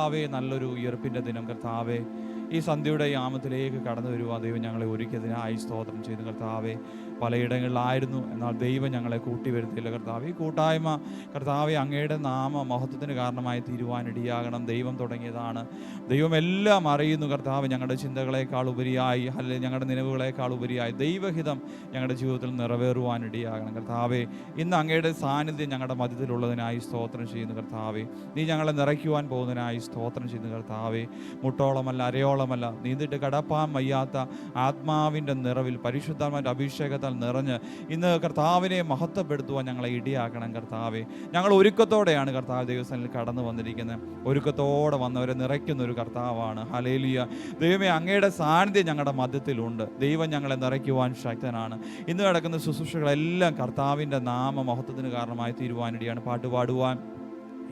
കർത്താവെ നല്ലൊരു ഉയർപ്പിൻ്റെ ദിനം കർത്താവെ ഈ സന്ധ്യയുടെ യാമത്തിലേക്ക് കടന്നു വരുവാൻ ദൈവം ഞങ്ങളെ ഒരുക്കിയതിനായി സ്തോത്രം ചെയ്തു കർത്താവെ. പലയിടങ്ങളിലായിരുന്നു, എന്നാൽ ദൈവം ഞങ്ങളെ കൂട്ടി വരുത്തിയില്ല കർത്താവ്. ഈ കൂട്ടായ്മ കർത്താവെ അങ്ങയുടെ നാമ മഹത്വത്തിന് കാരണമായി തീരുവാനിടയാകണം. ദൈവം തുടങ്ങിയതാണ്. ദൈവം എല്ലാം അറിയുന്നു കർത്താവ്. ഞങ്ങളുടെ ചിന്തകളെക്കാൾ ഉപരിയായി, അല്ലെങ്കിൽ ഞങ്ങളുടെ നിലവുകളെക്കാൾ ഉപരിയായി ദൈവഹിതം ഞങ്ങളുടെ ജീവിതത്തിൽ നിറവേറുവാനിടയാകണം കർത്താവെ. ഇന്ന് അങ്ങയുടെ സാന്നിധ്യം ഞങ്ങളുടെ മധ്യത്തിലുള്ളതിനായി സ്തോത്രം ചെയ്യുന്നു കർത്താവെ. നീ ഞങ്ങളെ നിറയ്ക്കുവാൻ പോകുന്നതിനായി സ്തോത്രം ചെയ്യുന്നു കർത്താവെ. മുട്ടോളമല്ല, അരയോളമല്ല, നീന്തിട്ട് കടപ്പാൻ വയ്യാത്ത ആത്മാവിൻ്റെ നിറവിൽ പരിശുദ്ധാത്മാവിൻ്റെ അഭിഷേകത്താൽ നിറഞ്ഞ് ഇന്ന് കർത്താവിനെ മഹത്വപ്പെടുത്തുവാൻ ഞങ്ങളെ ഇടയാക്കണം കർത്താവെ. ഞങ്ങൾ ഒരുക്കത്തോടെയാണ് കർത്താവ് ദൈവസ്ഥാനിൽ കടന്നു വന്നിരിക്കുന്നത്. ഒരുക്കത്തോടെ വന്നവരെ നിറയ്ക്കുന്ന ഒരു കർത്താവാണ്. ഹല്ലേലൂയ. ദൈവമേ, അങ്ങയുടെ സാന്നിധ്യം ഞങ്ങളുടെ മധ്യത്തിലുണ്ട്. ദൈവം ഞങ്ങളെ നിറയ്ക്കുവാൻ ശക്തനാണ്. ഇന്ന് നടക്കുന്ന ശുശ്രൂഷകളെല്ലാം കർത്താവിൻ്റെ നാമ മഹത്വത്തിന് കാരണമായി തീരുവാനിടയാണ്. പാട്ടുപാടുവാൻ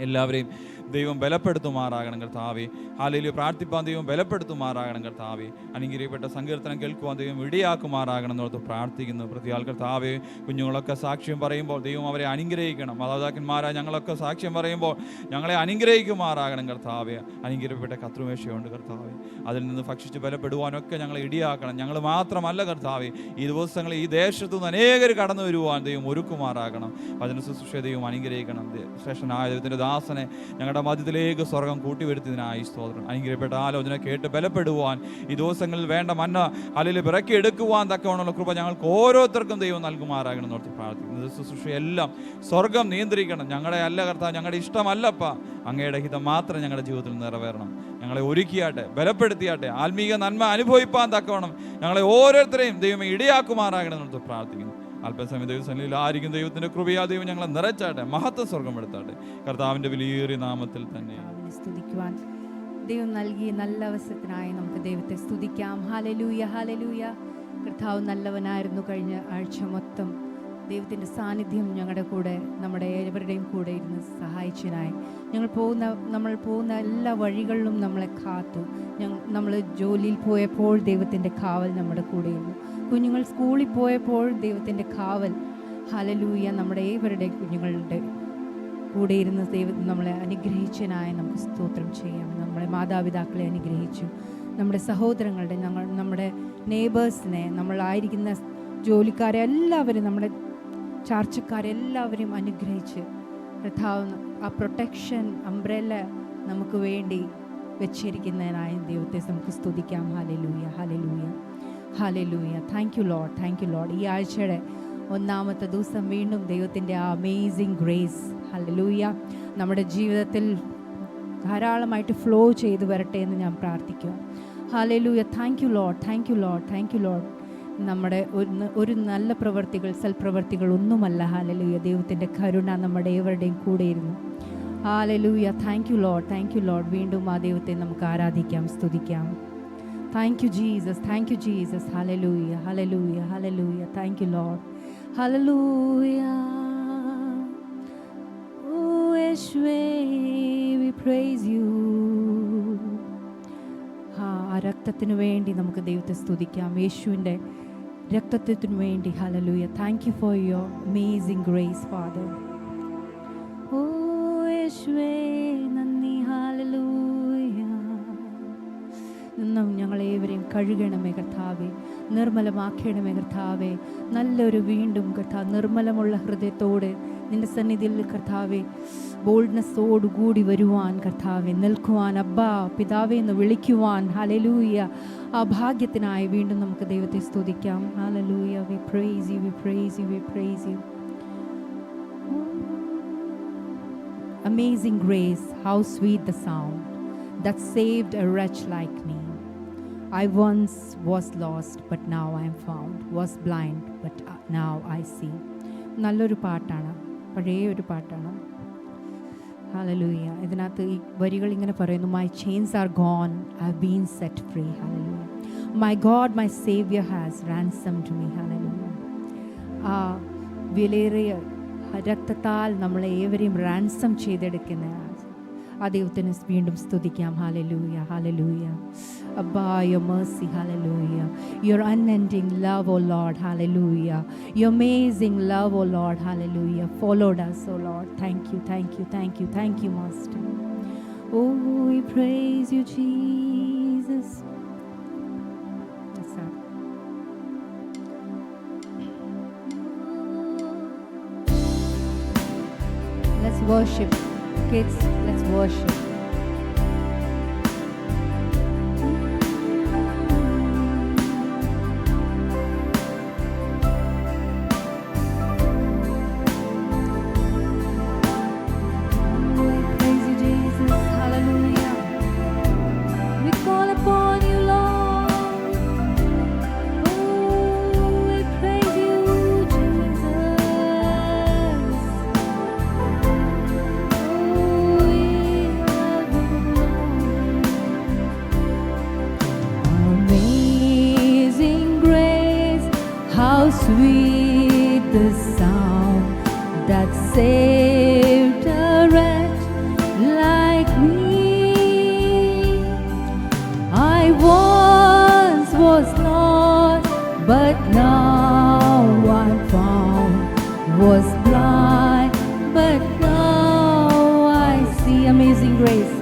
എല്ലാവരെയും ദൈവം ബലപ്പെടുത്തുമാറാകണം കർത്താവെ. ഹല്ലേലൂയ. പ്രാർത്ഥിപ്പാൻ ദൈവം ബലപ്പെടുത്തുമാറാകണം കർത്താവെ. അനുഗ്രഹിക്കപ്പെട്ട സങ്കീർത്തനം കേൾക്കുവാൻ ദൈവം ഇടയാക്കുമാറാകണം എന്നോർത്ത് പ്രാർത്ഥിക്കുന്നു. പ്രതിയാൽ കർത്താവെ, കുഞ്ഞുങ്ങളൊക്കെ സാക്ഷ്യം പറയുമ്പോൾ ദൈവം അവരെ അനുഗ്രഹിക്കണം. മാതാപിതാക്കന്മാരായ ഞങ്ങളൊക്കെ സാക്ഷ്യം പറയുമ്പോൾ ഞങ്ങളെ അനുഗ്രഹിക്കുമാറാകണം കർത്താവെ. അനുഗ്രഹിക്കപ്പെട്ട കത്രുമേശയുണ്ട് കർത്താവെ, അതിൽ നിന്ന് ഭക്ഷിച്ച് ബലപ്പെടുവാനൊക്കെ ഞങ്ങളെ ഇടയാക്കണം. ഞങ്ങൾ മാത്രമല്ല കർത്താവെ, ഈ ദിവസങ്ങളിൽ ഈ ദേശത്തു നിന്ന് അനേകർ കടന്നു വരുവാൻ ദൈവം ഒരുക്കുമാറാകണം. വചന ശുശ്രൂഷ ദൈവം അനുഗ്രഹിക്കണം. ശ്രേഷ്ഠനായ ദൈവത്തിൻ്റെ ദാസനെ ഞങ്ങളുടെ മധ്യത്തിലേക്ക് സ്വർഗം കൂട്ടിവരുത്തിയതിനായി സ്തോത്രം. അനുഗ്രഹിക്കപ്പെട്ട ആലോചന കേട്ട് ബലപ്പെടുവാൻ, ഈ ദിവസങ്ങളിൽ വേണ്ട മന്ന അല്ലെങ്കിൽ പിറക്കി എടുക്കുവാൻ തക്കവണ്ണമുള്ള കൃപ ഞങ്ങൾക്ക് ഓരോരുത്തർക്കും ദൈവം നൽകുമാറാകണം എന്നോർത്ത് പ്രാർത്ഥിക്കുന്നത്. ശുശ്രൂഷയെല്ലാം സ്വർഗം നിയന്ത്രിക്കണം. ഞങ്ങളുടെ അല്ല കർത്താവ്, ഞങ്ങളുടെ ഇഷ്ടമല്ലപ്പ, അങ്ങയുടെ ഹിതം മാത്രം ഞങ്ങളുടെ ജീവിതത്തിൽ നിറവേറണം. ഞങ്ങളെ ഒരുക്കിയാട്ടെ, ബലപ്പെടുത്തിയാട്ടെ, ആത്മീക നന്മ അനുഭവിപ്പാൻ തക്കവണ്ണം ഞങ്ങളെ ഓരോരുത്തരെയും ദൈവമേ ഇടയാക്കുമാറാകണം എന്നോർത്ത് പ്രാർത്ഥിക്കുന്നു. അല്പസമയം ദൈവസന്നിധിയിൽ ആയിരിക്കും ദൈവത്തിന്റെ കൃപയാ ദൈവം ഞങ്ങളെ നിറച്ചാട്ടെ, മഹത്വ സ്വർഗം എടുത്താട്ടെ, കർത്താവിന്റെ വിലയേറിയ നാമത്തിൽ തന്നെ സ്തുതിക്കുവാൻ ദൈവം നൽകിയ നല്ല അവസരത്തിനായി നമുക്ക് ദൈവത്തെ സ്തുതിക്കാം. Hallelujah, hallelujah. കർത്താവ് നല്ലവനായിരുന്നു. കഴിഞ്ഞ ആഴ്ച മൊത്തം ദൈവത്തിൻ്റെ സാന്നിധ്യം ഞങ്ങളുടെ കൂടെ, നമ്മുടെ ഏവരുടെയും കൂടെ ഇരുന്ന് സഹായിച്ചതിനായി നമ്മൾ പോകുന്ന എല്ലാ വഴികളിലും നമ്മളെ കാത്തു. നമ്മൾ ജോലിയിൽ പോയപ്പോൾ ദൈവത്തിൻ്റെ കാവൽ നമ്മുടെ കൂടെയിരുന്നു. കുഞ്ഞുങ്ങൾ സ്കൂളിൽ പോയപ്പോൾ ദൈവത്തിൻ്റെ കാവൽ. ഹല്ലേലൂയ. നമ്മുടെ ഏവരുടെയും കുഞ്ഞുങ്ങളുടെ കൂടെ ഇരുന്ന് ദൈവം നമ്മളെ അനുഗ്രഹിച്ചതിനായി നമുക്ക് സ്തോത്രം ചെയ്യാം. നമ്മളെ മാതാപിതാക്കളെ അനുഗ്രഹിച്ചു, നമ്മുടെ സഹോദരങ്ങളുടെ, നമ്മുടെ നെയ്ബേഴ്സിനെ, നമ്മളായിരിക്കുന്ന ജോലിക്കാരെ എല്ലാവരും, നമ്മുടെ ചാർച്ചക്കാരെല്ലാവരെയും അനുഗ്രഹിച്ച് കർത്താവ് ആ പ്രൊട്ടക്ഷൻ അംബ്രല്ല നമുക്ക് വേണ്ടി വെച്ചിരിക്കുന്നതിനായി ദൈവത്തെ നമുക്ക് സ്തുതിക്കാം. Hallelujah, hallelujah, hallelujah. Thank you Lord, thank you Lord. ഈ ആഴ്ചയുടെ ഒന്നാമത്തെ ദിവസം വീണ്ടും ദൈവത്തിൻ്റെ ആ അമേസിങ് ഗ്രേസ്, ഹല്ലേലൂയ, നമ്മുടെ ജീവിതത്തിൽ ധാരാളമായിട്ട് ഫ്ലോ ചെയ്ത് വരട്ടെ എന്ന് ഞാൻ പ്രാർത്ഥിക്കുക. Hallelujah. Thank you Lord, thank you Lord, thank you Lord. നമ്മുടെ ഒരു നല്ല പ്രവൃത്തികൾ, സൽപ്രവൃത്തികൾ ഒന്നുമല്ല. ഹല്ലേലൂയ. ദൈവത്തിൻ്റെ കരുണ നമ്മുടെ ഏവരുടെയും കൂടെ ഇരുന്നു. Hallelujah. Thank you Lord, thank you Lord. വീണ്ടും ആ ദൈവത്തെ നമുക്ക് ആരാധിക്കാം, സ്തുതിക്കാം. Thank you Jesus, thank you Jesus. Hallelujah, hallelujah, hallelujah. Thank you Lord. Hallelujah. Oh Yeshua, we praise you. ആ രക്തത്തിന് വേണ്ടി നമുക്ക് ദൈവത്തെ സ്തുതിക്കാം. യേശുവിൻ്റെ രക്തത്തിന് വേണ്ടി. Hallelujah. Thank you for your amazing grace, Father. Oh Yeshua, നന്ദി. Hallelujah. ഞങ്ങളേവരെയും കഴുകണമേ കർത്താവേ, നിർമ്മലമാക്കണമേ കർത്താവേ. നല്ലൊരു വീണ്ടും കർത്താവ് നിർമ്മലമുള്ള ഹൃദയത്തോടെ നിൻ്റെ സന്നിധിയിൽ കർത്താവേ ബോൾഡ്നെസ്സോടുകൂടി വരുവാൻ കർത്താവേ, നിൽക്കുവാൻ, അബ്ബാ പിതാവേ എന്ന് വിളിക്കുവാൻ. ഹല്ലേലൂയ. ആ ഭാഗ്യത്തിനായി വീണ്ടും നമുക്ക് ദൈവത്തെ സ്തുതിക്കാം. Hallelujah. We praise you, we praise you, we praise you. Amazing grace, how sweet the sound that saved a wretch like me. I once was lost, but now I am found. Was blind, but now I see. നല്ലൊരു പാട്ടാണ്, പഴയ ഒരു പാട്ടാണ്. Hallelujah. ഇതിനകത്ത് ഈ വരികൾ ഇങ്ങനെ പറയുന്നു: My chains are gone, I have been set free. Hallelujah. My God, my Savior has ransomed me. Hallelujah. ആ വിലയേറിയ രക്തത്താൽ നമ്മളെ ഏവരെയും റാൻസം ചെയ്തെടുക്കുന്ന ആ ദൈവത്തിന് വീണ്ടും സ്തുതിക്കാം. Hallelujah, hallelujah. Abba, your mercy, hallelujah. Your unending love, oh Lord, hallelujah. Your amazing love, oh Lord, hallelujah, followed us, oh Lord. Thank you, thank you, thank you, thank you, Master. Oh, we praise you, Jesus. Yes, sir. Let's worship. Kids, let's worship. Praise you, Jesus. Hallelujah. We call upon you, Lord. Oh, we praise you, Jesus. Oh, we love you, Lord. Amazing grace, how sweet the sound that saved a wretch like me. I once was lost, but now I'm found. Was blind, but now I see. Amazing grace.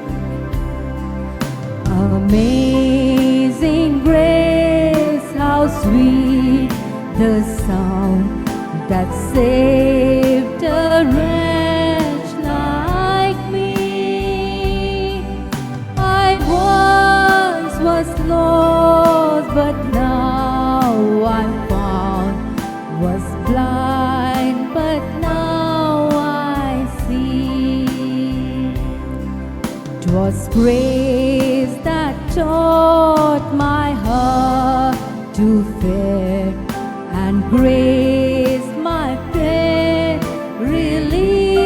Amazing grace, how sweet the sound that saved a wretch like me. I once was lost, but now I'm found. Was blind, but now I see. 'Twas grace that taught my heart to fear, and grace my pain relieved.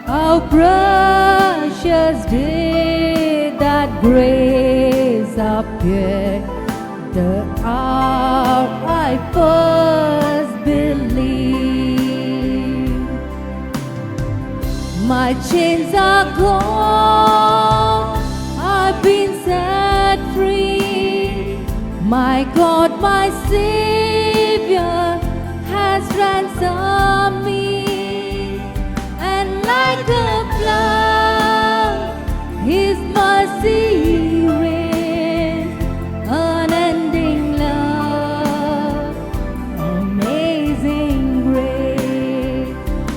How precious did that grace appear the hour I first believed. My chains are gone, I've been set free. My God, my Savior has ransomed me. And like a flood, His mercy reigns, unending love, amazing grace.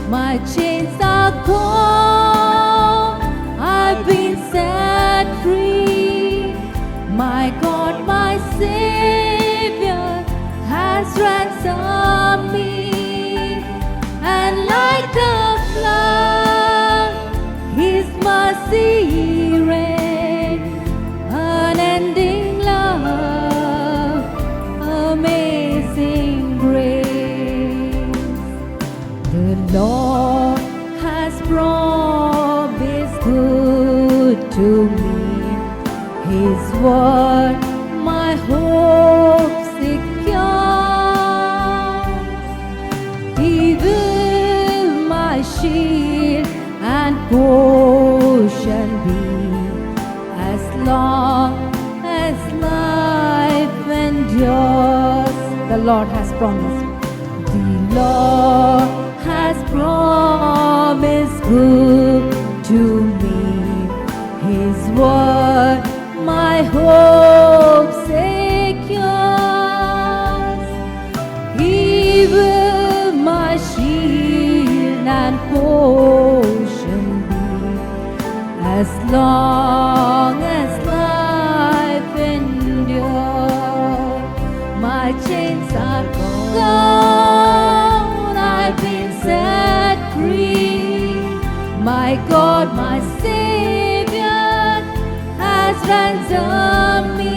My chains are gone, I've been set free. My God, my Savior has ransomed me. And like a flood, His mercy reigns, unending love, amazing grace. The Lord has promised good to me. His word, my hope secure. He will my shield and portion be, as long as life endures. The Lord has promised. The Lord has promised good to me. His word, my hope secures. He will my shield and portion be, as long as life endures. My chains are gone, I've been set free. My God, my Savior has ransomed me.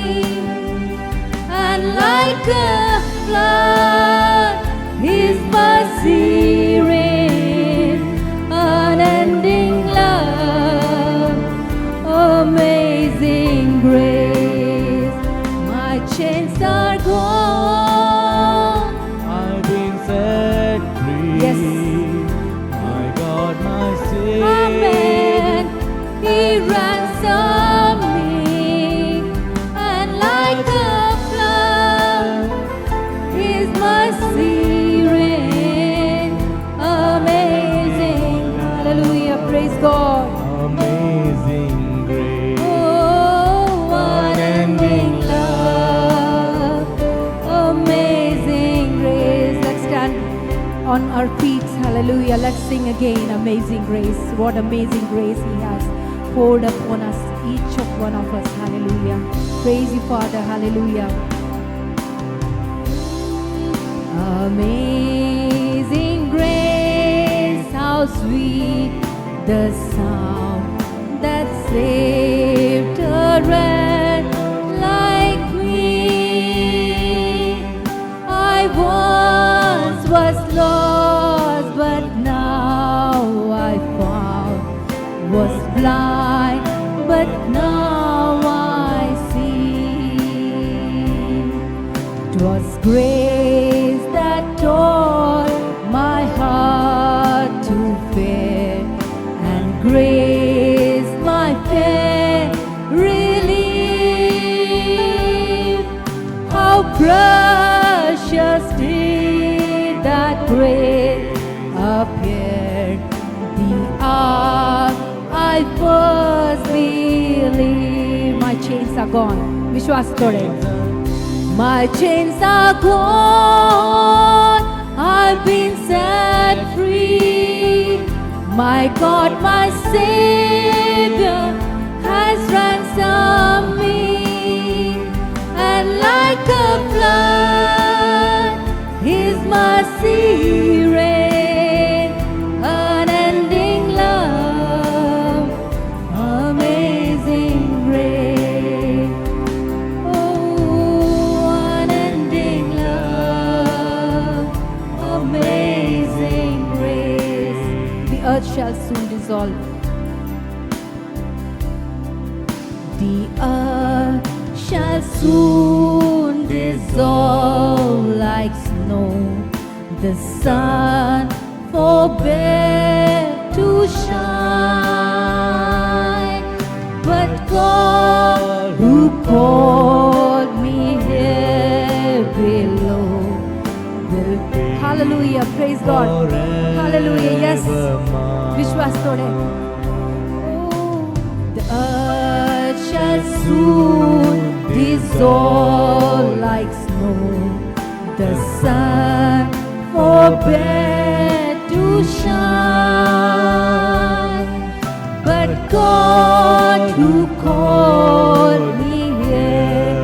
And like a flood, His mercy reigns, unending love, amazing grace. My chains are gone. I've been set free. Yes. My God, my Savior. Amen. He ransomed me, and like a flood, His mercy Hallelujah. Let's sing again. Amazing grace. What amazing grace He has poured upon us, each of one of us. Hallelujah. Praise you, Father. Hallelujah. Amazing grace, how sweet the sound that saved a wretch like me. I once was lost, but now I found, was blind, but now I see. 'Twas grace that taught my heart to fear, and grace my fear relieved. How precious did that grace appear the hour I first believed. My chains are gone. Vishwasatode. My chains are gone. I've been set free. My God, my Savior has ransomed me. And like a flood, His mercy rain, unending love, amazing grace. Oh, unending love, amazing grace. The earth shall soon dissolve. The earth shall soon dissolve like snow. The sun forbear to shine. But God, who called me here below, will. Hallelujah. Praise God. Hallelujah. Yes. Vishwasatode. The earth shall soon dissolve like snow. The sun forbear to shine. But God, who called me here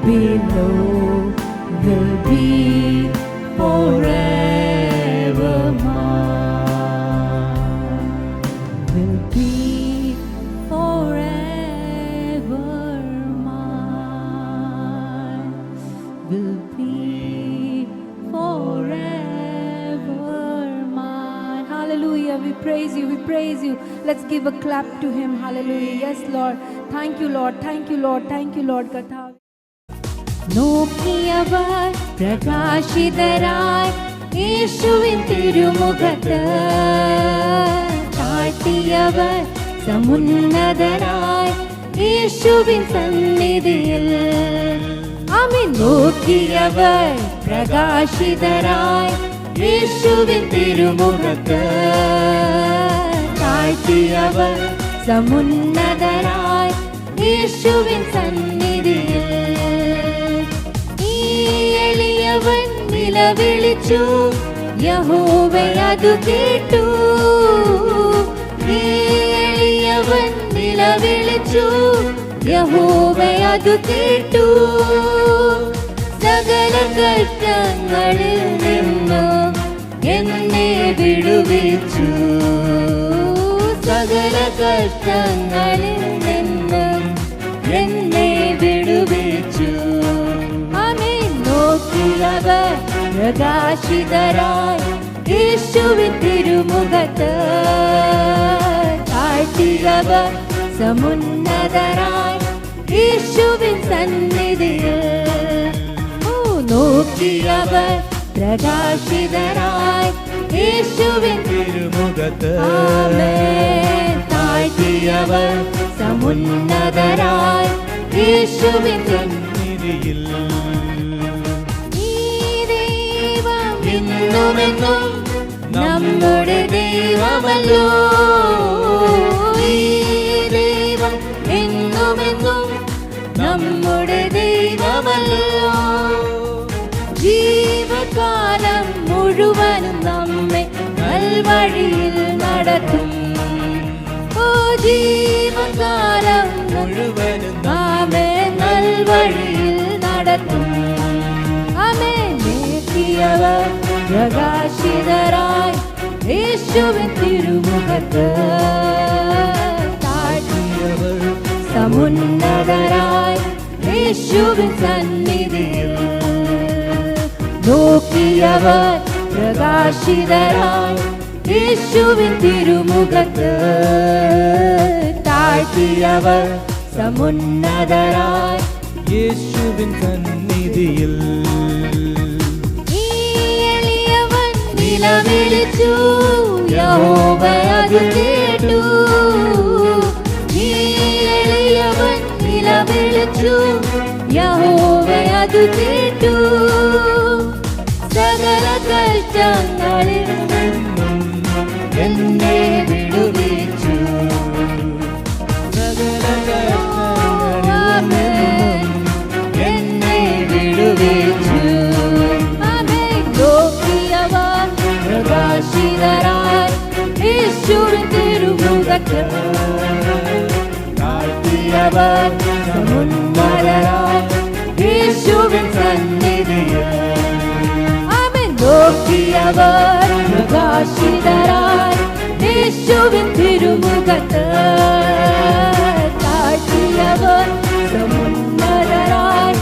below, will be forever mine. Will be forever mine. Will be forever mine. Hallelujah. We praise you. We praise you. Let's give a clap to Him. Hallelujah. Yes, Lord. Thank you, Lord. Thank you, Lord. Thank you, Lord. കർത്താവേ. നോക്കിയവർ പ്രകാശിതരായി യേശുവിൻ തിരുമുഖത്ത്, താഴ്ത്തിയവർ സമുന്നതരായി യേശുവിൻ സന്നിധിയിൽ. ആമേൻ. നോക്കിയവർ പ്രകാശിതരായി യേശുവിൻ തിരുമുഖത്ത്, താഴ്ത്തിയവർ സമുന്നതരായി യേശുവിൻ സന്നിധിയിൽ. ഈ എളിയവൻ നിലവിളിച്ചു, യഹോവ അതു കേട്ടു. ഈ എളിയവൻ നിലവിളിച്ചു, യഹോവ അതു കേട്ടു. സകല കഷ്ടങ്ങളിൽ നിന്നും എന്നെ വിടുവിച്ചു. സകല കഷ്ടങ്ങളിൽ നിന്നും എന്നെ വിടുവിച്ചു. ആമേൻ. നോക്കിയവർ പ്രകാശിതരായി യേശുവിൻ തിരുമുഖത്ത്, താഴ്ത്തിയവർ സമുന്നതരായി യേശുവിൻ സന്നിധിയിൽ. നോക്കിയവർ പ്രകാശിതരായി യേശുവിൻ തിരുമുഖത്ത്, ആമേൻ. താഴ്ത്തിയവർ സമുന്നതരായി യേശുവിൻ സന്നിധിയിൽ. ഈ ദൈവം എന്നുമെന്നും നമ്മുടെ ദൈവമല്ലോ. ഈ ദൈവം എന്നുമെന്നും നമ്മുടെ ദൈവമല്ലോ. ജീവകാലം മുഴുവനും നമ്മെ നൽവ നൽവഴിയിൽ നടത്തും. ഓ ജീവകാലം മുഴുവനും ആമേൻ നൽവഴിയിൽ നടത്തും. ആമേൻ നീക്കിയവർ പ്രകാശിതരായി യേശുവിൻ തിരുമുഖത്ത് താഴ്ത്തിയവർ സമുന്നതരായി യേശുവിൻ സന്നിധിയിൽ നോക്കിയവർ പ്രകാശിതരായി യേശുവിൻ തിരുമുഖത്ത് താഴ്ത്തിയവർ സമുന്നതരായി യേശുവിൻ സന്നിധിയിൽ ഈ എളിയവൻ നിലവിളിച്ചു യഹോവ അത് കേട്ടു. ഈ എളിയവൻ നിലവിളിച്ചു യഹോവ അത് കേട്ടു. സകല കഷ്ടങ്ങളിൽ നിന്നും എന്നെ വിടുവിച്ചു. സകല ആമേൻ എന്നെ വിടുവിച്ചു. ആമേൻ നോക്കിയവർ പ്രകാശിതരായി യേശുവിൻ തിരുമുഖത്ത് താഴ്ത്തിയവർ സമുന്നതരായി യേശുവിൻ സന്നിധിയിൽ ആമേൻ നോക്കിയവർ പ്രകാശിതരായി യേശുവിൻ തിരുമുഖത്ത് താഴ്ത്തിയവർ സമുന്നതരായി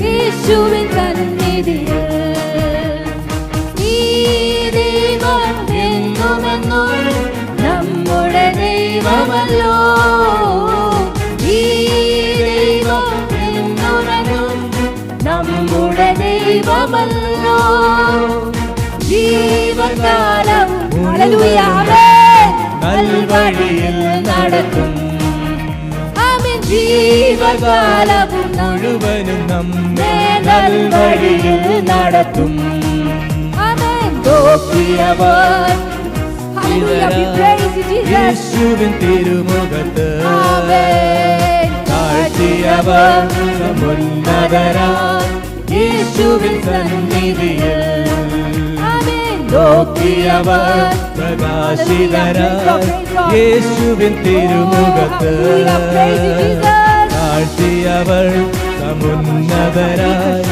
യേശുവിൻ സന്നിധിയിൽ ഈ ദൈവം എന്നുമെന്നും നമ്മുടെ ദൈവമല്ലോ. ഈ ദൈവം എന്നുമെന്നും നമ്മുടെ ദൈവമല്ലോ. ജീവകാലം ഹല്ലേലൂയ ആമേൻ നൽവഴിയിൽ നടത്തും. ആമേൻ ജീവകാലം മുഴുവനും നമ്മെ നൽവഴിയിൽ നടത്തും. ആമേൻ നോക്കിയവർ hallelujah we praise you Jesus. യേശുവിൻ തിരുമുഖത്ത് ആമേൻ താഴ്ത്തിയവർ സമുന്നതരായി യേശുവിൻ സന്നിധിയിൽ ആമേൻ നോക്കിയവർ പ്രകാശിതരായി യേശുവിൻ തിരുമുഖത്ത് താഴ്ത്തിയവർ സമുന്നതരായി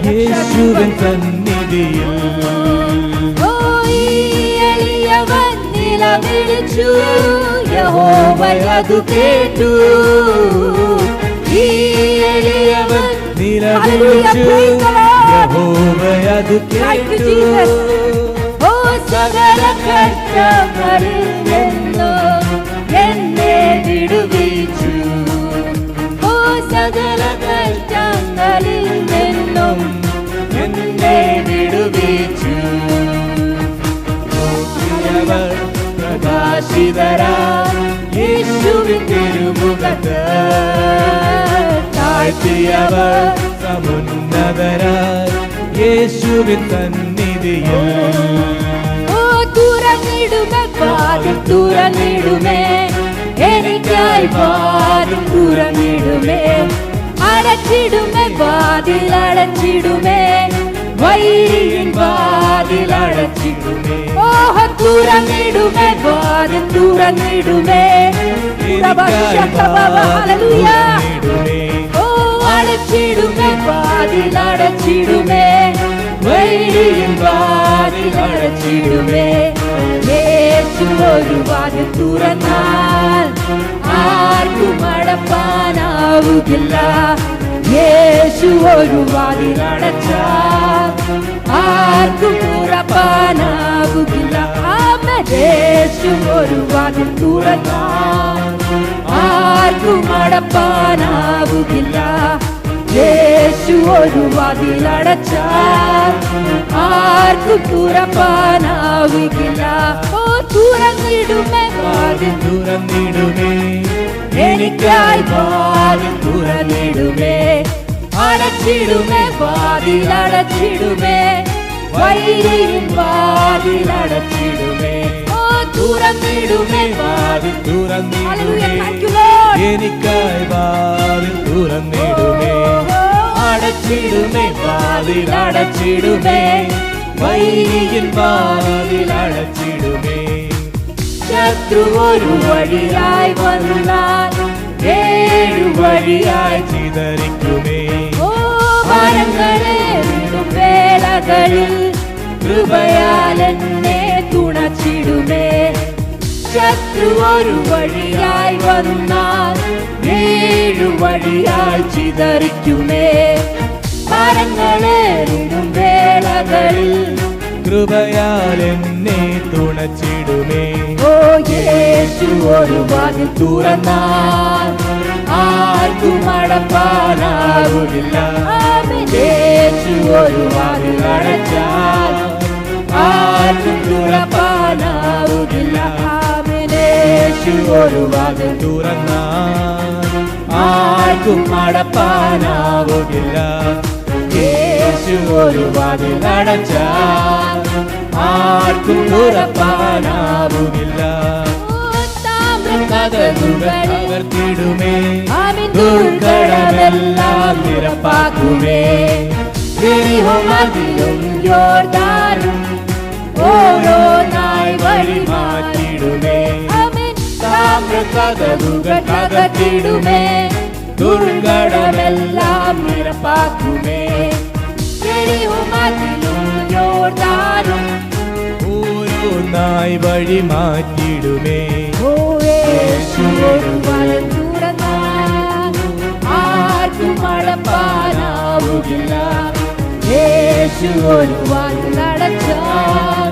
യേശുവിൻ സന്നിധിയിൽ ഓ ഈ എളിയവൻ നിലവിളിച്ചു യഹോവ അത് കേട്ടു. ഈ എളിയവൻ നിലവിളിച്ചു യഹോവ അത് കേട്ടു. ഓ സകല കഷ്ടങ്ങളിൽ നിന്നും എന്നെ വിടുവിച്ചു. ഓ സകല കഷ്ടങ്ങളിൽ നിന്നും എന്നെ വിടുവിച്ചു. നോക്കിയവർ പ്രകാശിതരായി യേശുവിൻ തിരുമുഖത്ത് താഴ്ത്തിയവർ സമുന്നതരായി യേശുവിൻ സന്നിധിയിൽ ഓ തുറന്നിടുമേ വാതിൽ തുറന്നിടുമേ എനിക്കായി വാതിൽ തുറന്നിടുമേ. അടച്ചിടുമേ വാതിൽ അടച്ചിടുമേ വൈരിയിൻ വാതിൽ അടച്ചിടുമേ. ഓഹ തുറന്നിടുമേ വാതിൽ തുറന്നിടുമേ. ഹല്ലേലൂയ ഓ അടച്ചിടുമേ വാതിൽ അടച്ചിടുമേ വൈരിയിൻ വാതിൽ അടച്ചിടുമേ. യേശു ഒരു വാതിൽ തുറന്നാൽ ആർക്കും അടപ്പാനാവുകില്ല. യേശു ഒരു വാതിൽ അടച്ചാൽ ആർക്കും തുറപ്പാനാവുകില്ല. ആമേൻ യേശു ഒരു വാതിൽ തുറന്നാൽ ആർക്കും അടപ്പാനാവുകില്ല. യേശു ഒരു വാതിൽ അടച്ചാൽ ആർക്കും തുറപ്പാനാവുകില്ല. ഓ തുറന്നിടുമേ വാതിൽ തുറന്നിടുമേ എനിക്കായി വാതിൽ തുറന്നിടുമേ. അടച്ചിടുമേ വാതിൽ അടച്ചിടുമേ വൈരിയിൻ വാതിൽ അടച്ചിടുമേ. ഓ തുറന്നിടുമേ വാതിൽ തുറന്നിടുമേ Thank you, Lord. എനിക്കായി വാതിൽ തുറന്നിടുമേ. അടച്ചിടുമേ വാതിൽ അടച്ചിടുമേ വൈരിയിൻ വാതിൽ അടച്ചിടുമേ. ശത്രു ഒരു വഴിയായി വന്നാൽ 7 വഴിയായി ചിതറിക്കുമേ. ഓ ഭാരങ്ങളെ വീടും വേളകളിൽ കൃപയാൽ എന്നെ തുണച്ചിടുമേ. ശത്രു ഒരു വഴിയായി വന്നാൽ 7 വഴിയായി ചിതറിക്കുമേ. ഭാരങ്ങളെ വീടും വേളകളിൽ കൃപയാൽ എന്നെ തുണച്ചിടുമേ. ഓ യേശു ഒരു വാതിൽ തുറന്നാൽ ആർക്കും അടപ്പാനാവുകില്ല. യേശു ഒരു വാതിൽ അടച്ചാൽ ആർക്കും തുറപ്പാനാവുകില്ല. യേശു ഒരു വാതിൽ തുറന്നാൽ ആർക്കും അടപ്പാനാവുകില്ല. യേശു ഒരു വാതിൽ അടച്ചാൽ ആർക്കും തുറപ്പാനാവുകില്ല. തകർത്തിടുമേ, ദുർഘടമെല്ലാം നിരപ്പാക്കുമേ. യെരിഹോമതിലും യോർദാനും ഓരോന്നായി വഴി മാറ്റിടുമേ. താമ്രകതകുകൾ തകർത്തിടുമേ, ദുർഘടമെല്ലാം നിരപ്പാക്കുമേ. യെരിഹോമതിലും യോർദാനും ഓരോന്നായി വഴി മാറ്റിടുമേ. യേശു ഒരു വാതിൽ തുറന്നാൽ ആർക്കും അടപ്പാനാവുകില്ല. യേശു ഒരു വാതിൽ അടച്ചാൽ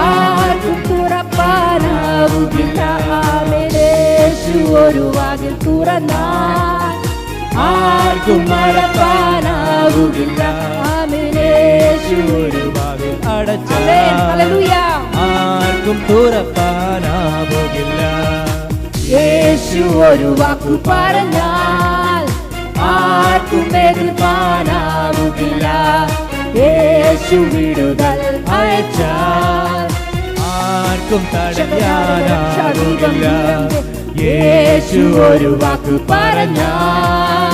ആർക്കും തുറപ്പാനാവുകില്ല. യേശു ഒരു വാതിൽ തുറന്നാൽ ആർക്കും അടപ്പാനാവുകില്ല. യേശു ഒരു വാതിൽ അടച്ചാൽ ആർക്കും തുറപ്പാനാവുകില്ല. യേശു ഒരു വാക്കു പറഞ്ഞാൽ ആർക്കും എതിർപ്പാനാവുകില്ല. യേശു വിടുതൽ അയച്ചാൽ ആർക്കും തടയാനാവുകില്ല. യേശു ഒരു വാക്കു പറഞ്ഞാൽ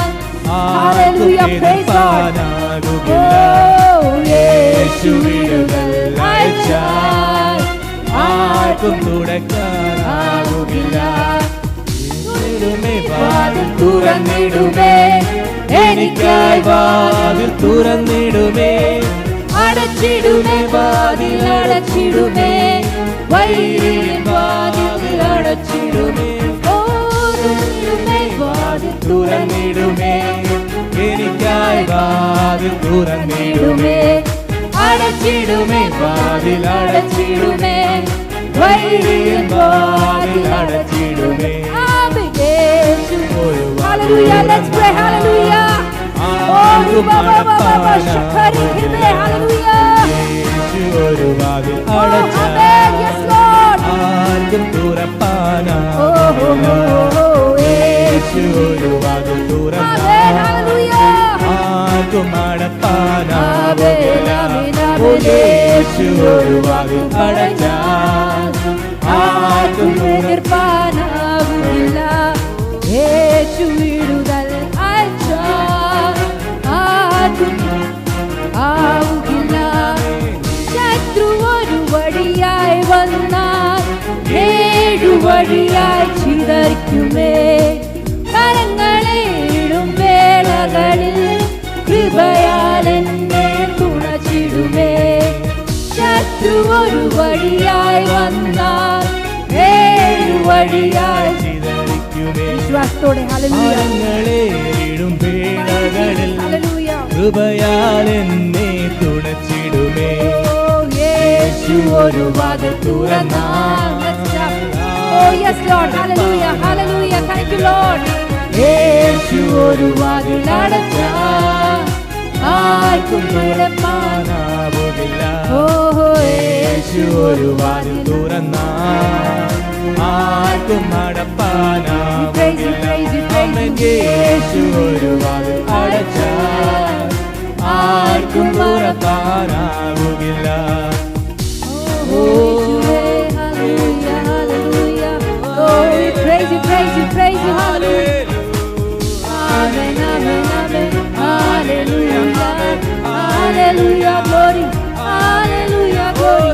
ആർക്കും എതിർപ്പാനാവുകില്ല. യേശു വിടുതൽ അയച്ചാൽ ആർക്കും തുടക്കാനാവുകില്ല. വാതിൽ തുറന്നിടുമേ, എനിക്കായി വാതിൽ തുറന്നിടുമേ. അടച്ചിടുമേ, വാതിൽ അടച്ചിടുമേ, വൈരിയൻ വാതിൽ അടച്ചിടുമേ. ഓടുമേ, വാതിൽ തുറന്നിടുമേ, എനിക്കായി വാതിൽ തുറന്നിടുമേ. അടച്ചിടുമേ, വാതിൽ അടച്ചിടുമേ, വൈരിയൻ വാതിൽ അടച്ചിടുമേ. Hallelujah, let's pray, hallelujah. Oh, Baba, Shakari, hallelujah. യേശു ഒരു വാതിൽ Oh, അടച്ചാൽ amen, yes Lord. ആർക്കും തുറപ്പാനാവുകില്ല. യേശു ഒരു വാതിൽ Amen, തുറന്നാൽ hallelujah. ആർക്കും അടപ്പാനാവുകില്ല. Amen, amen. യേശു ഒരു വാതിൽ അടച്ചാൽ ആർക്കും എതിർപ്പാനാവുകില്ല. യേശു വിടുതൽ അയച്ചാൽ ആർക്കും ആവുകില്ല. ശത്രു ഒരു വഴിയായി വന്നാൽ 7 വഴിയായി ചിതറിക്കുമേ. കരങ്ങളെ ഇടും വേളകളിൽ കൃപയാൽ എന്നെ തുണച്ചിടുമേ. ശത്രു ഒരു വഴിയായി വന്നാൽ 7 വഴിയായി ചിതറിക്കുമേ. വിശ്വാസത്തോടെ ഹല്ലേലൂയ മരങ്ങളേറിടും വേളകളിൽ ഹല്ലേലൂയ. കൃപയാൽ എന്നെ തുണച്ചിടുമേ. യേശു ഒരു വാതിൽ തുറന്നാൽ Oh yes Lord, hallelujah, hallelujah, thank you Lord. യേശു ഒരു വാതിൽ അടച്ചാൽ ആർക്കും തുറപ്പാനാവുകില്ല. യേശു ഒരു വാതിൽ തുറന്നാൽ ആർക്കും അടപ്പാനാവുകില്ല. യേശു ഒരു വാതിൽ അടച്ചാൽ ആർക്കും തുറപ്പാനാവുകില്ല. Hallelujah, hallelujah. Oh, we praise you, praise you, praise you, hallelujah. Amen, amen, amen. Hallelujah, hallelujah, glory. Hallelujah, glory.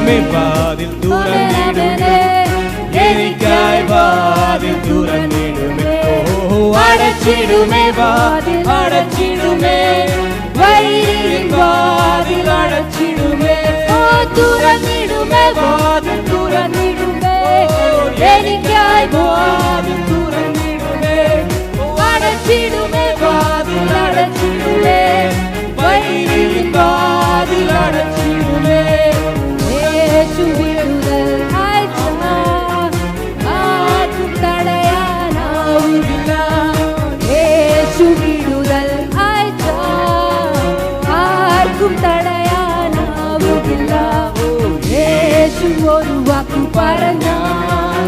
അടച്ചിടുമേ വാതിൽ തുറന്നിടുമേ എനിക്കായി വാതിൽ തുറന്നിടുമേ അടച്ചിടുമേ വാതിൽ അടച്ചിടുമേ വൈരിൻ വാതിൽ അടച്ചിടുമേ തുറന്നിടുമേ വാതിൽ തുറന്നിടുമേ എനിക്കായി വാതിൽ തുറന്നിടുമേ അടച്ചിടുമേ വാതിൽ അടച്ചിടുമേ വൈരിൻ വാതിൽ അടച്ചിടുമേ യേശു വിടുതൽ അയച്ച ആർക്കും തടയാനാവില്ല യേശു വിടുതൽ അയച്ച ആർക്കും തടയാനാവുകില്ല യേശു ഒരു വാക്കു പറഞ്ഞാൽ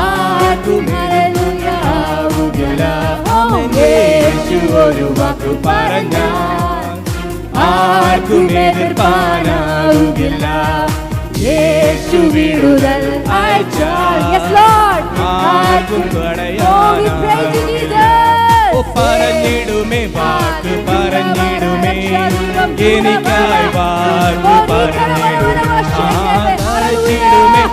ആർക്കും ഹല്ലേലൂയാവുകില്ല യേശു ഒരു വാക്കു പറഞ്ഞാൽ ആർക്കും എതിർപ്പാനാവുകില്ല യേശു വിടുതൽ അയച്ചാൽ ആർക്കും പറഞ്ഞിടുമേ വാക്ക് പറഞ്ഞിടുമേ എനിക്കായി വാക്ക് പറഞ്ഞിടുമേ അടച്ചിടുമേ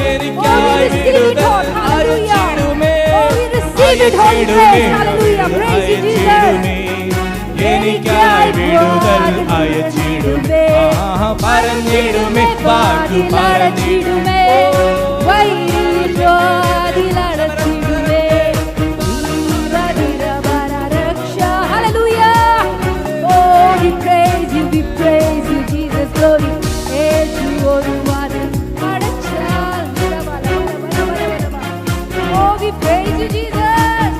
എനിക്കായി വിടുതൽ അയച്ചിടുമേ അയച്ചിടുമേ എനിക്കായി വിടുതൽ അയച്ചിടുമേ പറഞ്ഞിടുമേ വാക്ക് പറഞ്ഞിടുമേ വൈദ്യുതിലടച്ചിടുമേ രക്ഷ Hallelujah Oh we praise you Jesus glory യേശു ഒരു വാതിൽ അടച്ചാൽ Oh we praise you Jesus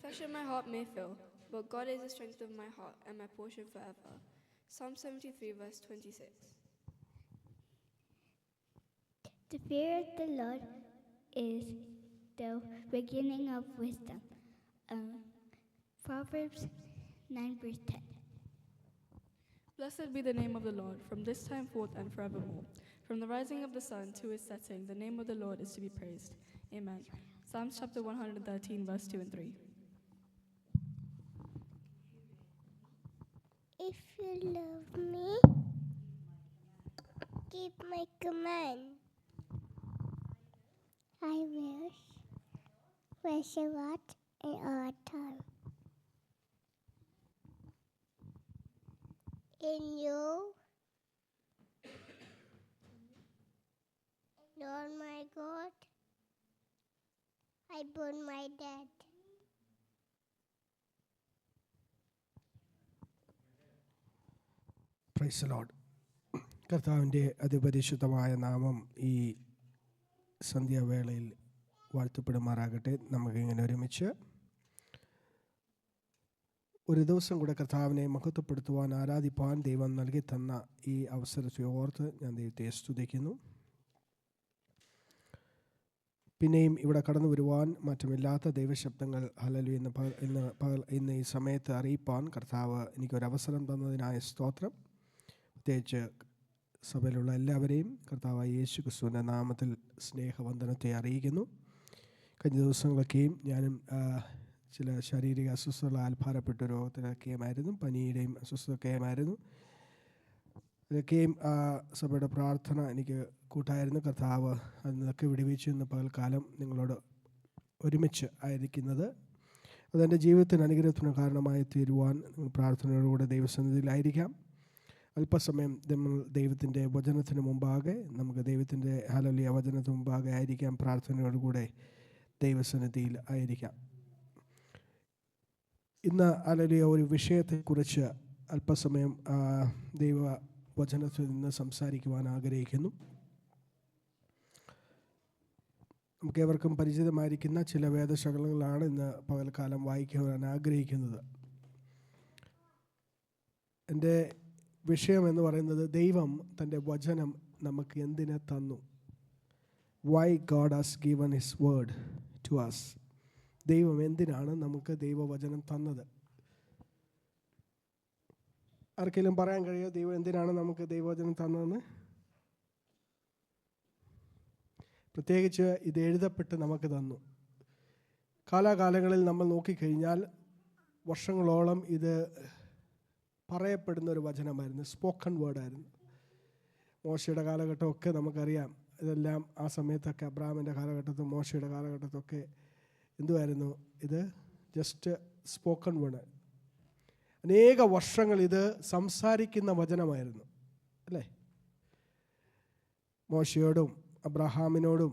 flesh and my heart may fail, but God is the strength of my heart and my portion forever. Psalm 73 verse 26. The fear of the Lord is the beginning of wisdom. Proverbs 9 verse 10. Blessed be the name of the Lord from this time forth and forevermore. From the rising of the sun to its setting, the name of the Lord is to be praised. Amen. Psalms chapter 113 verse 2 and 3. If you love me, keep my command. I will worship God in all time. In you, Lord my God, I burn my dead. Price the Lord. കർത്താവിൻ്റെ അതിപരിശുദ്ധമായ നാമം ഈ സന്ധ്യാവേളയിൽ വാഴ്ത്തപ്പെടുമാറാകട്ടെ. നമുക്കിങ്ങനെ ഒരുമിച്ച് ഒരു ദിവസം കൂടെ കർത്താവിനെ മഹത്വപ്പെടുത്തുവാൻ, ആരാധിപ്പാൻ ദൈവം നൽകി തന്ന ഈ അവസരത്തെ ഓർത്ത് ഞാൻ ദൈവത്തെ സ്തുതിക്കുന്നു. പിന്നെയും ഇവിടെ കടന്നു വരുവാൻ മാറ്റമില്ലാത്ത ദൈവശബ്ദങ്ങൾ ഹല്ലേലൂയ ഇന്ന് ഈ സമയത്ത് അറിയിപ്പാൻ കർത്താവ് എനിക്കൊരവസരം തന്നതിനായ സ്തോത്രം. പ്രത്യേകിച്ച് സഭയിലുള്ള എല്ലാവരെയും കർത്താവായ യേശു ക്രിസ്തുവിൻ്റെ നാമത്തിൽ സ്നേഹവന്ദനത്തെ അറിയിക്കുന്നു. കഴിഞ്ഞ ദിവസങ്ങളൊക്കെയും ഞാനും ചില ശാരീരിക അസ്വസ്ഥതകളാൽ ഭാരപ്പെട്ട രോഗത്തിലൊക്കെയുമായിരുന്നു, പനിയുടെയും അസ്വസ്ഥതയൊക്കെയുമായിരുന്നു. ഇതൊക്കെയും സഭയുടെ പ്രാർത്ഥന എനിക്ക് കൂട്ടായിരുന്നു. കർത്താവ് അതിനൊക്കെ വിടുവിച്ചു. ഇന്ന് പകൽക്കാലം നിങ്ങളോട് ഒരുമിച്ച് ആയിരിക്കുന്നത് അതെൻ്റെ ജീവിതത്തിന് അനുഗ്രഹത്തിന് കാരണമായി തീരുവാൻ പ്രാർത്ഥനയോടുകൂടെ ദൈവസന്നിധിയിലായിരിക്കാം. അല്പസമയം നമ്മൾ ദൈവത്തിൻ്റെ വചനത്തിന് മുമ്പാകെ, നമുക്ക് ദൈവത്തിൻ്റെ ഹല്ലേലൂയ വചനത്തിന് മുമ്പാകെ ആയിരിക്കാം. പ്രാർത്ഥനയോടുകൂടെ ദൈവസന്നിധിയിൽ ആയിരിക്കാം. ഇന്ന് ഹല്ലേലൂയ ഒരു വിഷയത്തെക്കുറിച്ച് അല്പസമയം ദൈവവചനത്തിൽ നിന്ന് സംസാരിക്കുവാൻ ആഗ്രഹിക്കുന്നു. നമുക്കേവർക്കും പരിചിതമായിരിക്കുന്ന ചില വേദശകലങ്ങളാണ് ഇന്ന് പകൽക്കാലം വായിക്കുവാൻ ആഗ്രഹിക്കുന്നത്. എൻ്റെ വിഷയം എന്ന് പറയുന്നത്, ദൈവം തൻ്റെ വചനം നമുക്ക് എന്തിനെ തന്നു. Why God has given his word to us. ദൈവം എന്തിനാണ് നമുക്ക് ദൈവവചനം തന്നത്? ആർക്കെങ്കിലും പറയാൻ കഴിയുമോ ദൈവം എന്തിനാണ് നമുക്ക് ദൈവവചനം തന്നതെന്ന്? പ്രത്യേകിച്ച് ഇത് എഴുതപ്പെട്ട് നമുക്ക് തന്നു. കാലാകാലങ്ങളിൽ നമ്മൾ നോക്കിക്കഴിഞ്ഞാൽ വർഷങ്ങളോളം ഇത് പറയപ്പെടുന്ന ഒരു വചനമായിരുന്നു, സ്പോക്കൺ വേർഡായിരുന്നു. മോശയുടെ കാലഘട്ടമൊക്കെ നമുക്കറിയാം. ഇതെല്ലാം ആ സമയത്തൊക്കെ അബ്രാഹാമിൻ്റെ കാലഘട്ടത്തും മോശയുടെ കാലഘട്ടത്തൊക്കെ എന്തുമായിരുന്നു? ഇത് ജസ്റ്റ് സ്പോക്കൺ വേർഡ്. അനേക വർഷങ്ങൾ ഇത് സംസാരിക്കുന്ന വചനമായിരുന്നു, അല്ലേ? മോശയോടും അബ്രഹാമിനോടും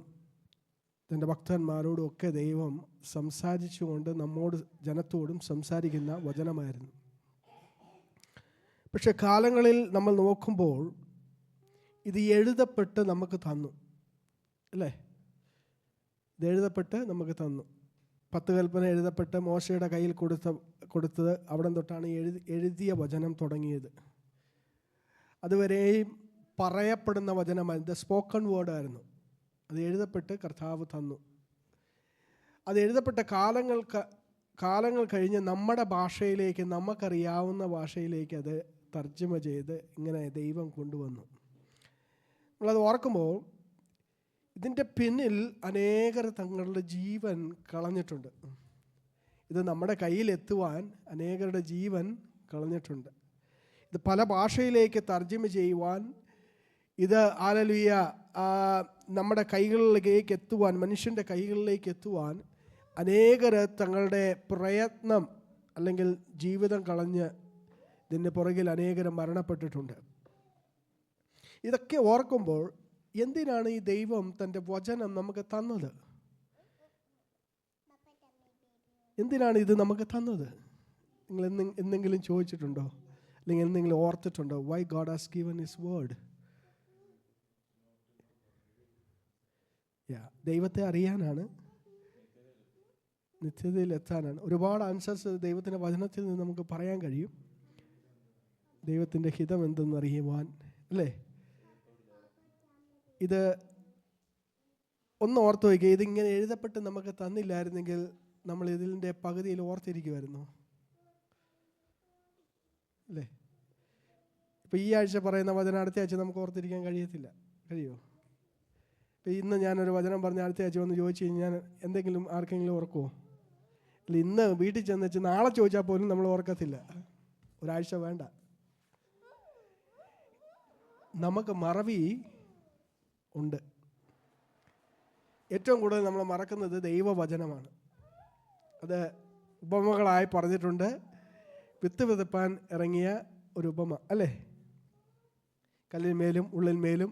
തൻ്റെ ഭക്തന്മാരോടും ഒക്കെ ദൈവം സംസാരിച്ചുകൊണ്ട് നമ്മോട്, ജനത്തോടും സംസാരിക്കുന്ന വചനമായിരുന്നു. പക്ഷെ കാലങ്ങളിൽ നമ്മൾ നോക്കുമ്പോൾ ഇത് എഴുതപ്പെട്ട് നമുക്ക് തന്നു, അല്ലേ? ഇത് എഴുതപ്പെട്ട് നമുക്ക് തന്നു. 10 കൽപ്പന എഴുതപ്പെട്ട് മോശയുടെ കയ്യിൽ കൊടുത്തത് അവിടെ തൊട്ടാണ് എഴുതിയ വചനം തുടങ്ങിയത്. അതുവരെയും പറയപ്പെടുന്ന വചനമായിരുന്നു, സ്പോക്കൺ വേർഡായിരുന്നു. അത് എഴുതപ്പെട്ട് കർത്താവ് തന്നു. അത് എഴുതപ്പെട്ട കാലങ്ങൾ കഴിഞ്ഞ് നമ്മുടെ ഭാഷയിലേക്ക്, നമുക്കറിയാവുന്ന ഭാഷയിലേക്ക് അത് തർജ്ജമ ചെയ്ത് ഇങ്ങനെ ദൈവം കൊണ്ടുവന്നു. നമ്മളത് ഓർക്കുമ്പോൾ ഇതിൻ്റെ പിന്നിൽ അനേകർ തങ്ങളുടെ ജീവൻ കളഞ്ഞിട്ടുണ്ട്. ഇത് നമ്മുടെ കയ്യിലെത്തുവാൻ അനേകരുടെ ജീവൻ കളഞ്ഞിട്ടുണ്ട്. ഇത് പല ഭാഷയിലേക്ക് തർജ്ജമ ചെയ്യുവാൻ, ഇത് ഹല്ലേലൂയ നമ്മുടെ കൈകളിലേക്ക് എത്തുവാൻ, മനുഷ്യൻ്റെ കൈകളിലേക്ക് എത്തുവാൻ അനേകർ തങ്ങളുടെ പ്രയത്നം അല്ലെങ്കിൽ ജീവിതം കളഞ്ഞ് ഇതിൻ്റെ പുറകിൽ അനേകർ മരണപ്പെട്ടിട്ടുണ്ട്. ഇതൊക്കെ ഓർക്കുമ്പോൾ എന്തിനാണ് ഈ ദൈവം തൻ്റെ വചനം നമുക്ക് തന്നത്? എന്തിനാണ് ഇത് നമുക്ക് തന്നത്? നിങ്ങൾ എന്തെങ്കിലും ചോദിച്ചിട്ടുണ്ടോ? അല്ലെങ്കിൽ എന്തെങ്കിലും ഓർത്തിട്ടുണ്ടോ? Why God has given his word? ദൈവത്തെ അറിയാനാണ്, നിത്യതയിൽ എത്താനാണ്. ഒരുപാട് ആൻസേഴ്സ് ദൈവത്തിൻ്റെ വചനത്തിൽ നിന്ന് നമുക്ക് പറയാൻ കഴിയും. ദൈവത്തിൻ്റെ ഹിതം എന്തെന്നറിയുവാൻ, അല്ലേ? ഇത് ഒന്ന് ഓർത്ത് വയ്ക്കുക. ഇതിങ്ങനെ എഴുതപ്പെട്ട് നമുക്ക് തന്നില്ലായിരുന്നെങ്കിൽ നമ്മൾ ഇതിൻ്റെ പകുതിയിൽ ഓർത്തിരിക്കുമായിരുന്നു, അല്ലേ? ഇപ്പം ഈ ആഴ്ച പറയുന്ന വചനം അടുത്ത ആഴ്ച നമുക്ക് ഓർത്തിരിക്കാൻ കഴിയുമോ? ഇപ്പം ഇന്ന് ഞാനൊരു വചനം പറഞ്ഞ അടുത്ത ആഴ്ച വന്ന് ചോദിച്ചു കഴിഞ്ഞാൽ എന്തെങ്കിലും ആർക്കെങ്കിലും ഓർക്കുമോ? അല്ല, ഇന്ന് വീട്ടിൽ ചെന്ന് വെച്ച് നാളെ ചോദിച്ചാൽ പോലും നമ്മൾ ഓർക്കത്തില്ല. ഒരാഴ്ച വേണ്ട. നമുക്ക് മറവി ഉണ്ട്. ഏറ്റവും കൂടുതൽ നമ്മൾ മറക്കുന്നത് ദൈവവചനമാണ്. അത് ഉപമകളായി പറഞ്ഞിട്ടുണ്ട്. വിത്ത് വിതപ്പാൻ ഇറങ്ങിയ ഒരു ഉപമ, അല്ലേ? കല്ലിന്മേലും ഉള്ളിന്മേലും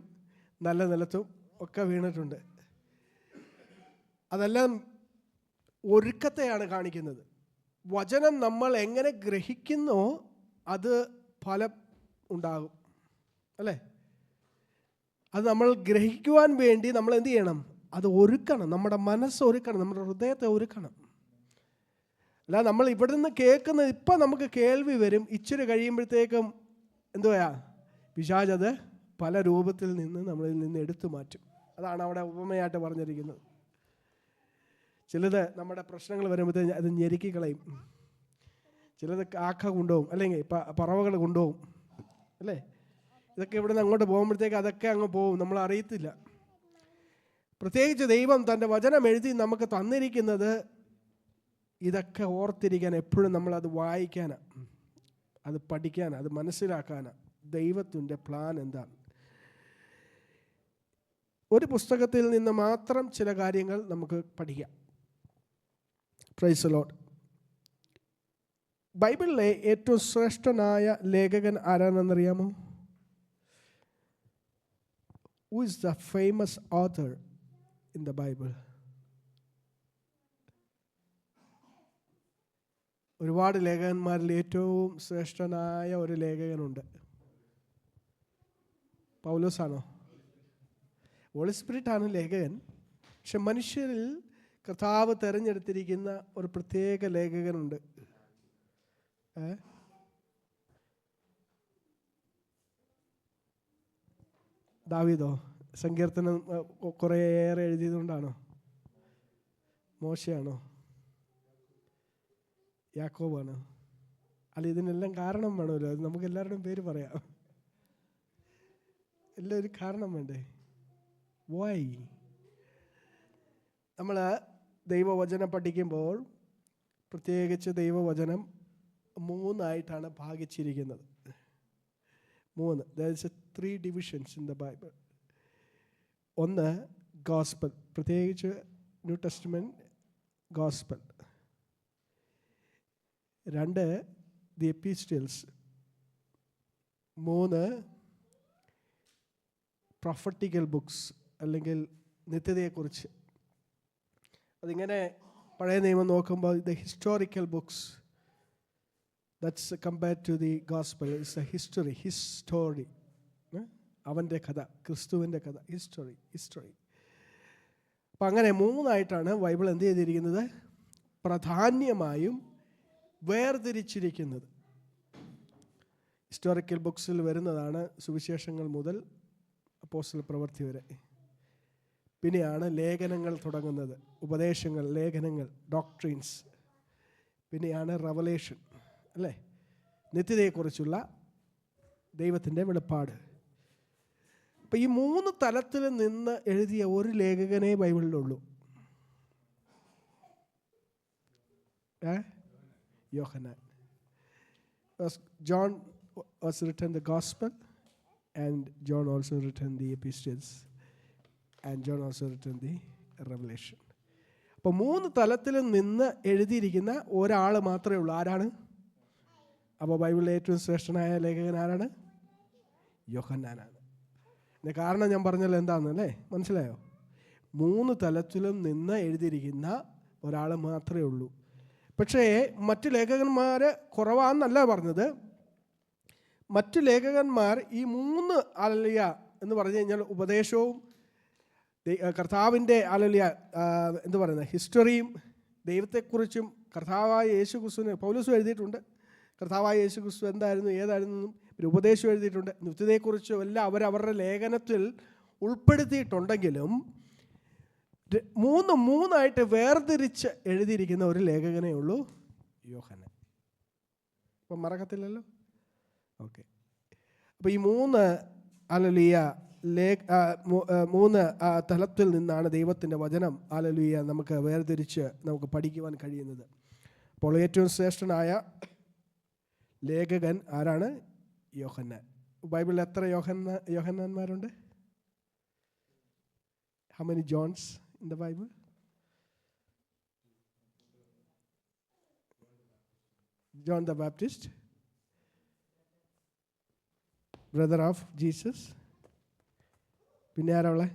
നല്ല നിലത്തും ഒക്കെ വീണിട്ടുണ്ട്. അതെല്ലാം ഒരുക്കത്തെയാണ് കാണിക്കുന്നത്. വചനം നമ്മൾ എങ്ങനെ ഗ്രഹിക്കുന്നോ അത് ഫലം ഉണ്ടാകും, അല്ലേ? അത് നമ്മൾ ഗ്രഹിക്കുവാൻ വേണ്ടി നമ്മൾ എന്ത് ചെയ്യണം? അത് ഒരുക്കണം. നമ്മുടെ മനസ്സ് ഒരുക്കണം, നമ്മുടെ ഹൃദയത്തെ ഒരുക്കണം. അല്ല, നമ്മൾ ഇവിടെ നിന്ന് കേൾക്കുന്നത് ഇപ്പം നമുക്ക് കേൾവി വരും, ഇച്ചിരി കഴിയുമ്പോഴത്തേക്കും എന്തുവാ പിശാചത് പല രൂപത്തിൽ നിന്ന് നമ്മളിൽ നിന്ന് എടുത്തു മാറ്റും. അതാണ് അവിടെ ഉപമയായിട്ട് പറഞ്ഞിരിക്കുന്നത്. ചിലത് നമ്മുടെ പ്രശ്നങ്ങൾ വരുമ്പോഴത്തേക്ക് അത് ഞെരുക്കി കളയും, ചിലത് കാക്ക കൊണ്ടുപോകും, അല്ലെങ്കിൽ പറവകൾ കൊണ്ടുപോകും, അല്ലേ? ഇതൊക്കെ ഇവിടെ നിന്ന് അങ്ങോട്ട് പോകുമ്പോഴത്തേക്ക് അതൊക്കെ അങ്ങ് പോകും, നമ്മൾ അറിയത്തില്ല. പ്രത്യേകിച്ച് ദൈവം തൻ്റെ വചനം എഴുതി നമുക്ക് തന്നിരിക്കുന്നത് ഇതൊക്കെ ഓർത്തിരിക്കാൻ, എപ്പോഴും നമ്മളത് വായിക്കാനാണ്, അത് പഠിക്കാനാണ്, അത് മനസ്സിലാക്കാനാണ് ദൈവത്തിൻ്റെ പ്ലാൻ എന്താണ്. ഒരു പുസ്തകത്തിൽ നിന്ന് മാത്രം ചില കാര്യങ്ങൾ നമുക്ക് പഠിക്കാം. Price the Lord. ബൈബിളിലെ ഏറ്റവും ശ്രേഷ്ഠനായ ലേഖകൻ ആരാണെന്നറിയാമോ? Who is the famous author in the Bible? ഒരുപാട് ലേഖകന്മാരിൽ ഏറ്റവും ശ്രേഷ്ഠനായ ഒരു ലേഖകനുണ്ട്. പൗലോസാണോ? ഹോളി സ്പിരിറ്റാണ് ലേഖകൻ. പക്ഷെ മനുഷ്യരിൽ കർത്താവ് തിരഞ്ഞെടുത്തിരിക്കുന്ന ഒരു പ്രത്യേക ലേഖകനുണ്ട്. ദാവീദോ? സങ്കീർത്തനം കുറേയേറെ എഴുതിയതുകൊണ്ടാണോ? മോശയാണോ? യാക്കോബാണോ? അല്ല, ഇതിനെല്ലാം കാരണം വേണമല്ലോ. അത് നമുക്ക് എല്ലാവരുടെയും പേര് പറയാം. എല്ലാം ഒരു കാരണം വേണ്ടേ? വൈ? നമ്മൾ ദൈവവചനം പഠിക്കുമ്പോൾ പ്രത്യേകിച്ച് ദൈവവചനം 3 ഭാഗിച്ചിരിക്കുന്നത്. 3. There is 3 divisions in the Bible. 1 gospel, പ്രത്യേകിച്ച് new testament gospel. 2 the epistles. 3 prophetical books, അല്ലെങ്കിൽ നിത്യതയെക്കുറിച്ച്. അതിങ്ങനെ പഴയ നിയമം നോക്കുമ്പോൾ the historical books, that's compared to the gospel, it's a history. History, അവൻ്റെ കഥ, ക്രിസ്തുവിൻ്റെ കഥ, ഹിസ്റ്ററി. അപ്പം അങ്ങനെ 3 ബൈബിൾ എന്ത് ചെയ്തിരിക്കുന്നത്? പ്രാധാന്യമായും വേർതിരിച്ചിരിക്കുന്നത്. ഹിസ്റ്റോറിക്കൽ ബുക്സിൽ വരുന്നതാണ് സുവിശേഷങ്ങൾ മുതൽ അപ്പോസ്തല പ്രവൃത്തി വരെ. പിന്നെയാണ് ലേഖനങ്ങൾ തുടങ്ങുന്നത്, ഉപദേശങ്ങൾ, ലേഖനങ്ങൾ, ഡോക്ട്രീൻസ്. പിന്നെയാണ് റവലേഷൻ, അല്ലേ? നിത്യതയെക്കുറിച്ചുള്ള ദൈവത്തിൻ്റെ വെളിപ്പാട്. അപ്പം ഈ 3 തലത്തിൽ നിന്ന് എഴുതിയ ഒരു ലേഖകനേ ബൈബിളിലുള്ളൂ. യോഹന്നാൻ. John was written the gospel, and John also written the epistles, and John also written the revelation. അപ്പോൾ 3 തലത്തിൽ നിന്ന് എഴുതിയിരിക്കുന്ന ഒരാൾ മാത്രമേ ഉള്ളൂ. ആരാണ്? അപ്പോൾ ബൈബിളിലെ ഏറ്റവും ശ്രേഷ്ഠനായ ലേഖകൻ ആരാണ്? യോഹന്നാനാണ്. ഇതിൻ്റെ കാരണം ഞാൻ പറഞ്ഞല്ലോ എന്താണെന്നല്ലേ, മനസ്സിലായോ? 3 തലത്തിലും നിന്ന് എഴുതിയിരിക്കുന്ന ഒരാൾ മാത്രമേ ഉള്ളൂ. പക്ഷേ മറ്റു ലേഖകന്മാർ കുറവാണെന്നല്ല പറഞ്ഞത്. മറ്റു ലേഖകന്മാർ ഈ 3 ഹല്ലേലൂയ എന്ന് പറഞ്ഞു കഴിഞ്ഞാൽ ഉപദേശവും കർത്താവിൻ്റെ ഹല്ലേലൂയ എന്ത് പറയുന്നത്, ഹിസ്റ്ററിയും, ദൈവത്തെക്കുറിച്ചും കർത്താവായ യേശു ക്രിസ്തുവിനെ പൗലോസും എഴുതിയിട്ടുണ്ട്. കർത്താവായ യേശു ക്രിസ്തു എന്തായിരുന്നു, ഏതായിരുന്നു, ഒരു ഉപദേശം എഴുതിയിട്ടുണ്ട്. നിത്യതയെക്കുറിച്ചും എല്ലാം അവരവരുടെ ലേഖനത്തിൽ ഉൾപ്പെടുത്തിയിട്ടുണ്ടെങ്കിലും 3 വേർതിരിച്ച് എഴുതിയിരിക്കുന്ന ഒരു ലേഖകനേ ഉള്ളൂ, യോഹന്നാൻ. അപ്പം മറക്കത്തില്ലല്ലോ. ഓക്കെ. അപ്പോൾ ഈ 3 ഹല്ലേലൂയ 3 തലത്തിൽ നിന്നാണ് ദൈവത്തിൻ്റെ വചനം ഹല്ലേലൂയ നമുക്ക് വേർതിരിച്ച് നമുക്ക് പഠിക്കുവാൻ കഴിയുന്നത്. അപ്പോൾ ഏറ്റവും ശ്രേഷ്ഠനായ ലേഖകൻ ആരാണ്? യോഹന്നാൻ. ബൈബിളിൽ എത്ര യോഹന്നാന്മാരുണ്ട്? How many Johns in the Bible? John the Baptist, brother of Jesus. പിന്നെ ആരാ ഉള്ളത്?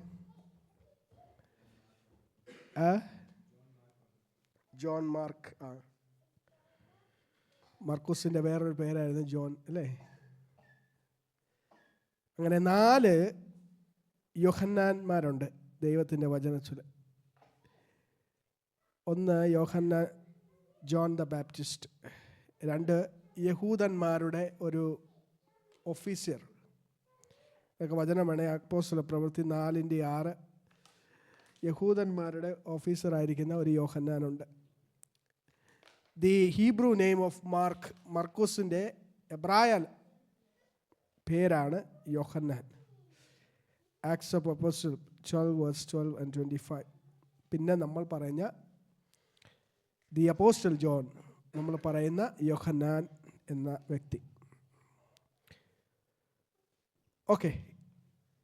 John mark. മാർക്കോസിൻ്റെ വേറൊരു പേരായിരുന്നു ജോൺ, അല്ലേ? അങ്ങനെ 4 യോഹന്നാന്മാരുണ്ട് ദൈവത്തിൻ്റെ വചനത്തിൽ. 1 യോഹന്നാൻ ജോൺ ദ ബാപ്റ്റിസ്റ്റ്, 2 യഹൂദന്മാരുടെ ഒരു ഓഫീസർ. ഒക്കെ വചനം വേണേ അപ്പോസ്തല പ്രവൃത്തി 4:6. യഹൂദന്മാരുടെ ഓഫീസറായിരിക്കുന്ന ഒരു യോഹന്നാനുണ്ട്. The Hebrew name of Mark, മർക്കോസിൻ്റെ എബ്രായ പേരാണ് യോഹന്നാൻ. Acts of apostle 12:12-25. പിന്നെ നമ്മൾ പറഞ്ഞ ദി അപ്പോസ്റ്റൽ ജോൺ, നമ്മൾ പറയുന്ന യോഹന്നാൻ എന്ന വ്യക്തി. ഓക്കെ,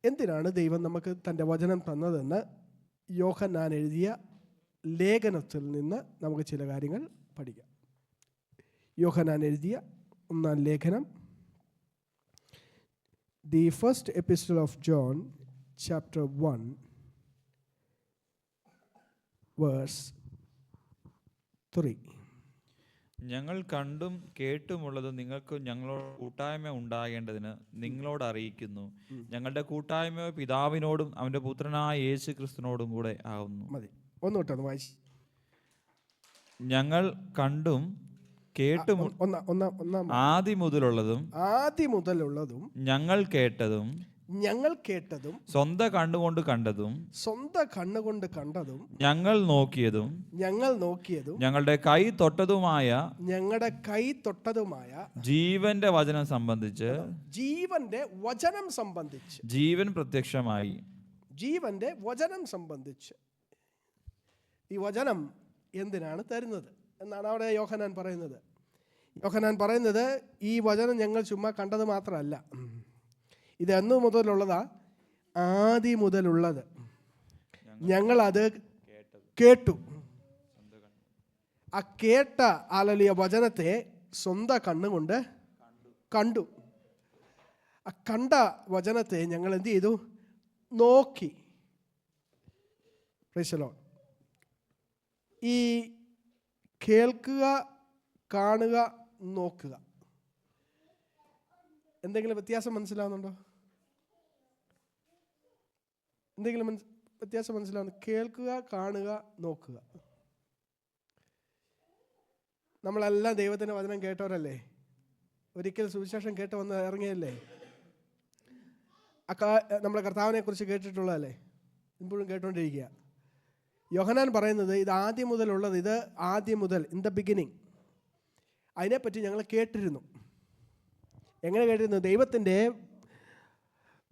എന്തിനാണ് ദൈവം നമുക്ക് തൻ്റെ വചനം തന്നതെന്ന് യോഹന്നാൻ എഴുതിയ ലേഖനത്തിൽ നിന്ന് നമുക്ക് ചില കാര്യങ്ങൾ പഠിക്കാം. യോഹന്നാൻ എഴുതിയ 1-ാം ലേഖനം, the first epistle of John, chapter 1, verse 3. ഞങ്ങൾ കണ്ടും കേട്ടുമുള്ളത് നിങ്ങൾക്ക് ഞങ്ങളോട് കൂട്ടായ്മ ഉണ്ടാകേണ്ടതിന് നിങ്ങളോട് അറിയിക്കുന്നു. ഞങ്ങളുടെ കൂട്ടായ്മ പിതാവിനോടും അവൻ്റെ പുത്രനായ യേശു ക്രിസ്തുവിനോടും കൂടെ ആകുന്നു. മതി, ഒന്നുകൂട്ടൊന്ന് വായിച്ച്. ഞങ്ങൾ കണ്ടും കേട്ടും ആദി മുതലുള്ളതും ഞങ്ങൾ കേട്ടതും സ്വന്തം കണ്ണുകൊണ്ട് കണ്ടതും ഞങ്ങൾ നോക്കിയതും ഞങ്ങളുടെ കൈ തൊട്ടതുമായ ജീവന്റെ വചനം സംബന്ധിച്ച് ജീവൻ പ്രത്യക്ഷമായി. ജീവന്റെ വചനം സംബന്ധിച്ച് ഈ വചനം എന്തിനാണ് തരുന്നത് എന്നാണ് അവിടെ യോഹന്നാൻ പറയുന്നത്. യോഹന്നാൻ പറയുന്നത് ഈ വചനം ഞങ്ങൾ ചുമ്മാ കണ്ടത് മാത്രമല്ല, ഇത് അന്നു മുതലുള്ളതാ, ആദി മുതലുള്ളത്. ഞങ്ങളത് കേട്ടു. ആ കേട്ട ആലലിയ വചനത്തെ സ്വന്തം കണ്ണുകൊണ്ട് കണ്ടു. ആ കണ്ട വചനത്തെ ഞങ്ങൾ എന്ത് ചെയ്തു? നോക്കി. Price the Lord. ഈ കേൾക്കുക, കാണുക, നോക്കുക, എന്തെങ്കിലും വ്യത്യാസം മനസ്സിലാവുന്നുണ്ടോ? എന്തെങ്കിലും വ്യത്യാസം മനസ്സിലാവുന്നു? കേൾക്കുക, കാണുക, നോക്കുക. നമ്മളെല്ലാം ദൈവത്തിൻ്റെ വചനം കേട്ടവരല്ലേ? ഒരിക്കൽ സുവിശേഷം കേട്ട് വന്ന് ഇറങ്ങിയല്ലേ? നമ്മളെ കർത്താവിനെ കുറിച്ച് കേട്ടിട്ടുള്ളതല്ലേ? ഇപ്പോഴും കേട്ടുകൊണ്ടിരിക്കുക. യോഹന്നാൻ പറയുന്നത് ഇത് ആദ്യം മുതലുള്ളത്, ഇത് ആദ്യം മുതൽ, ഇൻ ദ ബിഗിനിങ്. അതിനെപ്പറ്റി ഞങ്ങൾ കേട്ടിരുന്നു. എങ്ങനെ കേട്ടിരുന്നു? ദൈവത്തിൻ്റെ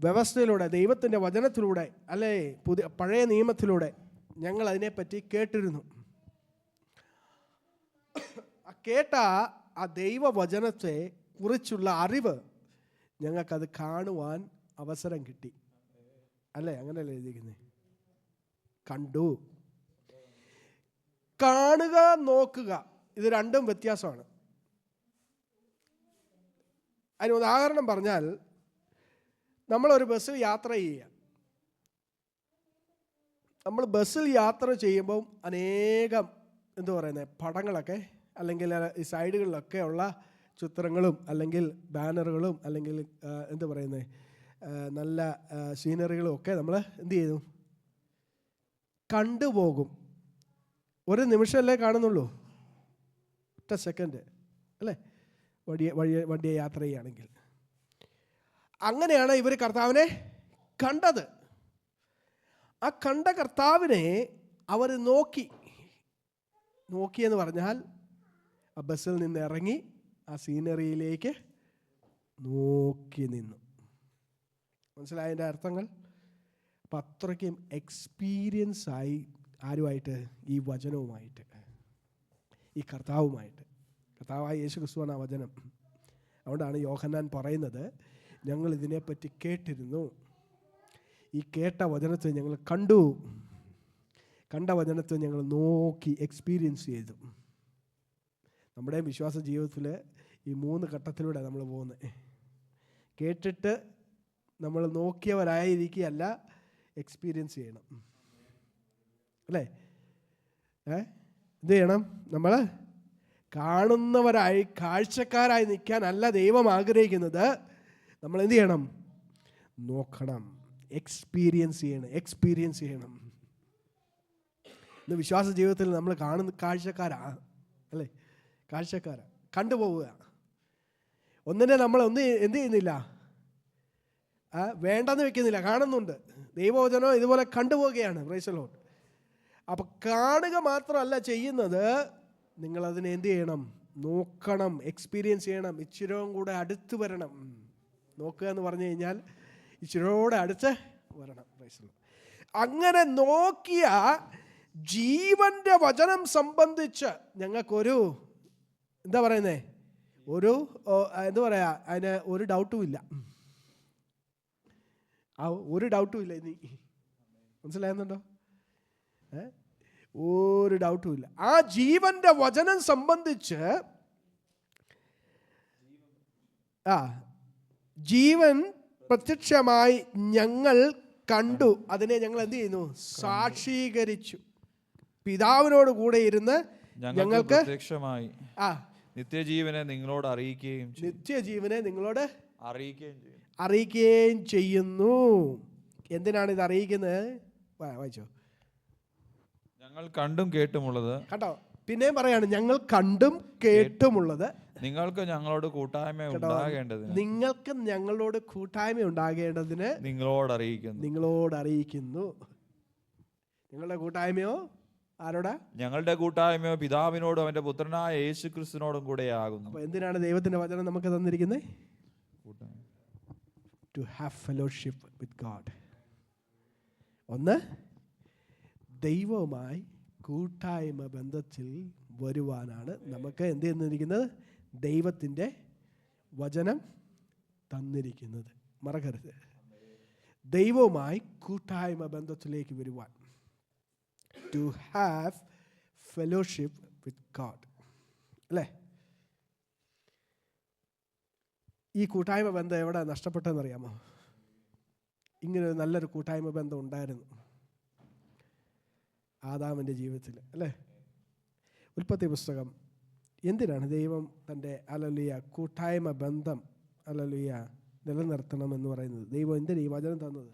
വ്യവസ്ഥയിലൂടെ, ദൈവത്തിൻ്റെ വചനത്തിലൂടെ, അല്ലേ പഴയ നിയമത്തിലൂടെ ഞങ്ങൾ അതിനെപ്പറ്റി കേട്ടിരുന്നു. കേട്ട ആ ദൈവവചനത്തെ കുറിച്ചുള്ള അറിവ് ഞങ്ങൾക്കത് കാണുവാൻ അവസരം കിട്ടി. അല്ലേ? അങ്ങനെയല്ലേ എഴുതിയിരിക്കുന്നത്? കണ്ടു. കാണുക, നോക്കുക, ഇത് രണ്ടും വ്യത്യാസമാണ്. അതിന് ഉദാഹരണം പറഞ്ഞാൽ, നമ്മളൊരു ബസ്സിൽ യാത്ര ചെയ്യുക. നമ്മൾ ബസ്സിൽ യാത്ര ചെയ്യുമ്പം അനേകം പടങ്ങളൊക്കെ, അല്ലെങ്കിൽ ഈ സൈഡുകളിലൊക്കെ ഉള്ള ചിത്രങ്ങളും അല്ലെങ്കിൽ ബാനറുകളും അല്ലെങ്കിൽ നല്ല സീനറികളും ഒക്കെ നമ്മൾ എന്ത് ചെയ്തു? കണ്ടുപോകും. ഒരു നിമിഷമല്ലേ കാണുന്നുള്ളൂ, ഒറ്റ സെക്കൻഡ് അല്ലേ? വണ്ടിയെ യാത്ര ചെയ്യുകയാണെങ്കിൽ. അങ്ങനെയാണ് ഇവർ കർത്താവിനെ കണ്ടത്. ആ കണ്ട കർത്താവിനെ അവർ നോക്കിയെന്ന് പറഞ്ഞാൽ ആ ബസ്സിൽ നിന്ന് ഇറങ്ങി ആ സീനറിയിലേക്ക് നോക്കി നിന്നു. മനസ്സിലായതിൻ്റെ അർത്ഥങ്ങൾ? അപ്പം അത്രയ്ക്കും എക്സ്പീരിയൻസ് ആയി. ആരുമായിട്ട്? ഈ വചനവുമായിട്ട്, ഈ കർത്താവുമായിട്ട്. കർത്താവായ യേശു ക്രിസ്തുവാണ് ആ വചനം. അതുകൊണ്ടാണ് യോഹന്നാൻ പറയുന്നത്, ഞങ്ങൾ ഇതിനെപ്പറ്റി കേട്ടിരുന്നു. ഈ കേട്ട വചനത്തെ ഞങ്ങൾ കണ്ടു. കണ്ട വചനത്തെ ഞങ്ങൾ നോക്കി എക്സ്പീരിയൻസ് ചെയ്തു. നമ്മുടെ വിശ്വാസ ജീവിതത്തിൽ ഈ 3 ഘട്ടത്തിലൂടെ നമ്മൾ പോകുന്നത്. കേട്ടിട്ട് നമ്മൾ നോക്കിയവരായിരിക്കുകയല്ല, എക്സ്പീരിയൻസ് ചെയ്യണം. അല്ലേ? എന്ത് ചെയ്യണം? നമ്മൾ കാണുന്നവരായി, കാഴ്ചക്കാരായി നിൽക്കാനല്ല ദൈവം ആഗ്രഹിക്കുന്നത്. നമ്മൾ എന്ത് ചെയ്യണം? നോക്കണം, എക്സ്പീരിയൻസ് ചെയ്യണം. ഇന്ന് വിശ്വാസ ജീവിതത്തിൽ നമ്മൾ കാണുന്ന കാഴ്ചക്കാരാ, അല്ലേ? കാഴ്ചക്കാരാ, കണ്ടുപോവുക. ഒന്നിനെ നമ്മൾ എന്ത് ചെയ്യുന്നില്ല, വേണ്ടെന്ന് വെക്കുന്നില്ല, കാണുന്നുണ്ട്. ദൈവവചനം ഇതുപോലെ കണ്ടുപോവുകയാണ്. Price the Lord. അപ്പം കാണുക മാത്രമല്ല ചെയ്യുന്നത്, നിങ്ങളതിനെ എന്ത് ചെയ്യണം, നോക്കണം, എക്സ്പീരിയൻസ് ചെയ്യണം, ഇച്ചിരിയും കൂടെ അടുത്ത് വരണം. നോക്കുക എന്ന് പറഞ്ഞു കഴിഞ്ഞാൽ ഇച്ചിരിയോടെ അടുത്ത് വരണം. Praise the Lord. അങ്ങനെ നോക്കിയ ജീവന്റെ വചനം സംബന്ധിച്ച് ഞങ്ങൾക്കൊരു എന്താ പറയുന്നേ, എന്താ പറയാ, അതിന് ഒരു ഡൗട്ടും ഇല്ല. ഒരു ഡൗട്ടും ഇല്ല. ഇനി മനസ്സിലാകുന്നുണ്ടോ? ഒരു ഡൗട്ടും ഇല്ല. ആ ജീവന്റെ വചനം സംബന്ധിച്ച് ജീവൻ പ്രത്യക്ഷമായി ഞങ്ങൾ കണ്ടു, അതിനെ ഞങ്ങൾ എന്ത് ചെയ്യുന്നു, സാക്ഷീകരിച്ചു. പിതാവിനോട് കൂടെ ഇരുന്ന് ഞങ്ങൾക്ക് പ്രത്യക്ഷമായി നിത്യജീവനെ നിങ്ങളോട് അറിയിക്കുകയും അറിയിക്കുകയും ചെയ്യുന്നു. എന്തിനാണ് ഇത് അറിയിക്കുന്നത്? വായിച്ചോ. ഞങ്ങൾ കണ്ടും കേട്ടുമുള്ളത്. കണ്ടോ, പിന്നെയും പറയാണ്, ഞങ്ങൾ കണ്ടും കേട്ടുമുള്ളത് നിങ്ങൾക്ക് ഞങ്ങളോട് കൂട്ടായ്മ ഉണ്ടാകേണ്ടതിന് നിങ്ങളോട് അറിയിക്കുന്നു. നിങ്ങളുടെ കൂട്ടായ്മയോ ആരോടാ? ഞങ്ങളുടെ കൂട്ടായ്മയോ പിതാവിനോടും അവന്റെ പുത്രനായ യേശുക്രിസ്തുവിനോടും കൂടെ ആകുന്നു. അപ്പോൾ എന്തിനാണ് ദൈവത്തിന്റെ വചനം നമുക്ക് തന്നിരിക്കുന്നത്? To have fellowship with God. ഒന്ന്, ദൈവവുമായി കൂട്ടായ്മ ബന്ധത്തിൽ വരുവാനാണ് നമുക്ക് എന്ത് തന്നിരിക്കുന്നത്? ദൈവത്തിൻ്റെ വചനം തന്നിരിക്കുന്നത്. മറക്കരുത്, ദൈവവുമായി കൂട്ടായ്മ ബന്ധത്തിലേക്ക് വരുവാൻ. To have fellowship with God, അല്ലേ? ഈ കൂട്ടായ്മ ബന്ധം എവിടെ നഷ്ടപ്പെട്ടതെന്നറിയാമോ? ഇങ്ങനൊരു നല്ലൊരു കൂട്ടായ്മ ബന്ധം ഉണ്ടായിരുന്നു ആദാമിൻ്റെ ജീവിതത്തിൽ, അല്ലേ? ഉൽപ്പത്തി പുസ്തകം, എന്തിനാണ് ദൈവം തൻ്റെ കൂട്ടായ്മ ബന്ധം നിലനിർത്തണം എന്ന് പറയുന്നത്? ദൈവം എന്തിനാണ് ഈ വചനം തന്നത്?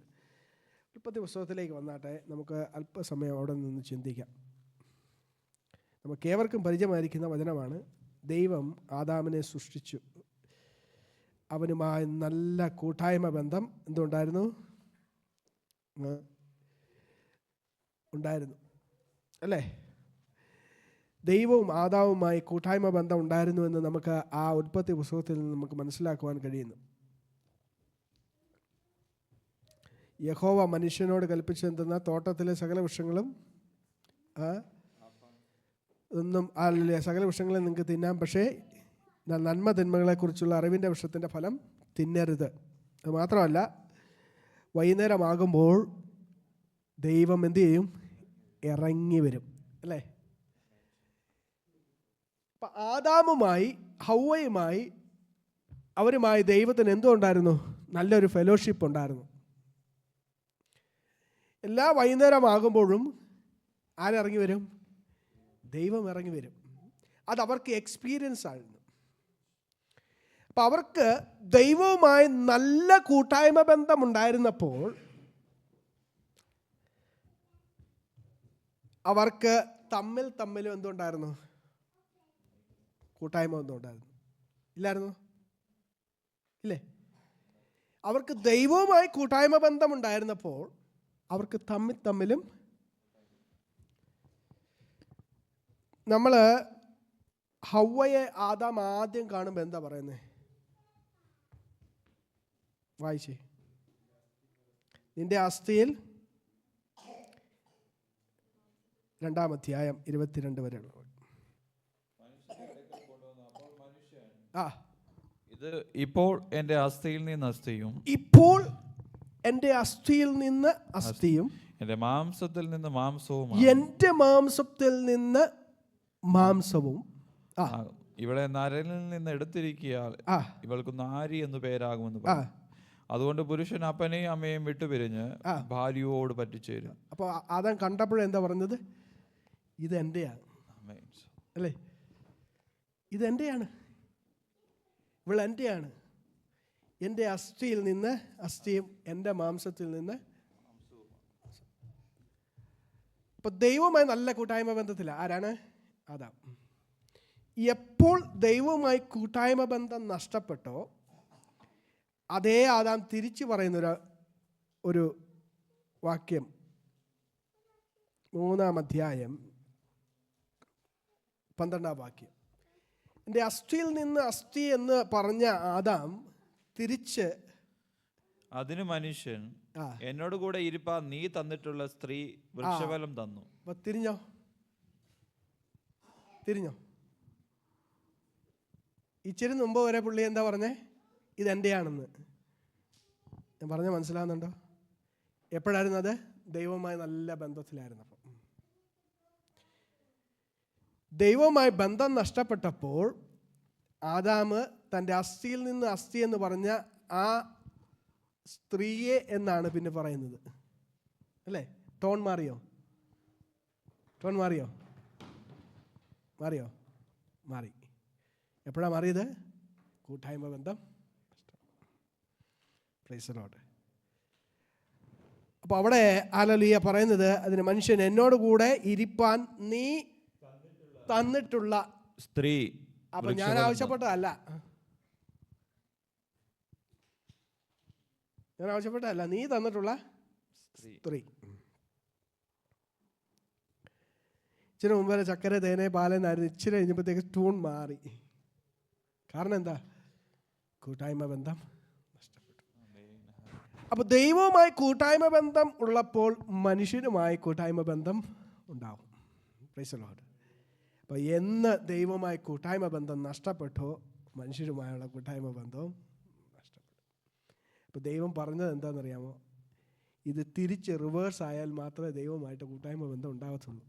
ഉൽപ്പത്തി പുസ്തകത്തിലേക്ക് വന്നാട്ടെ, നമുക്ക് അല്പസമയം അവിടെ നിന്ന് ചിന്തിക്കാം. നമുക്ക് ഏവർക്കും പരിചയമായിരിക്കുന്ന വചനമാണ്. ദൈവം ആദാമിനെ സൃഷ്ടിച്ചു, അവനുമായി നല്ല കൂട്ടായ്മ ബന്ധം എന്തുണ്ടായിരുന്നു? ഉണ്ടായിരുന്നു, അല്ലേ? ദൈവവും ആദാവുമായി കൂട്ടായ്മ ബന്ധം ഉണ്ടായിരുന്നു എന്ന് നമുക്ക് ആ ഉൽപ്പത്തി പുസ്തകത്തിൽ നിന്ന് നമുക്ക് മനസ്സിലാക്കുവാൻ കഴിയുന്നു. യഹോവ മനുഷ്യനോട് കൽപ്പിച്ചെന്തെന്ന തോട്ടത്തിലെ സകല വൃക്ഷങ്ങളും സകല വൃക്ഷങ്ങളും നിങ്ങൾക്ക് തിന്നാം, പക്ഷേ നന്മ തിന്മകളെക്കുറിച്ചുള്ള അറിവിൻ്റെ വൃക്ഷത്തിൻ്റെ ഫലം തിന്നരുത്. അത് മാത്രമല്ല, വൈകുന്നേരമാകുമ്പോൾ ദൈവം എന്തു ചെയ്യും? ഇറങ്ങി വരും, അല്ലേ? അപ്പം ആദാമുമായി ഹൗവയുമായി അവരുമായി ദൈവത്തിന് എന്തുണ്ടായിരുന്നു? നല്ലൊരു ഫെലോഷിപ്പ് ഉണ്ടായിരുന്നു. എല്ലാ വൈകുന്നേരമാകുമ്പോഴും ആരിറങ്ങി വരും? ദൈവം ഇറങ്ങി വരും. അതവർക്ക് എക്സ്പീരിയൻസ് ആയിരുന്നു. അപ്പം അവർക്ക് ദൈവവുമായി നല്ല കൂട്ടായ്മ ബന്ധമുണ്ടായിരുന്നപ്പോൾ അവർക്ക് തമ്മിലും എന്തുണ്ടായിരുന്നു? കൂട്ടായ്മ എന്തുണ്ടായിരുന്നു? ഇല്ലായിരുന്നു, ഇല്ലേ? അവർക്ക് ദൈവവുമായി കൂട്ടായ്മ ബന്ധമുണ്ടായിരുന്നപ്പോൾ അവർക്ക് തമ്മിലും നമ്മൾ ഹൗവയെ ആദാം ആദ്യം കാണുമ്പോൾ എന്താ പറയുന്നത്? വായിച്ചേ. നിന്റെ അസ്ഥിയിൽ 2-ാം അധ്യായം 22 വരെയുള്ള. ഇത് ഇപ്പോൾ എൻ്റെ അസ്ഥിയിൽ നിന്ന് അസ്ഥിയും, ഇപ്പോൾ എൻ്റെ അസ്ഥിയിൽ നിന്ന് അസ്ഥിയും എൻ്റെ മാംസത്തിൽ നിന്ന് മാംസവും, എൻ്റെ മാംസത്തിൽ നിന്ന് മാംസവും. ഇവളെ നരനിൽ നിന്ന് എടുത്തിരിക്കിയാൽ ഇവൾക്ക് നാരി എന്ന് പേരാകുമെന്ന് പറഞ്ഞു. അതുകൊണ്ട് പുരുഷൻ അപ്പനെയും അമ്മയും വിട്ടുപിരിഞ്ഞ് ഭാര്യയോട് പറ്റിച്ചേരും. അപ്പോൾ ആദാം കണ്ടപ്പോഴെന്താ പറഞ്ഞത്? ഇതെൻ്റെയാണ്, അല്ലേ? ഇതെൻ്റെയാണ്, ഇവൾ എൻ്റെയാണ്. എൻ്റെ അസ്ഥിയിൽ നിന്ന് അസ്ഥിയും എൻ്റെ മാംസത്തിൽ നിന്ന്. അപ്പം ദൈവവുമായി നല്ല കൂട്ടായ്മ ബന്ധത്തില്ല. ആരാണ്? ആദാം. എപ്പോൾ ദൈവവുമായി കൂട്ടായ്മ ബന്ധം നഷ്ടപ്പെട്ടോ അതേ ആദാം തിരിച്ചു പറയുന്ന ഒരു വാക്യം 3-ാം അധ്യായം 12-ാം വാക്യം. എൻ്റെ അസ്ഥിയിൽ നിന്ന് അസ്ഥി എന്ന് പറഞ്ഞ ആദാം തിരിച്ച് അതിന് മനുഷ്യൻ എന്നോട് കൂടെ ഇരിപ്പാൻ നീ തന്നിട്ടുള്ള സ്ത്രീ വൃക്ഷഫലം തന്നു. തിരിഞ്ഞോ ഇച്ചിരി മുമ്പ് വരെ പുള്ളി എന്താ പറഞ്ഞേ? ഇതെൻ്റെയാണെന്ന്. ഞാൻ പറഞ്ഞ മനസ്സിലാവുന്നുണ്ടോ? എപ്പോഴായിരുന്നു അത്? ദൈവവുമായി നല്ല ബന്ധത്തിലായിരുന്നപ്പോൾ. ദൈവവുമായി ബന്ധം നഷ്ടപ്പെട്ടപ്പോൾ ആദാം തൻ്റെ അസ്ഥിയിൽ നിന്ന് അസ്ഥി എന്ന് പറഞ്ഞ ആ സ്ത്രീയെ എന്നാണ് പിന്നെ പറയുന്നത്, അല്ലേ? ടോൺ മാറിയോ? മാറി. എപ്പോഴാണ് മാറിയത്? കൂട്ടായ്മ ബന്ധം. Price the Lord. അപ്പോൾ അവിടെ ഹല്ലേലൂയ പറയുന്നത്, അതിന് മനുഷ്യൻ എന്നോട് കൂടെ ഇരിപ്പാൻ നീ തന്നിട്ടുള്ള സ്ത്രീ. അപ്പൊ ഞാൻ ആവശ്യപ്പെട്ടതല്ല, നീ തന്നിട്ടുള്ള സ്ത്രീ. ഇച്ചിരി മുമ്പ് വരെ ചക്കര തേനെ പാലെന്നായിരുന്നു. ഇച്ചിരി കഴിഞ്ഞപ്പോഴത്തേക്ക് ട്യൂൺ മാറി. കാരണം എന്താ? കൂട്ടായ്മ ബന്ധം നഷ്ടപ്പെട്ടു. അപ്പോൾ ദൈവവുമായി കൂട്ടായ്മ ബന്ധം ഉള്ളപ്പോൾ മനുഷ്യനുമായി കൂട്ടായ്മ ബന്ധം ഉണ്ടാവും. Price the Lord. അപ്പോൾ എന്ന് ദൈവവുമായി കൂട്ടായ്മ ബന്ധം നഷ്ടപ്പെട്ടോ മനുഷ്യരുമായുള്ള കൂട്ടായ്മ ബന്ധവും നഷ്ടപ്പെട്ടു. അപ്പോൾ ദൈവം പറഞ്ഞത് എന്താണെന്നറിയാമോ? ഇത് തിരിച്ച് റിവേഴ്സ് ആയാൽ മാത്രമേ ദൈവവുമായിട്ട് കൂട്ടായ്മ ബന്ധം ഉണ്ടാകത്തുള്ളൂ.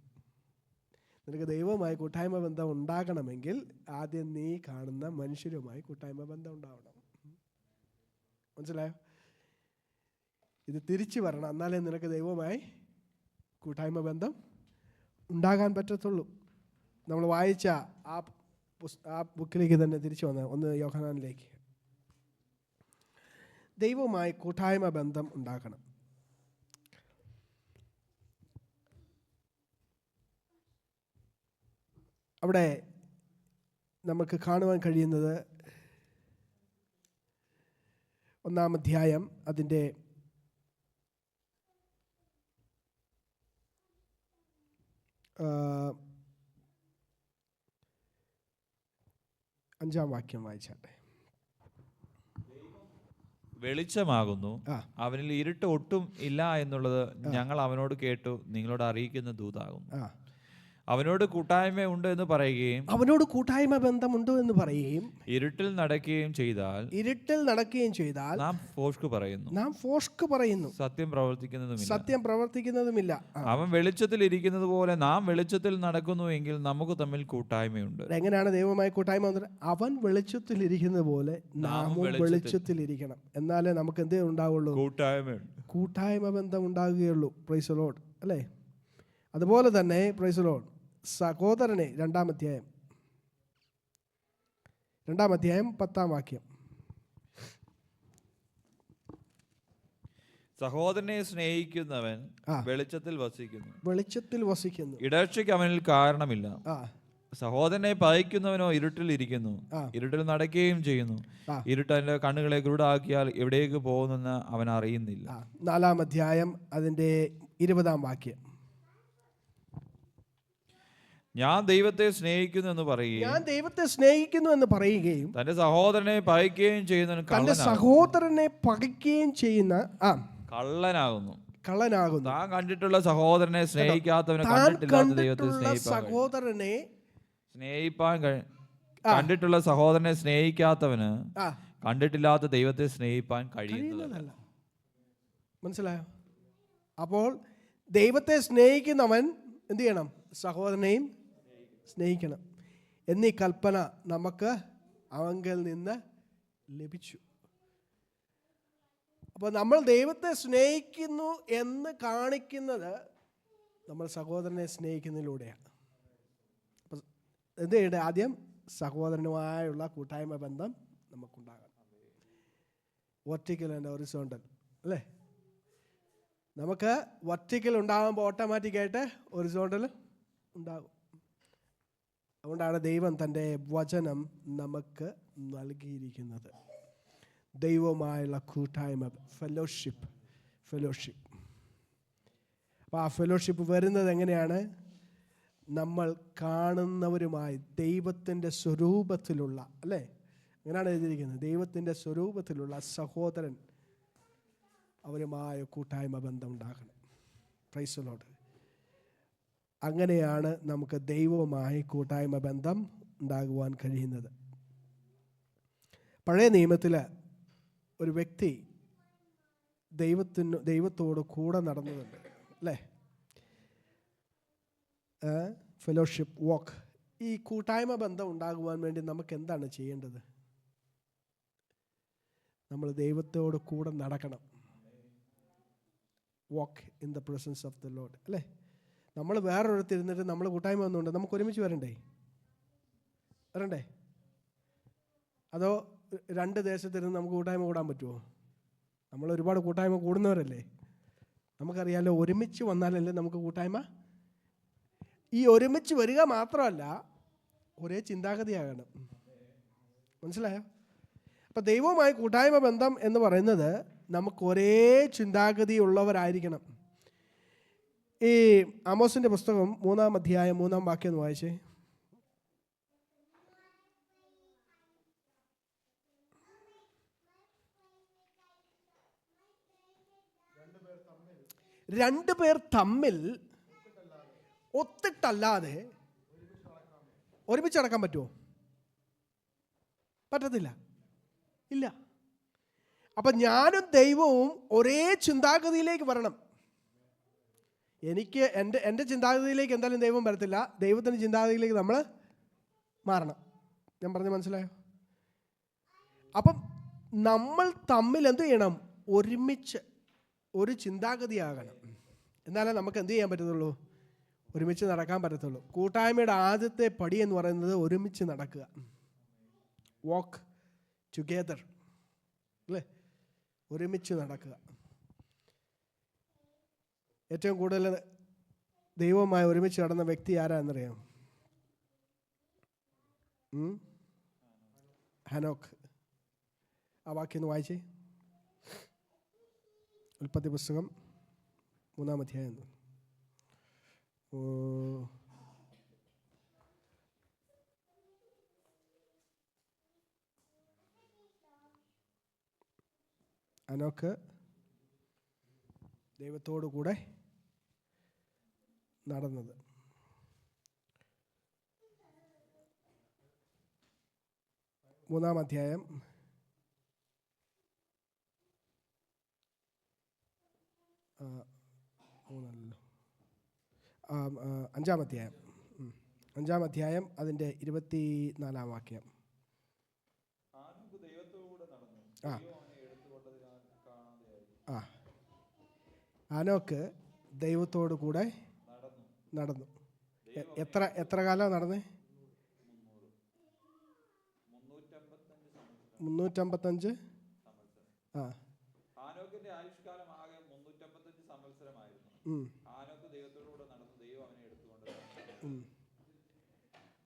നിനക്ക് ദൈവവുമായി കൂട്ടായ്മ ബന്ധം ഉണ്ടാകണമെങ്കിൽ ആദ്യം നീ കാണുന്ന മനുഷ്യരുമായി കൂട്ടായ്മ ബന്ധം ഉണ്ടാവണം. മനസ്സിലായോ? ഇത് തിരിച്ചു വരണം, എന്നാലേ നിനക്ക് ദൈവവുമായി കൂട്ടായ്മ ബന്ധം ഉണ്ടാകാൻ പറ്റത്തുള്ളൂ. നമ്മൾ വായിച്ച ആ ബുക്കിലേക്ക് തന്നെ തിരിച്ചു വന്ന 1 യോഹന്നാനിലേക്ക്. ദൈവവുമായി കൂട്ടായ്മ ബന്ധം ഉണ്ടാക്കണം. അവിടെ നമുക്ക് കാണുവാൻ കഴിയുന്നത് 1-ാം അധ്യായം അതിൻ്റെ 5-ാം വാക്യം വായിച്ചാട്ടെ. വെളിച്ചമാകുന്നു, അവനിൽ ഇരുട്ട് ഒട്ടും ഇല്ല എന്നുള്ളത് ഞങ്ങൾ അവനോട് കേട്ടു, നിങ്ങളോട് അറിയിക്കുന്ന ദൂതാകുന്നു. അവനോട് കൂട്ടായ്മ ഉണ്ട് എന്ന് പറയുകയും ബന്ധമുണ്ട് എന്ന് പറയുകയും ഇരുട്ടിൽ നടക്കുകയും ചെയ്താൽ നാം ഫോഷ്ക് പറയുന്നു, സത്യം പ്രവർത്തിക്കുന്നതുമില്ല. അവൻ വെളിച്ചത്തിൽ ഇരിക്കുന്നത് പോലെ നാം വെളിച്ചത്തിൽ നടക്കുന്നുവെങ്കിൽ നമുക്ക് തമ്മിൽ കൂട്ടായ്മയുണ്ട്. എങ്ങനെയാണ് ദൈവമായി കൂട്ടായ്മ? അവൻ വെളിച്ചത്തിൽ ഇരിക്കുന്നത് പോലെ നാം വെളിച്ചത്തിൽ ഇരിക്കണം. എന്നാലേ നമുക്ക് എന്തേ ഉണ്ടാവുള്ളൂ? കൂട്ടായ്മ ബന്ധം ഉണ്ടാകുകയുള്ളൂ. Price the Lord. അല്ലേ? അതുപോലെ തന്നെ പ്രൈസ് ദി ലോർഡ്, സഹോദരനെ 2-ാം അധ്യായം 10-ാം വാക്യം. സഹോദരനെ സ്നേഹിക്കുന്നവൻ വെളിച്ചത്തിൽ വസിക്കുന്നു, ഇടർച്ചയ്ക്ക് അവനിൽ കാരണമില്ല. സഹോദരനെ പകയ്ക്കുന്നവനോ ഇരുട്ടിൽ ഇരിക്കുന്നു, ഇരുട്ടിൽ നടക്കുകയും ചെയ്യുന്നു. ഇരുട്ട് അവന്റെ കണ്ണുകളെ കുരുടാക്കിയാൽ എവിടേക്ക് പോകുന്നെന്ന് അവൻ അറിയുന്നില്ല. 4-ാം അധ്യായം അതിൻ്റെ 20-ാം വാക്യം. ഞാൻ ദൈവത്തെ സ്നേഹിക്കുന്നു എന്ന് പറയുകയും തന്റെ സഹോദരനെ പകയ്ക്കുകയും ചെയ്യുന്ന കള്ളനാകുന്നു. താൻ കണ്ടിട്ടുള്ള സഹോദരനെ സ്നേഹിക്കാത്തവന് കണ്ടിട്ടില്ലാത്ത ദൈവത്തെ സ്നേഹിപ്പാൻ കഴിയുന്നതല്ല. മനസ്സിലായോ? അപ്പോൾ ദൈവത്തെ സ്നേഹിക്കുന്നവൻ എന്ത് ചെയ്യണം? സഹോദരനെയും സ്നേഹിക്കണം എന്നീ കൽപ്പന നമുക്ക് അവങ്കിൽ നിന്ന് ലഭിച്ചു. അപ്പോൾ നമ്മൾ ദൈവത്തെ സ്നേഹിക്കുന്നു എന്ന് കാണിക്കുന്നത് നമ്മൾ സഹോദരനെ സ്നേഹിക്കുന്നതിലൂടെയാണ്. അപ്പം എന്ത് ചെയ്യണ്ടേ? ആദ്യം സഹോദരനുമായുള്ള കൂട്ടായ്മ ബന്ധം നമുക്കുണ്ടാകണം. വെർട്ടിക്കൽ ആൻഡ് ഹൊറിസോണ്ടൽ, അല്ലേ? നമുക്ക് വെർട്ടിക്കൽ ഉണ്ടാകുമ്പോൾ ഓട്ടോമാറ്റിക്കായിട്ട് ഹൊറിസോണ്ടൽ ഉണ്ടാകും. അതുകൊണ്ടാണ് ദൈവം തൻ്റെ വചനം നമുക്ക് നൽകിയിരിക്കുന്നത്. ദൈവവുമായുള്ള കൂട്ടായ്മ, ഫെലോഷിപ്പ്. അപ്പോൾ ആ ഫെലോഷിപ്പ് വരുന്നത് എങ്ങനെയാണ്? നമ്മൾ കാണുന്നവരുമായി ദൈവത്തിൻ്റെ സ്വരൂപത്തിലുള്ള, അല്ലേ, അങ്ങനെയാണ് എഴുതിയിരിക്കുന്നത്, ദൈവത്തിൻ്റെ സ്വരൂപത്തിലുള്ള സഹോദരൻ അവരുമായ കൂട്ടായ്മ ബന്ധം ഉണ്ടാകണം. Price the Lord. അങ്ങനെയാണ് നമുക്ക് ദൈവവുമായി കൂട്ടായ്മ ബന്ധം ഉണ്ടാകുവാൻ കഴിയുന്നത്. പഴയ നിയമത്തിൽ ഒരു വ്യക്തി ദൈവത്തോട് കൂടെ നടന്നതുണ്ട്, അല്ലേ? ഫെലോഷിപ്പ് വാക്ക്. ഈ കൂട്ടായ്മ ബന്ധം ഉണ്ടാകുവാൻ വേണ്ടി നമുക്ക് എന്താണ് ചെയ്യേണ്ടത്? നമ്മൾ ദൈവത്തോട് കൂടെ നടക്കണം. Walk in the presence of the Lord, അല്ലേ? നമ്മൾ വേറൊരിടത്തിരുന്നിട്ട് നമ്മൾ കൂട്ടായ്മ ഒന്നുണ്ട്, നമുക്ക് ഒരുമിച്ച് വരണ്ടേ? അതോ രണ്ട് ദേശത്തിരുന്ന് നമുക്ക് കൂട്ടായ്മ കൂടാൻ പറ്റുമോ? നമ്മൾ ഒരുപാട് കൂട്ടായ്മ കൂടുന്നവരല്ലേ. നമുക്കറിയാലോ, ഒരുമിച്ച് വന്നാലല്ലേ നമുക്ക് കൂട്ടായ്മ. ഈ ഒരുമിച്ച് വരിക മാത്രമല്ല, ഒരേ ചിന്താഗതിയാകണം. മനസ്സിലായോ? അപ്പം ദൈവവുമായി കൂട്ടായ്മ ബന്ധം എന്ന് പറയുന്നത് നമുക്ക് ഒരേ ചിന്താഗതിയുള്ളവരായിരിക്കണം. ഈ ആമോസിൻ്റെ പുസ്തകം 3-ാം അധ്യായം 3-ാം വാക്യം ഒന്ന് വായിച്ചേ. രണ്ടുപേർ തമ്മിൽ ഒത്തിട്ടല്ലാതെ ഒരുമിച്ച് നടക്കാൻ പറ്റുമോ? പറ്റത്തില്ല, ഇല്ല. അപ്പം ഞാനും ദൈവവും ഒരേ ചിന്താഗതിയിലേക്ക് വരണം. എനിക്ക് എൻ്റെ ചിന്താഗതിയിലേക്ക് എന്തായാലും ദൈവം വരത്തില്ല, ദൈവത്തിൻ്റെ ചിന്താഗതിയിലേക്ക് നമ്മൾ മാറണം. ഞാൻ പറഞ്ഞ മനസ്സിലായോ? അപ്പം നമ്മൾ തമ്മിൽ എന്ത് ചെയ്യണം? ഒരുമിച്ച് ഒരു ചിന്താഗതിയാകണം. എന്നാലേ നമുക്ക് എന്ത് ചെയ്യാൻ പറ്റത്തുള്ളൂ? ഒരുമിച്ച് നടക്കാൻ പറ്റത്തുള്ളൂ. കൂട്ടായ്മയുടെ ആദ്യത്തെ പടി എന്ന് പറയുന്നത് ഒരുമിച്ച് നടക്കുക, വാക്ക് ടുഗെദർ, അല്ലേ? ഒരുമിച്ച് നടക്കുക. ഏറ്റവും കൂടുതൽ ദൈവവുമായി ഒരുമിച്ച് നടന്ന വ്യക്തി ആരാന്നറിയാം? ഹനോക്ക്. ആ വാക്യം ഒന്ന് വായിച്ചേ. ഉൽപ്പത്തി പുസ്തകം 3-ാം അധ്യായം. ഹനോക്ക് ദൈവത്തോടു കൂടെ നടന്നത്. മൂന്നാം അധ്യായം 5-ാം അധ്യായം 5-ാം അധ്യായം അതിൻ്റെ 24-ാം വാക്യം. ഹാനോക്ക് ദൈവത്തോടു കൂടെ നടന്നു. എത്ര കാലം നടന്നേ? 355. ഹാനോക്കിന്റെ ആയുഷ്കാലം ആകെ 355 സംവത്സരമായിരുന്നു. ഹാനോക്ക് ദൈവത്തോടുകൂടെ നടന്നു, ദൈവം അവനെ എടുത്തുകൊണ്ട്.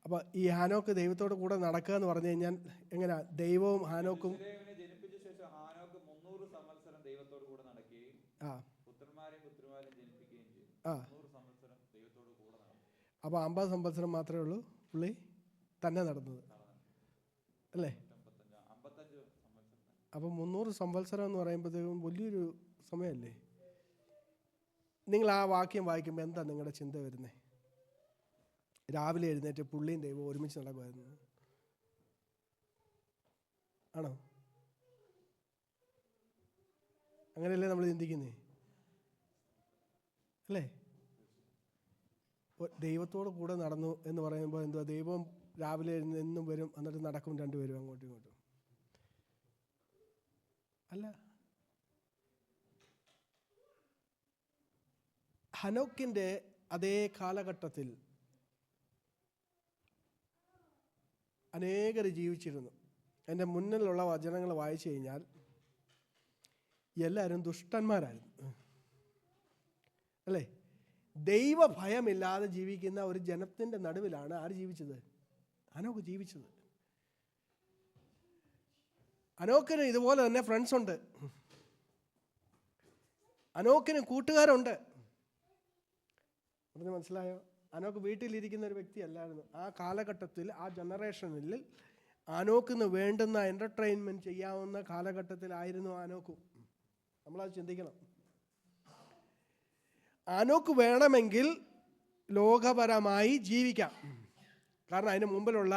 അപ്പൊ ഈ ഹാനോക്ക് ദൈവത്തോട് കൂടെ നടക്കുക എന്ന് പറഞ്ഞു കഴിഞ്ഞാൽ എങ്ങനെയാ? ദൈവവും ഹാനോക്കും ജനിപ്പിച്ച ശേഷം ഹാനോക്ക് 300 സംവത്സരം ദൈവത്തോട് കൂടെ നടക്കുകയും പുത്രന്മാരെയും ജനിപ്പിക്കുകയും ചെയ്തു. 300 സംവത്സരം ദൈവത്തോട് കൂടെ നടന്നു. അപ്പൊ 50 സംവത്സരം മാത്രമേ ഉള്ളൂ പുള്ളി തന്നെ നടന്നത്, അല്ലേ? അപ്പം 300 സംവത്സരം എന്ന് പറയുമ്പോഴത്തേക്കും വലിയൊരു സമയമല്ലേ? നിങ്ങൾ ആ വാക്യം വായിക്കുമ്പോൾ എന്താ നിങ്ങളുടെ ചിന്ത വരുന്നത്? രാവിലെ എഴുന്നേറ്റ് പുള്ളിയും ദൈവം ഒരുമിച്ച് നടക്കുമായിരുന്നു, ആണോ? അങ്ങനെയല്ലേ നമ്മൾ ചിന്തിക്കുന്നേ, അല്ലേ? ദൈവത്തോട് കൂടെ നടന്നു എന്ന് പറയുമ്പോൾ എന്തുവാ? ദൈവം രാവിലെ എന്നും വരും, എന്നിട്ട് നടക്കും രണ്ടുപേരും അങ്ങോട്ടും ഇങ്ങോട്ടും. അല്ല, ഹനോക്കിൻ്റെ അതേ കാലഘട്ടത്തിൽ അനേകർ ജീവിച്ചിരുന്നു. എൻ്റെ മുന്നിലുള്ള വചനങ്ങൾ വായിച്ചു കഴിഞ്ഞാൽ എല്ലാവരും ദുഷ്ടന്മാരായിരുന്നു, അല്ലേ? ദൈവഭയമില്ലാതെ ജീവിക്കുന്ന ഒരു ജനത്തിൻ്റെ നടുവിലാണ് ആര് ജീവിച്ചത്? അനോക്ക് ജീവിച്ചത്. അനോക്കിന് ഇതുപോലെ തന്നെ ഫ്രണ്ട്സ് ഉണ്ട്, അനോക്കിന് കൂട്ടുകാരുണ്ട്. അതിന് മനസ്സിലായോ? അനോക്ക് വീട്ടിലിരിക്കുന്ന ഒരു വ്യക്തിയല്ലായിരുന്നു. ആ കാലഘട്ടത്തിൽ, ആ ജനറേഷനിൽ അനോക്കിന് വേണ്ടുന്ന എൻ്റർടൈൻമെൻറ്റ് ചെയ്യാവുന്ന കാലഘട്ടത്തിലായിരുന്നു അനോക്ക്. നമ്മളത് ചിന്തിക്കണം. അനോക്ക് വേണമെങ്കിൽ ലോകപരമായി ജീവിക്കാം. കാരണം അതിന് മുമ്പിലുള്ള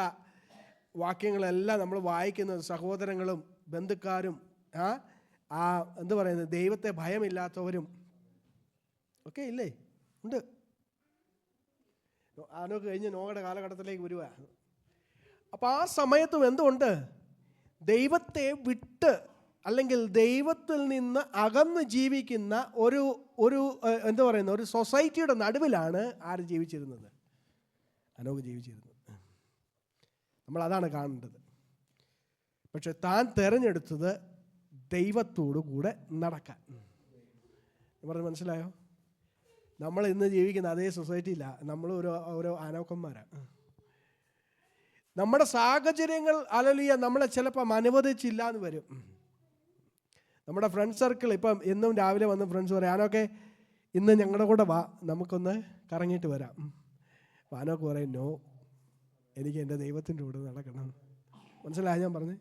വാക്യങ്ങളെല്ലാം നമ്മൾ വായിക്കുന്നത് സഹോദരങ്ങളും ബന്ധുക്കാരും എന്ത് പറയുന്നത്, ദൈവത്തെ ഭയമില്ലാത്തവരും ഒക്കെ ഇല്ലേ, ഉണ്ട്. അനോക്ക് കഴിഞ്ഞ് നോഹയുടെ കാലഘട്ടത്തിലേക്ക് വരിക. അപ്പോൾ ആ സമയത്തും എന്തുണ്ട്, ദൈവത്തെ വിട്ട് അല്ലെങ്കിൽ ദൈവത്തിൽ നിന്ന് അകന്ന് ജീവിക്കുന്ന ഒരു എന്താ പറയുന്ന ഒരു സൊസൈറ്റിയുടെ നടുവിലാണ് ആര് ജീവിച്ചിരുന്നത്? അനോക്ക് ജീവിച്ചിരുന്നത്. നമ്മളതാണ് കാണേണ്ടത്. പക്ഷെ താൻ തിരഞ്ഞെടുത്തത് ദൈവത്തോടു കൂടെ നടക്കാൻ. പറഞ്ഞ് മനസ്സിലായോ? നമ്മൾ ഇന്ന് ജീവിക്കുന്ന അതേ സൊസൈറ്റിയിലാണ്. നമ്മൾ ഓരോ അനോക്കന്മാരാണ്. നമ്മുടെ സാഹചര്യങ്ങൾ നമ്മളെ ചിലപ്പം അനുവദിച്ചില്ല എന്ന് വരും. നമ്മുടെ ഫ്രണ്ട് സർക്കിൾ ഇപ്പം എന്നും രാവിലെ വന്ന് ഫ്രണ്ട്സ് പറയാം, ആനോക്കെ ഇന്ന് ഞങ്ങളുടെ കൂടെ വാ, നമുക്കൊന്ന് കറങ്ങിയിട്ട് വരാം. അപ്പോൾ ആനോക്ക് പറയും, നോ, എനിക്ക് എൻ്റെ ദൈവത്തിൻ്റെ കൂടെ നടക്കണം. മനസ്സിലായോ ഞാൻ പറഞ്ഞേ?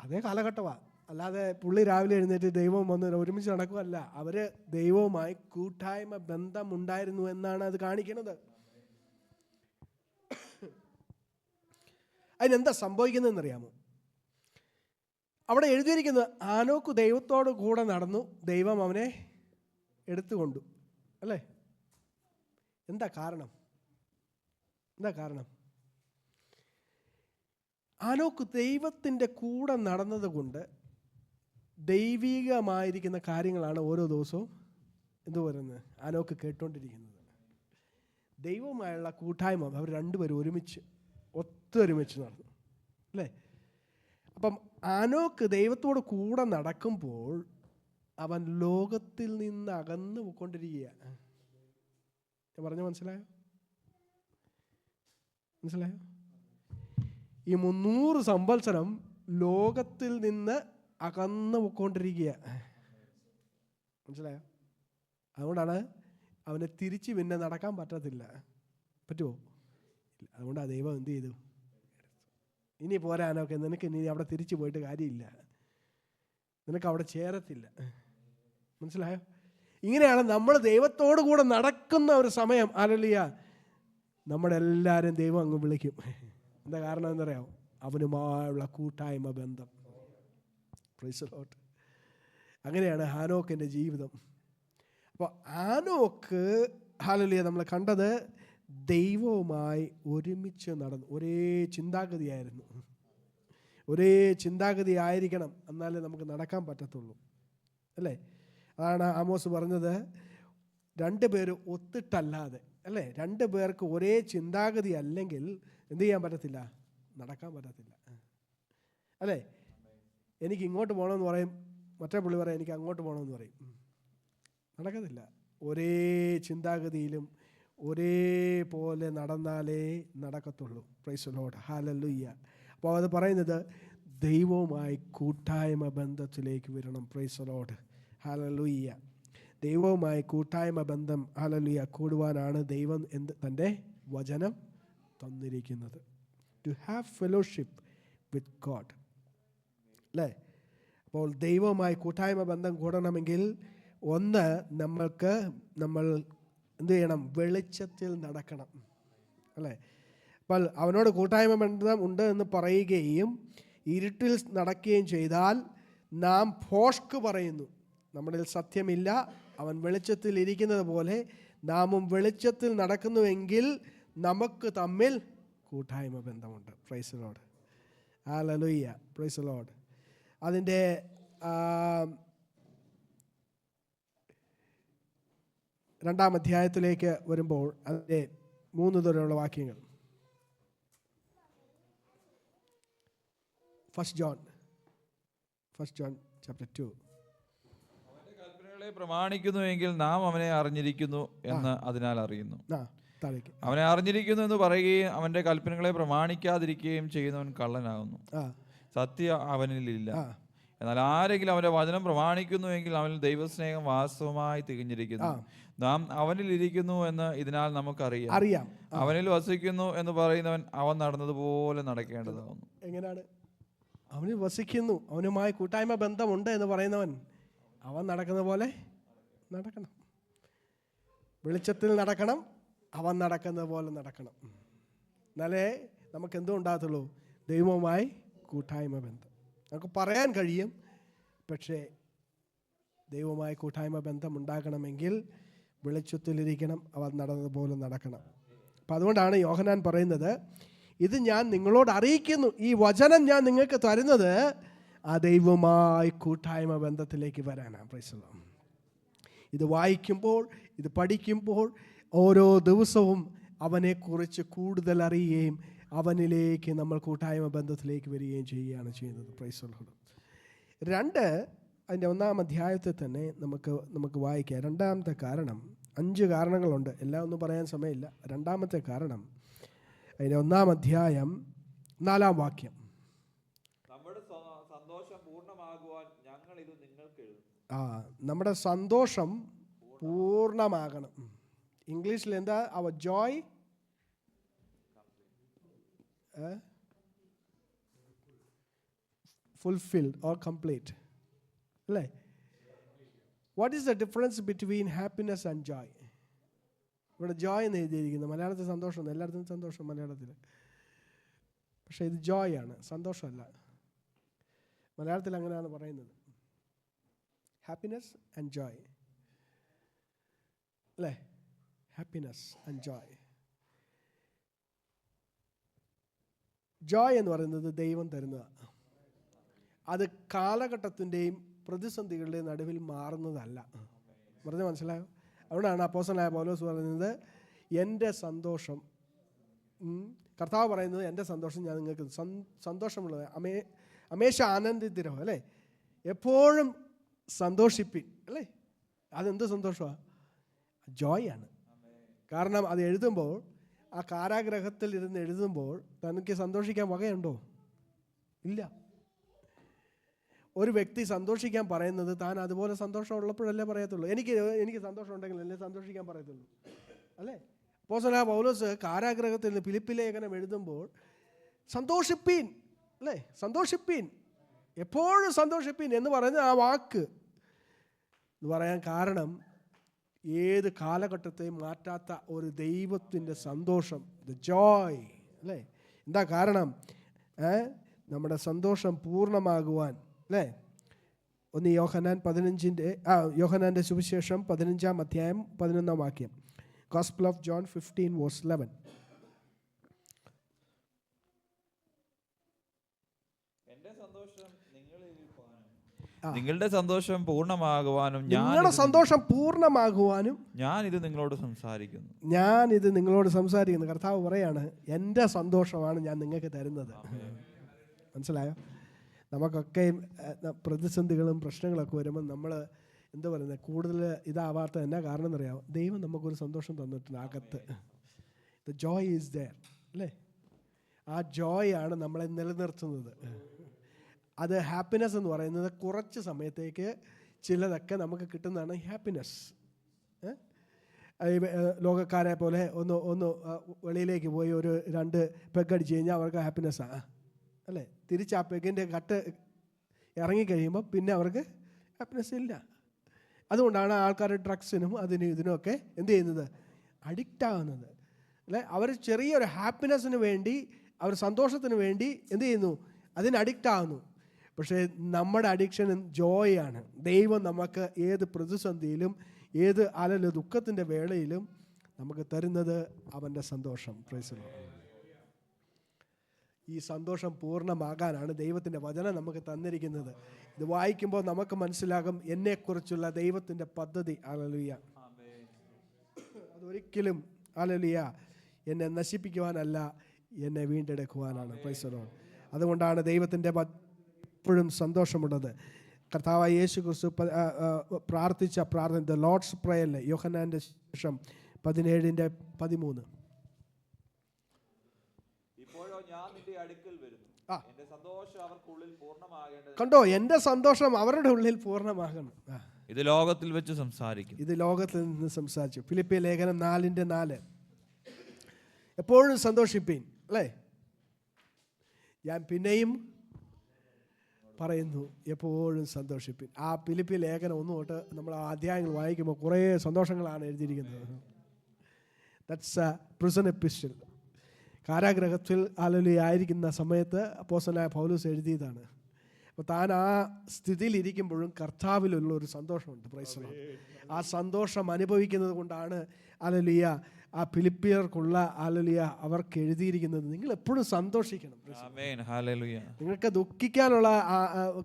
അതേ കാലഘട്ടമാണ്. അല്ലാതെ പുള്ളി രാവിലെ എഴുന്നേറ്റ് ദൈവം വന്ന് ഒരുമിച്ച് നടക്കുകയല്ല. അവർ ദൈവവുമായി കൂട്ടായ്മ ബന്ധമുണ്ടായിരുന്നു എന്നാണ് അത് കാണിക്കുന്നത്. അതിനെന്താ സംഭവിക്കുന്നതെന്നറിയാമോ? അവിടെ എഴുതിയിരിക്കുന്നത് ആനോക്ക് ദൈവത്തോട് കൂടെ നടന്നു, ദൈവം അവനെ എടുത്തുകൊണ്ടു, അല്ലേ? എന്താ കാരണം? ആനോക്ക് ദൈവത്തിൻ്റെ കൂടെ നടന്നത് കൊണ്ട് ദൈവികമായിരിക്കുന്ന കാര്യങ്ങളാണ് ഓരോ ദിവസവും എന്തു പറയുന്നത് ആനോക്ക് കേട്ടുകൊണ്ടിരിക്കുന്നത്. ദൈവവുമായുള്ള കൂട്ടായ്മ അവർ രണ്ടുപേരും ഒത്തൊരുമിച്ച് നടന്നു, അല്ലേ? അപ്പം ആനോക്ക് ദൈവത്തോട് കൂടെ നടക്കുമ്പോൾ അവൻ ലോകത്തിൽ നിന്ന് അകന്നു പോയിക്കൊണ്ടിരിക്കുക. ഞാൻ പറഞ്ഞ മനസ്സിലായോ? ഈ 300 സംവത്സരം ലോകത്തിൽ നിന്ന് അകന്നു പോയിക്കൊണ്ടിരിക്കുക. മനസ്സിലായോ? അതുകൊണ്ടാണ് അവനെ തിരിച്ച് പിന്നെ നടക്കാൻ പറ്റത്തില്ല. പറ്റുമോ? അതുകൊണ്ടാണ് ദൈവം എന്ത് ചെയ്തു? ഇനി പോരാനൊക്കെ നിനക്ക് ഇനി അവിടെ തിരിച്ചു പോയിട്ട് കാര്യമില്ല, നിനക്ക് അവിടെ ചേരത്തില്ല. മനസ്സിലായോ? ഇങ്ങനെയാണ് നമ്മൾ ദൈവത്തോടു കൂടെ നടക്കുന്ന ഒരു സമയം. ഹല്ലേലൂയ! നമ്മുടെ എല്ലാവരും ദൈവം അങ്ങ് വിളിക്കും. എന്താ കാരണം എന്നറിയാമോ? അവനുമായുള്ള കൂട്ടായ്മ ബന്ധം. Price the Lord. അങ്ങനെയാണ് ഹാനോക്കിൻ്റെ ജീവിതം. അപ്പോൾ ഹാനോക്ക്, ഹല്ലേലൂയ, നമ്മൾ കണ്ടത് ദൈവവുമായി ഒരുമിച്ച് നടന്നു. ഒരേ ചിന്താഗതിയായിരുന്നു. ഒരേ ചിന്താഗതി ആയിരിക്കണം, എന്നാലേ നമുക്ക് നടക്കാൻ പറ്റത്തുള്ളൂ, അല്ലേ? അതാണ് ആമോസ് പറഞ്ഞത്, 2 പേര് ഒത്തിട്ടല്ലാതെ, അല്ലേ? 2 പേർക്ക് ഒരേ ചിന്താഗതി അല്ലെങ്കിൽ എന്ത് ചെയ്യാൻ പറ്റത്തില്ല? നടക്കാൻ പറ്റത്തില്ല, അല്ലേ? എനിക്ക് ഇങ്ങോട്ട് പോകണമെന്ന് പറയും, മറ്റേ പുള്ളി പറയും എനിക്ക് അങ്ങോട്ട് പോകണമെന്ന് പറയും. നടക്കത്തില്ല. ഒരേ ചിന്താഗതിയിലും ഒരേപോലെ നടന്നാലേ നടക്കത്തുള്ളൂ. Praise the Lord. ഹല്ലേലൂയ. അപ്പോൾ അത് പറയുന്നത് ദൈവവുമായി കൂട്ടായ്മ ബന്ധത്തിലേക്ക് വരണം. Praise the Lord. ഹല്ലേലൂയ. ദൈവവുമായി കൂട്ടായ്മ ബന്ധം, ഹല്ലേലൂയ, കൂടുവാനാണ് ദൈവം തൻ്റെ വചനം തന്നിരിക്കുന്നത്. To have fellowship with God, അല്ലേ? അപ്പോൾ ദൈവവുമായി കൂട്ടായ്മ ബന്ധം കൂടണമെങ്കിൽ ഒന്ന്, നമ്മൾ എന്ത് ചെയ്യണം? വെളിച്ചത്തിൽ നടക്കണം, അല്ലേ? അപ്പോൾ അവനോട് കൂട്ടായ്മ ബന്ധം ഉണ്ട് എന്ന് പറയുകയും ഇരുട്ടിൽ നടക്കുകയും ചെയ്താൽ നാം ഭോഷ്ക് പറയുന്നു, നമ്മുടെ സത്യമില്ല. അവൻ വെളിച്ചത്തിൽ ഇരിക്കുന്നത് പോലെ നാമും വെളിച്ചത്തിൽ നടക്കുന്നുവെങ്കിൽ നമുക്ക് തമ്മിൽ കൂട്ടായ്മ ബന്ധമുണ്ട്. Price the Lord. Hallelujah. Praise the Lord. അതിൻ്റെ 2-ാം അധ്യായത്തിലേക്ക് വരുമ്പോൾ അതിൻ്റെ 3 തരമുള്ള വാക്യങ്ങൾ. First John chapter 2. അവന്റെ കൽപ്പനകളെ പ്രമാണിക്കുന്നുവെങ്കിൽ നാം അവനെ അറിഞ്ഞിരിക്കുന്നു എന്ന് അതിനാൽ അറിയുന്നു. താഴേക്ക്. അവനെ അറിഞ്ഞിരിക്കുന്നു എന്ന് പറയുകയും അവന്റെ കൽപ്പനകളെ പ്രമാണിക്കാതിരിക്കുകയും ചെയ്യുന്നവൻ കള്ളനാകുന്നു. സത്യം അവനിലില്ല. എന്നാൽ ആരെങ്കിലും അവന്റെ വചനം പ്രമാണിക്കുന്നുവെങ്കിൽ അവനിൽ ദൈവസ്നേഹം വാസ്തവമായി തികഞ്ഞിരിക്കുന്നു. നാം അവനിൽ ഇരിക്കുന്നു എന്ന് ഇതിനാൽ നമുക്കറിയാം. അവനിൽ വസിക്കുന്നു എന്ന് പറയുന്നവൻ അവൻ നടന്നതുപോലെ നടക്കേണ്ടതാകുന്നു. എങ്ങനെയാണ്? അവനിൽ വസിക്കുന്നു, അവനുമായി കൂട്ടായ്മ ബന്ധമുണ്ട് എന്ന് പറയുന്നവൻ അവൻ നടക്കുന്ന പോലെ നടക്കണം. വെളിച്ചത്തിൽ നടക്കണം, അവൻ നടക്കുന്നത് പോലെ നടക്കണം. എന്നാലേ നമുക്ക് എന്തോ ഉണ്ടാകത്തുള്ളൂ? ദൈവവുമായി കൂട്ടായ്മ ബന്ധം. നമുക്ക് പറയാൻ കഴിയും, പക്ഷേ ദൈവവുമായി കൂട്ടായ്മ ബന്ധം ഉണ്ടാകണമെങ്കിൽ വെളിച്ചത്തിലിരിക്കണം, അവൻ നടന്നതുപോലെ നടക്കണം. അപ്പം അതുകൊണ്ടാണ് യോഹന്നാൻ പറയുന്നത്, ഇത് ഞാൻ നിങ്ങളോട് അറിയിക്കുന്നു, ഈ വചനം ഞാൻ നിങ്ങൾക്ക് തരുന്നത് ആ ദൈവവുമായി കൂട്ടായ്മ ബന്ധത്തിലേക്ക് വരാനാണ്. Price the Lord. ഇത് വായിക്കുമ്പോൾ, ഇത് പഠിക്കുമ്പോൾ ഓരോ ദിവസവും അവനെക്കുറിച്ച് കൂടുതൽ അറിയുകയും അവനിലേക്ക് നമ്മൾ കൂട്ടായ്മ ബന്ധത്തിലേക്ക് വരികയും ചെയ്യുകയാണ് ചെയ്യുന്നത്. Price the Lord. 2 അതിൻ്റെ 1-ാം അധ്യായത്തിൽ തന്നെ നമുക്ക് വായിക്കാം. 2-ാമത്തെ കാരണം, 5 കാരണങ്ങളുണ്ട്, എല്ലാം ഒന്നും പറയാൻ സമയമില്ല. 2-ാമത്തെ കാരണം അതിൻ്റെ 1-ാം അധ്യായം 4-ാം വാക്യം. നമ്മുടെ സന്തോഷം പൂർണ്ണമാകുവാൻ ഞങ്ങൾ ഇത് നിങ്ങൾക്ക് എഴുതുന്നു. നമ്മുടെ സന്തോഷം പൂർണ്ണമാകണം. ഇംഗ്ലീഷിൽ എന്താ? അവർ ജോയ് fulfilled or complete. അല്ലേ? What is the difference between happiness and Joy? ഇവിടെ ജോയ് എന്ന് എഴുതിയിരിക്കുന്നത്, മലയാളത്തിൽ സന്തോഷം, എല്ലായിടത്തും സന്തോഷം മലയാളത്തിൽ, പക്ഷേ ഇത് ജോയ് ആണ്, സന്തോഷമല്ല. മലയാളത്തിൽ അങ്ങനെയാണ് പറയുന്നത്, ഹാപ്പിനെസ് ആൻഡ് ജോയ്. അല്ലേ? Happiness and Joy. ജോയ് എന്ന് പറയുന്നത് ദൈവം തരുന്നതാണ്. അത് കാലഘട്ടത്തിൻ്റെയും പ്രതിസന്ധികളുടെയും നടുവിൽ മാറുന്നതല്ല. പറഞ്ഞ് മനസ്സിലായോ? അതുകൊണ്ടാണ് അപ്പോസ്തലനായ പൗലോസ് പറയുന്നത്, എൻ്റെ സന്തോഷം, കർത്താവ് പറയുന്നത്, എൻ്റെ സന്തോഷം ഞാൻ നിങ്ങൾക്ക് സന്തോഷമുള്ളത്, അമേശ ആനന്ദിതരോ, അല്ലേ? എപ്പോഴും സന്തോഷിപ്പിൻ, അല്ലേ? അതെന്ത് സന്തോഷമാണ്? ജോയ് ആണ്. കാരണം അത് എഴുതുമ്പോൾ, ആ കാരാഗ്രഹത്തിൽ ഇരുന്ന് എഴുതുമ്പോൾ തനിക്ക് സന്തോഷിക്കാൻ വകയുണ്ടോ? ഇല്ല. ഒരു വ്യക്തി സന്തോഷിക്കാൻ പറയുന്നത് താൻ അതുപോലെ സന്തോഷം ഉള്ളപ്പോഴല്ലേ പറയത്തുള്ളൂ. എനിക്ക് സന്തോഷം ഉണ്ടെങ്കിൽ അല്ലേ സന്തോഷിക്കാൻ പറയത്തുള്ളൂ, അല്ലേ? അപ്പോസ്തലനായ പൗലോസ് കാരാഗ്രഹത്തിൽ നിന്ന് ഫിലിപ്പി ലേഖനം എഴുതുമ്പോൾ സന്തോഷിപ്പീൻ, അല്ലേ? സന്തോഷിപ്പീൻ, എപ്പോഴും സന്തോഷിപ്പീൻ എന്ന് പറയുന്ന ആ വാക്ക് എന്ന് പറയാൻ കാരണം, ഏത് കാലഘട്ടത്തെയും മാറ്റാത്ത ഒരു ദൈവത്തിൻ്റെ സന്തോഷം, ദ ജോയ്, അല്ലേ? എന്താ കാരണം? നമ്മുടെ സന്തോഷം പൂർണ്ണമാകുവാൻ, അല്ലേ? ഒന്ന് യോഹന്നാൻ്റെ സുവിശേഷം 15-ാം അധ്യായം 11-ാം വാക്യം. Gospel of John 15:11. നിങ്ങളുടെ സന്തോഷം പൂർണ്ണമാകുവാനും നിങ്ങളുടെ സന്തോഷം പൂർണ്ണമാകുവാനും ഞാൻ ഇത് നിങ്ങളോട് സംസാരിക്കുന്നു. കർത്താവ് പറയാണ്, എൻ്റെ സന്തോഷമാണ് ഞാൻ നിങ്ങൾക്ക് തരുന്നത്. മനസ്സിലായോ? നമുക്കൊക്കെ പ്രതിസന്ധികളും പ്രശ്നങ്ങളൊക്കെ വരുമ്പോൾ നമ്മൾ എന്താ പറയുന്നത്, കൂടുതൽ ഇതാവാത്ത എന്നാ കാരണം എന്നറിയാമോ? ദൈവം നമുക്കൊരു സന്തോഷം തന്നിട്ടുണ്ട് അകത്ത്. ദ ജോയ് ഈസ് ദെയർ, അല്ലേ? ആ ജോയ് ആണ് നമ്മളെ നിലനിർത്തുന്നത്. അത് ഹാപ്പിനെസ് എന്ന് പറയുന്നത് കുറച്ച് സമയത്തേക്ക് ചിലതൊക്കെ നമുക്ക് കിട്ടുന്നതാണ് ഹാപ്പിനെസ്. ലോകക്കാരെ പോലെ ഒന്ന് വെളിയിലേക്ക് പോയി ഒരു 2 പെഗ് അടിച്ച് കഴിഞ്ഞാൽ അവർക്ക് ഹാപ്പിനെസ്സാണ്, അല്ലേ? തിരിച്ച് ആ പെഗിൻ്റെ കട്ട് ഇറങ്ങിക്കഴിയുമ്പോൾ പിന്നെ അവർക്ക് ഹാപ്പിനെസ് ഇല്ല. അതുകൊണ്ടാണ് ആൾക്കാർ ഡ്രഗ്സിനും ഇതിനുമൊക്കെ എന്ത് ചെയ്യുന്നത്? അഡിക്റ്റ് ആകുന്നത്, അല്ലേ? അവർ ചെറിയൊരു ഹാപ്പിനെസ്സിന് വേണ്ടി, അവർ സന്തോഷത്തിന് വേണ്ടി എന്ത് ചെയ്യുന്നു? അതിന് അഡിക്റ്റ് ആകുന്നു. പക്ഷേ നമ്മുടെ അഡിക്ഷൻ ജോയ് ആണ്. ദൈവം നമുക്ക് ഏത് പ്രതിസന്ധിയിലും, ഏത് ദുഃഖത്തിൻ്റെ വേളയിലും നമുക്ക് തരുന്നത് അവൻ്റെ സന്തോഷം. Price the Lord. ഈ സന്തോഷം പൂർണ്ണമാകാനാണ് ദൈവത്തിൻ്റെ വചനം നമുക്ക് തന്നിരിക്കുന്നത്. ഇത് വായിക്കുമ്പോൾ നമുക്ക് മനസ്സിലാകും എന്നെക്കുറിച്ചുള്ള ദൈവത്തിൻ്റെ പദ്ധതി. ഹല്ലേലൂയ. അതൊരിക്കലും ഹല്ലേലൂയ എന്നെ നശിപ്പിക്കുവാനല്ല, എന്നെ വീണ്ടെടുക്കുവാനാണ്. Price the Lord. അതുകൊണ്ടാണ് ദൈവത്തിൻ്റെ എപ്പോഴും സന്തോഷമുള്ളത്. കർത്താവായ യേശു ക്രിസ്തു പ്രാർത്ഥിച്ച പ്രാർത്ഥന, ദ ലോർഡ്സ് പ്രേയറിൽ യോഹന്നാൻ്റെ ശേഷം 17:13 ഇപ്പോഴോ ഞാൻ നിന്റെ അടുക്കൽ വരുന്നു, ആ. എന്റെ സന്തോഷം അവർക്കുള്ളിൽ പൂർണ്ണമാകേണ്ടത്. കണ്ടോ, എൻ്റെ സന്തോഷം അവരുടെ ഉള്ളിൽ പൂർണ്ണമാകണം. ഇത് ലോകത്തിൽ വെച്ച് സംസാരിക്കും. ഇത് ലോകത്തിൽ നിന്ന് സംസാരിച്ചു. ഫിലിപ്പിയ ലേഖനം 4:4. എപ്പോഴും സന്തോഷിപ്പീൻ, അല്ലേ? ഞാൻ പിന്നെയും പറയുന്നു, എപ്പോഴും സന്തോഷിപ്പീൻ. ആ ഫിലിപ്പിയ ലേഖനം 1 തൊട്ട് നമ്മൾ ആ അധ്യായങ്ങൾ വായിക്കുമ്പോൾ കുറേ സന്തോഷങ്ങളാണ് എഴുതിയിരിക്കുന്നത്. That's A prison epistle. കാരാഗ്രഹത്തിൽ ആയിരിക്കുന്ന സമയത്ത് അപ്പോസ്തലനായ പൗലോസ് എഴുതിയതാണ്. അപ്പോൾ താൻ ആ സ്ഥിതിയിലിരിക്കുമ്പോഴും കർത്താവിലുള്ള ഒരു സന്തോഷമുണ്ട്. Price the Lord. ആ സന്തോഷം അനുഭവിക്കുന്നത് കൊണ്ടാണ് ഹല്ലേലൂയ ആ ഫിലിപ്പിയർക്കുള്ള ഹല്ലേലൂയ അവർക്ക് എഴുതിയിരിക്കുന്നത്. നിങ്ങൾ എപ്പോഴും സന്തോഷിക്കണം. ആമേൻ, ഹല്ലേലൂയ. നിങ്ങൾക്ക് ദുഃഖിക്കാനുള്ള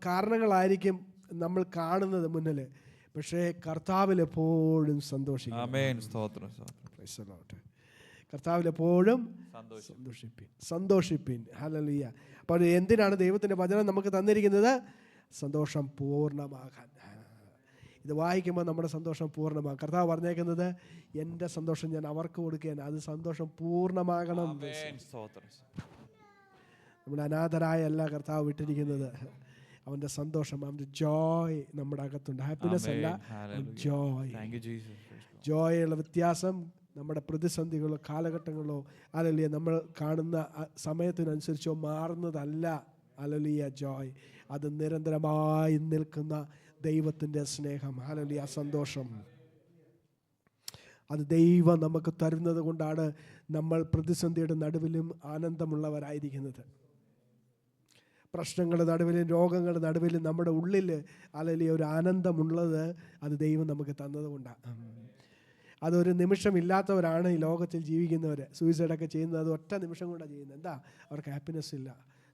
കാരണങ്ങളായിരിക്കും നമ്മൾ കാണുന്നത് മുന്നിൽ, പക്ഷേ കർത്താവിൽ എപ്പോഴും സന്തോഷിക്കണം. ആമേൻ, സ്തോത്രം, സ്തോത്രം. Price the Lord. കർത്താവിൽ എപ്പോഴും സന്തോഷിപ്പിൻ. ഹല്ലേലൂയ. അപ്പോൾ എന്തിനാണ് ദൈവത്തിൻ്റെ വചനം നമുക്ക് തന്നിരിക്കുന്നത്? സന്തോഷം പൂർണ്ണമാകാൻ. ഇത് വായിക്കുമ്പോൾ നമ്മുടെ സന്തോഷം പൂർണ്ണമാകും. കർത്താവ് പറഞ്ഞേക്കുന്നത്, എൻ്റെ സന്തോഷം ഞാൻ അവർക്ക് കൊടുക്കുകയാണ്, അത് സന്തോഷം പൂർണ്ണമാകണം. നമ്മുടെ അനാഥരായ അല്ല കർത്താവ് വിട്ടിരിക്കുന്നത്. അവൻ്റെ സന്തോഷം, അവൻ്റെ ജോയ് നമ്മുടെ അകത്തുണ്ട്. ഹാപ്പിനെസ് അല്ല, ജോയ്. ജോയുള്ള വ്യത്യാസം നമ്മുടെ പ്രതിസന്ധികളോ കാലഘട്ടങ്ങളോ ഹല്ലേലൂയ നമ്മൾ കാണുന്ന സമയത്തിനനുസരിച്ചോ മാറുന്നതല്ല. ഹല്ലേലൂയ ജോയ്, അത് നിരന്തരമായി നിൽക്കുന്ന ദൈവത്തിൻ്റെ സ്നേഹം. ഹല്ലേലൂയ സന്തോഷം, അത് ദൈവം നമുക്ക് തരുന്നത് കൊണ്ടാണ് നമ്മൾ പ്രതിസന്ധിയുടെ നടുവിലും ആനന്ദമുള്ളവരായിരിക്കുന്നത്. പ്രശ്നങ്ങളുടെ നടുവിലും രോഗങ്ങളുടെ നടുവിലും നമ്മുടെ ഉള്ളിൽ ഹല്ലേലൂയ ഒരു ആനന്ദമുള്ളത് അത് ദൈവം നമുക്ക് തന്നത് കൊണ്ടാണ്. അതൊരു നിമിഷമില്ലാത്തവരാണ് ഈ ലോകത്തിൽ ജീവിക്കുന്നവർ. സൂയിസൈഡൊക്കെ ചെയ്യുന്നത് അത് ഒറ്റ നിമിഷം കൊണ്ടാണ് ചെയ്യുന്നത്. എന്താ? അവർക്ക് ഹാപ്പിനെസ് ഇല്ല,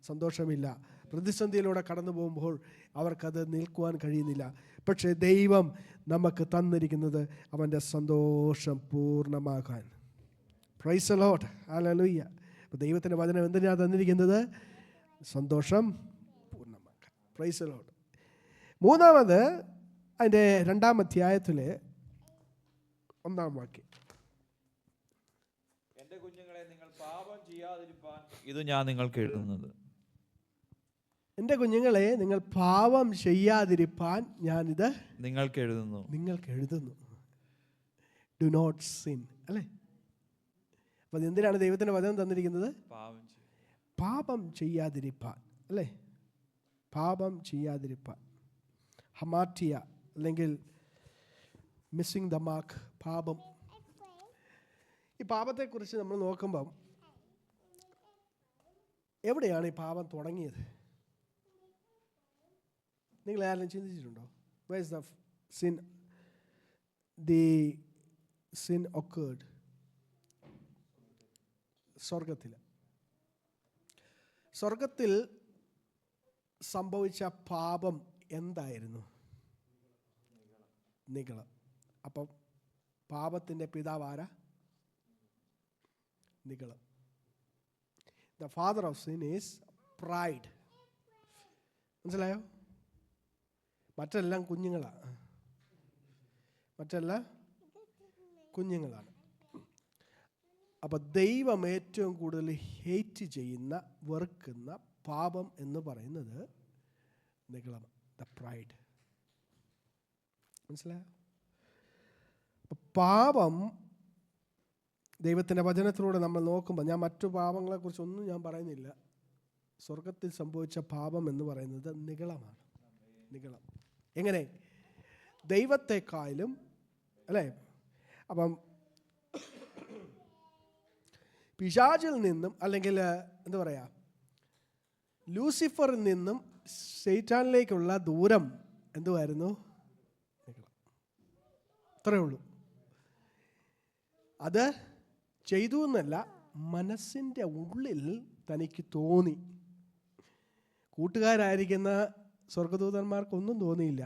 സന്തോഷമില്ല. പ്രതിസന്ധിയിലൂടെ കടന്നു പോകുമ്പോൾ അവർക്കത് നിൽക്കുവാൻ കഴിയുന്നില്ല. പക്ഷേ ദൈവം നമുക്ക് തന്നിരിക്കുന്നത് അവൻ്റെ സന്തോഷം പൂർണ്ണമാക്കാൻ. Praise the Lord. ഹല്ലേലൂയ. അപ്പോൾ ദൈവത്തിൻ്റെ വചനം എന്തിനാണ് തന്നിരിക്കുന്നത്? സന്തോഷം പൂർണ്ണമാക്കാൻ. Praise the Lord. മൂന്നാമത് അതിൻ്റെ 2-ാം അധ്യായത്തിൽ 1-ാം വാക്യം. എന്റെ കുഞ്ഞുങ്ങളെ, നിങ്ങൾ പാപം ചെയ്യാതിരിപ്പാൻ ഇത് ഞാൻ നിങ്ങൾക്ക് എഴുതുന്നത്. എൻ്റെ കുഞ്ഞുങ്ങളെ, നിങ്ങൾ പാപം ചെയ്യാതിരിപ്പാൻ ഞാനിത് നിങ്ങൾക്ക് എഴുതുന്നു. ഡു നോട്ട് സിൻ, അല്ലേ? അപ്പം എന്തിനാണ് ദൈവത്തിൻ്റെ വചനം തന്നിരിക്കുന്നത്? പാപം ചെയ്യാതിരിപ്പാൻ, അല്ലേ? പാപം ചെയ്യാതിരിപ്പാൻ. ഹമാറ്റിയ അല്ലെങ്കിൽ മിസ്സിങ് ദ മാർക്ക്, പാപം. ഈ പാപത്തെക്കുറിച്ച് നമ്മൾ നോക്കുമ്പം എവിടെയാണ് ഈ പാപം തുടങ്ങിയത്? നിങ്ങൾ ആരെങ്കിലും ചിന്തിച്ചിട്ടുണ്ടോ? Where is the sin? The sin occurred. സ്വർഗത്തിൽ സംഭവിച്ച പാപം എന്തായിരുന്നു? നിഗളം. അപ്പം പാപത്തിൻ്റെ പിതാവാര? നിഗളം. The father of sin is pride. മനസ്സിലായോ? മറ്റെല്ലാം കുഞ്ഞുങ്ങളാണ്. അപ്പം ദൈവം ഏറ്റവും കൂടുതൽ ഹേറ്റ് ചെയ്യുന്ന, വെറുക്കുന്ന പാപം എന്ന് പറയുന്നത് നിഗളം, ദ പ്രൈഡ്. മനസ്സിലായോ? പാപം ദൈവത്തിൻ്റെ വചനത്തിലൂടെ നമ്മൾ നോക്കുമ്പോൾ, ഞാൻ മറ്റു പാപങ്ങളെക്കുറിച്ചൊന്നും ഞാൻ പറയുന്നില്ല, സ്വർഗത്തിൽ സംഭവിച്ച പാപം എന്ന് പറയുന്നത് നിഗളമാണ്. നിഗളം. എങ്ങനെ? ദൈവത്തെക്കാളും, അല്ലേ? അപ്പം പിശാചിൽ നിന്നും, അല്ലെങ്കിൽ എന്താ പറയുക, ലൂസിഫറിൽ നിന്നും സൈറ്റാനിലേക്കുള്ള ദൂരം എന്തുവായിരുന്നു? അത്രയേ ഉള്ളൂ. അത് ചെയ്തു എന്നല്ല, മനസ്സിൻ്റെ ഉള്ളിൽ തനിക്ക് തോന്നി. കൂട്ടുകാരായിരിക്കുന്ന സ്വർഗദൂതന്മാർക്കൊന്നും തോന്നിയില്ല.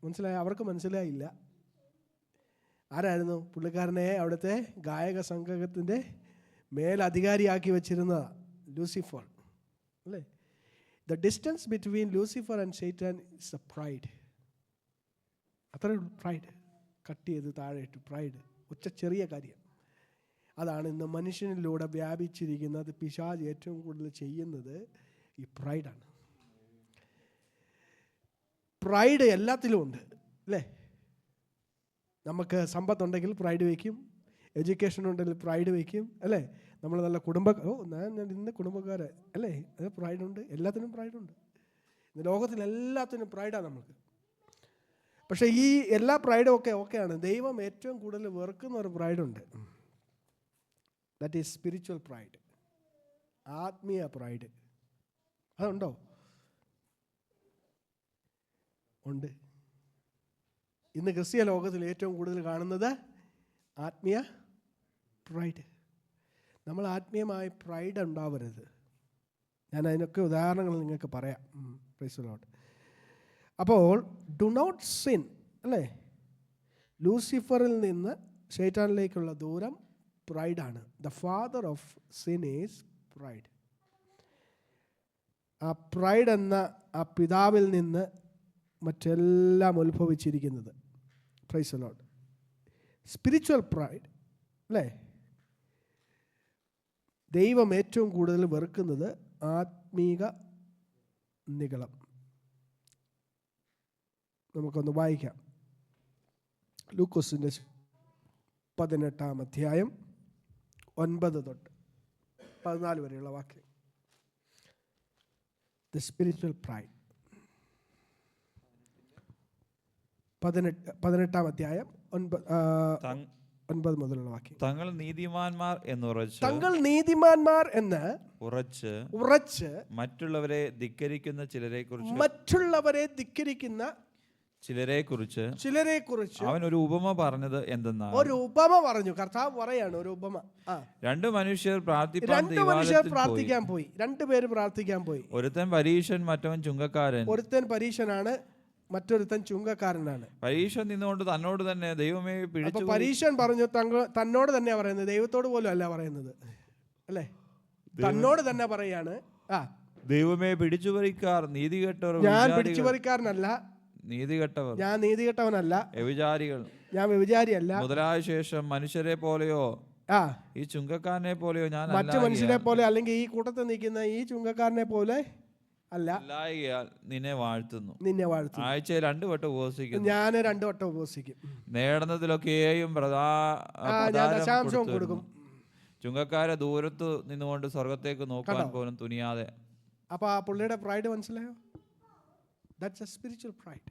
മനസ്സിലായ? അവർക്ക് മനസ്സിലായില്ല. ആരായിരുന്നു? പുള്ളിക്കാരനെ അവിടുത്തെ ഗായക സംഘത്തിൻ്റെ മേലധികാരിയാക്കി വെച്ചിരുന്നതാണ് ലൂസിഫർ, അല്ലേ? The distance between Lucifer and Satan is a pride. അത്രയേ ഉള്ളൂ. പ്രൈഡ് കട്ട് ചെയ്ത് താഴെ ഇട്ടു. പ്രൈഡ്, ചെറിയ കാര്യം. അതാണ് ഇന്ന് മനുഷ്യനിലൂടെ വ്യാപിച്ചിരിക്കുന്നത്. പിശാച് ഏറ്റവും കൂടുതൽ ചെയ്യുന്നത് ഈ പ്രൈഡാണ്. പ്രൈഡ് എല്ലാത്തിലും ഉണ്ട് അല്ലേ? നമുക്ക് സമ്പത്തുണ്ടെങ്കിൽ പ്രൈഡ് വയ്ക്കും, എഡ്യൂക്കേഷൻ ഉണ്ടെങ്കിൽ പ്രൈഡ് വയ്ക്കും അല്ലേ? നമ്മൾ നല്ല ഞാൻ ഇന്ന് കുടുംബക്കാരെ അല്ലേ, അത് പ്രൈഡുണ്ട്, എല്ലാത്തിനും പ്രൈഡുണ്ട്. ഇന്ന് ലോകത്തിൽ എല്ലാത്തിനും പ്രൈഡാണ് നമുക്ക്. പക്ഷേ ഈ എല്ലാ പ്രൈഡും ഓക്കെയാണ്. ദൈവം ഏറ്റവും കൂടുതൽ വെറുക്കുന്ന ഒരു പ്രൈഡുണ്ട്. ദാറ്റ് ഈസ് സ്പിരിച്വൽ പ്രൈഡ്, ആത്മീയ പ്രൈഡ്. അതുണ്ടോ? ഉണ്ട്. ഇന്ന് ക്രിസ്തീയ ലോകത്തിൽ ഏറ്റവും കൂടുതൽ കാണുന്നത് ആത്മീയ പ്രൈഡ്. നമ്മൾ ആത്മീയമായ പ്രൈഡ് ഉണ്ടാവരുത്. ഞാൻ അതിനൊക്കെ ഉദാഹരണങ്ങൾ നിങ്ങൾക്ക് പറയാം. Praise the Lord. അപ്പോൾ ഡു നോട്ട് സിൻ അല്ലേ? ലൂസിഫറിൽ നിന്ന് ശൈത്താനിലേക്കുള്ള ദൂരം പ്രൈഡാണ്. The father of sin is pride. ആ പ്രൈഡ് എന്ന ആ പിതാവിൽ നിന്ന് മറ്റെല്ലാം ഉത്ഭവിച്ചിരിക്കുന്നത്. Praise the Lord. Spiritual pride അല്ലേ? ദൈവം ഏറ്റവും കൂടുതൽ വെറുക്കുന്നത് ആത്മീക നിഗളം. നമുക്കൊന്ന് വായിക്കാം. ലൂക്കോസിൻ്റെ 18-ാം അധ്യായം 9 തൊട്ട് 14 വരെയുള്ള വാക്യം. The spiritual pride. 18-ാം അധ്യായം 9 മുതലുള്ള വാക്യം. തങ്ങൾ നീതിമാന്മാർ എന്ന് ഉറച്ച് മറ്റുള്ളവരെ ധിക്കരിക്കുന്ന ചിലരെ കുറിച്ച് അവൻ ഒരു ഉപമ പറഞ്ഞത് എന്തെന്നാൽ, ഒരു ഉപമ പറഞ്ഞു. കർത്താവ് പറയാണ് ഒരു ഉപമ. രണ്ട് മനുഷ്യർ പ്രാർത്ഥിക്കാൻ പോയി. 2 പേര് പ്രാർത്ഥിക്കാൻ പോയി. ഒരുത്തൻ പരീശൻ, മറ്റവൻ ചുങ്കക്കാരൻ. ഒരുത്തൻ പരീശനാണ്, മറ്റൊരുത്തൻ ചുങ്കക്കാരനാണ്. പരീശൻ നിന്നുകൊണ്ട് തന്നോട് തന്നെ, ദൈവമേ പിടിച്ചു. പരീശൻ പറഞ്ഞു, തന്നോട് തന്നെയാ പറയുന്നത്, ദൈവത്തോട് പോലും അല്ല പറയുന്നത് അല്ലേ? തന്നോട് തന്നെ പറയാണ്, ദൈവമേ പിടിച്ചുപറിക്കാർ നീതികെട്ടവർ. ഞാൻ പിടിച്ചുപറിക്കാരനല്ല, നീതികെട്ടവർ. ഞാൻ നീതികെട്ടവനല്ല, വ്യഭിചാരികൾ. ഞാൻ വ്യഭിചാരിയല്ല. മുതലായ ശേഷം മനുഷ്യരെ പോലെയോ ഈ ചുങ്കക്കാരനെ പോലെയോ ഞാൻ മറ്റു മനുഷ്യരെ പോലെ, അല്ലെങ്കിൽ ഈ കൂട്ടത്തിൽ നിൽക്കുന്ന ഈ ചുങ്കക്കാരനെ പോലെ അല്ല, നിന്നെ വാഴ്ത്തുന്നു. ആഴ്ചയിൽ 2 വട്ടം ഉപവസിക്കുന്നു. ഞാൻ 2 വട്ടം ഉപവസിക്കും. നേടുന്നതിലൊക്കെയും ദശാംശവും കൊടുക്കും. ചുങ്കക്കാരെ ദൂരത്ത് നിന്നുകൊണ്ട് സ്വർഗത്തേക്ക് നോക്കാൻ പോലും തുനിയാതെ. അപ്പൊ ആ പുള്ളിയുടെ പ്രൈഡ് മനസ്സിലായോ? That's A spiritual pride.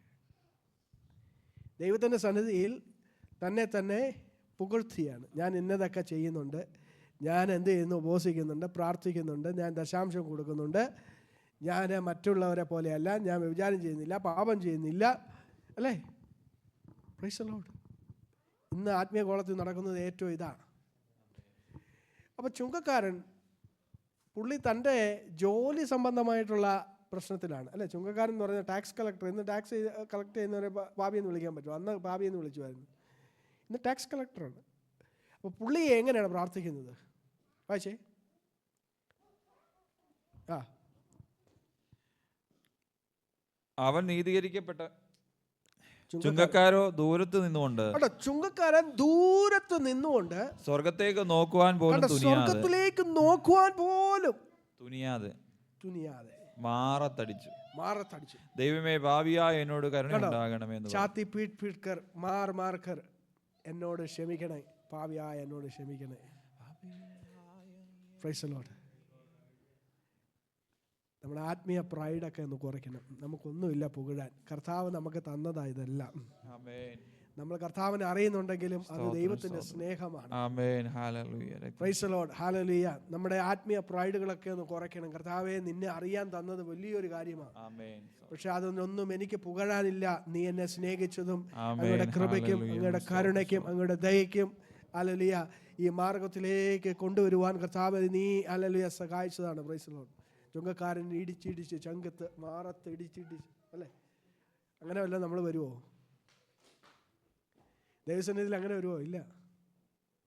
ദൈവത്തിൻ്റെ സന്നിധിയിൽ തന്നെ പുകഴ്ത്തിയാണ്. ഞാൻ ഇന്നതൊക്കെ ചെയ്യുന്നുണ്ട്, ഞാൻ എന്ത് ചെയ്യുന്നു, ഉപവസിക്കുന്നുണ്ട്, പ്രാർത്ഥിക്കുന്നുണ്ട്, ഞാൻ ദശാംശം കൊടുക്കുന്നുണ്ട്, ഞാൻ മറ്റുള്ളവരെ പോലെയല്ല, ഞാൻ വ്യഭിചാരം ചെയ്യുന്നില്ല, പാപം ചെയ്യുന്നില്ല അല്ലേ? Price the Lord. ഇന്ന് ആത്മീയ കോളത്തിൽ നടക്കുന്നത് ഏറ്റവും ഇതാണ്. അപ്പോൾ ചുങ്കക്കാരൻ പുള്ളി തൻ്റെ ജോലി സംബന്ധമായിട്ടുള്ള പ്രശ്നത്തിലാണ് അല്ലേ? ചുങ്കക്കാരൻ എന്ന് പറഞ്ഞാൽ ടാക്സ് കളക്ടർ. ഇന്ന് ടാക്സ് കളക്ട് ചെയ്യുന്നവരെ പാപിയെന്ന് വിളിക്കാൻ പറ്റും. അന്ന് പാപിയെന്ന് വിളിച്ചുമായിരുന്നു. ഇന്ന് ടാക്സ് കളക്ടറാണ്. അപ്പോൾ പുള്ളി എങ്ങനെയാണ് പ്രാർത്ഥിക്കുന്നത്? വായിച്ചേ. അവൻ നീതീകരിക്കപ്പെട്ട ചുങ്കക്കാരോ ദൂരത്ത് നിന്നുകൊണ്ട്, ചുങ്കക്കാരൻ ദൂരത്ത് നിന്നുകൊണ്ട് സ്വർഗത്തേക്ക് നോക്കുവാൻ പോലും സ്വർഗത്തിലേക്ക് നോക്കുവാൻ പോലും തുനിയാതെ മാറത്തടിച്ചു. ദൈവമേ ഭാവിയായ എന്നോട് കരുണയുണ്ടാകണമേ. ചാത്തി പീട്കർ മാർക്കർ, എന്നോട് ക്ഷമിക്കണേ, ഭാവിയായ എന്നോട് ക്ഷമിക്കണേ. Praise the Lord. നമ്മുടെ ആത്മീയ പ്രൈഡൊക്കെ ഒന്ന് കുറയ്ക്കണം. നമുക്കൊന്നുമില്ല പുകഴാൻ. കർത്താവ് നമുക്ക് തന്നതാ ഇതെല്ലാം. നമ്മൾ കർത്താവിനെ അറിയുന്നുണ്ടെങ്കിലും അത് ദൈവത്തിന്റെ സ്നേഹമാണ്. Price the Lord. ഹല്ലേലൂയ. നമ്മുടെ ആത്മീയ പ്രൈഡുകളൊക്കെ ഒന്ന് കുറയ്ക്കണം. കർത്താവെ, നിന്നെ അറിയാൻ തന്നത് വലിയൊരു കാര്യമാണ്. പക്ഷെ അതൊന്നും എനിക്ക് പുകഴാനില്ല. നീ എന്നെ സ്നേഹിച്ചതും അങ്ങയുടെ കൃപയ്ക്കും അങ്ങയുടെ കരുണയ്ക്കും അങ്ങയുടെ ദയയ്ക്കും ഹല്ലേലൂയ ഈ മാർഗത്തിലേക്ക് കൊണ്ടുവരുവാൻ കർത്താവ് നീ ഹല്ലേലൂയ സഹായിച്ചതാണ്. Praise the Lord. ചുങ്കക്കാരൻ ഇടിച്ചിടിച്ച് ചങ്കത്ത് മാറത്ത് ഇടിച്ചിടിച്ച് അല്ലേ? അങ്ങനെ വല്ല നമ്മൾ വരുമോ? ദൈവസന്നിധിയിൽ അങ്ങനെ വരുമോ? ഇല്ല.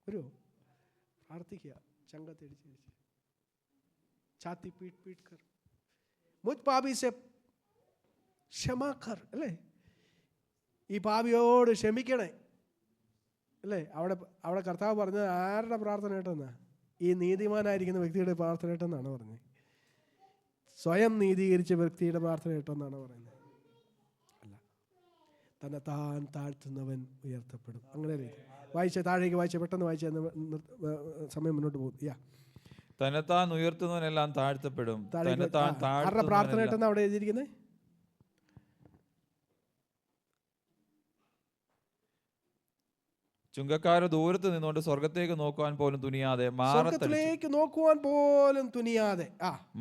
വരുമോ? പ്രാർത്ഥിക്കുക. ചങ്കത്ത് ഇടിച്ചിടിച്ച് ഛാത്തി പീട്ട് കർ മുझ പാപി സെ ക്ഷമാ കർ അല്ലേ? ഈ പാപിയോട് ക്ഷമിക്കണേ. അല്ലേ? അവിടെ കർത്താവ് പറഞ്ഞത് ആരുടെ പ്രാർത്ഥന കേട്ടെന്നാ? ഈ നീതിമാനായിരിക്കുന്ന വ്യക്തിയുടെ പ്രാർത്ഥന കേട്ടെന്നാണ് പറഞ്ഞത്. സ്വയം നീതീകരിച്ച വ്യക്തിയുടെ പ്രാർത്ഥന കേട്ടെന്നാണ് പറയുന്നത്. അല്ല, തന്നെ താൻ താഴ്ത്തുന്നവൻ ഉയർത്തപ്പെടും. അങ്ങനെ താഴേക്ക് വായിച്ച, പെട്ടെന്ന് വായിച്ച, സമയം മുന്നോട്ട് പോകും. തന്നെത്താൻ ഉയർത്തുന്നവനെല്ലാം താഴ്ത്തപ്പെടും. ആരുടെ പ്രാർത്ഥന കേട്ടെന്നാ അവിടെ എഴുതിയിരിക്കുന്നത്? ചുങ്കക്കാര് ദൂരത്ത് നിന്നുകൊണ്ട് സ്വർഗത്തേക്ക് നോക്കുവാൻ പോലും തുനിയാതെ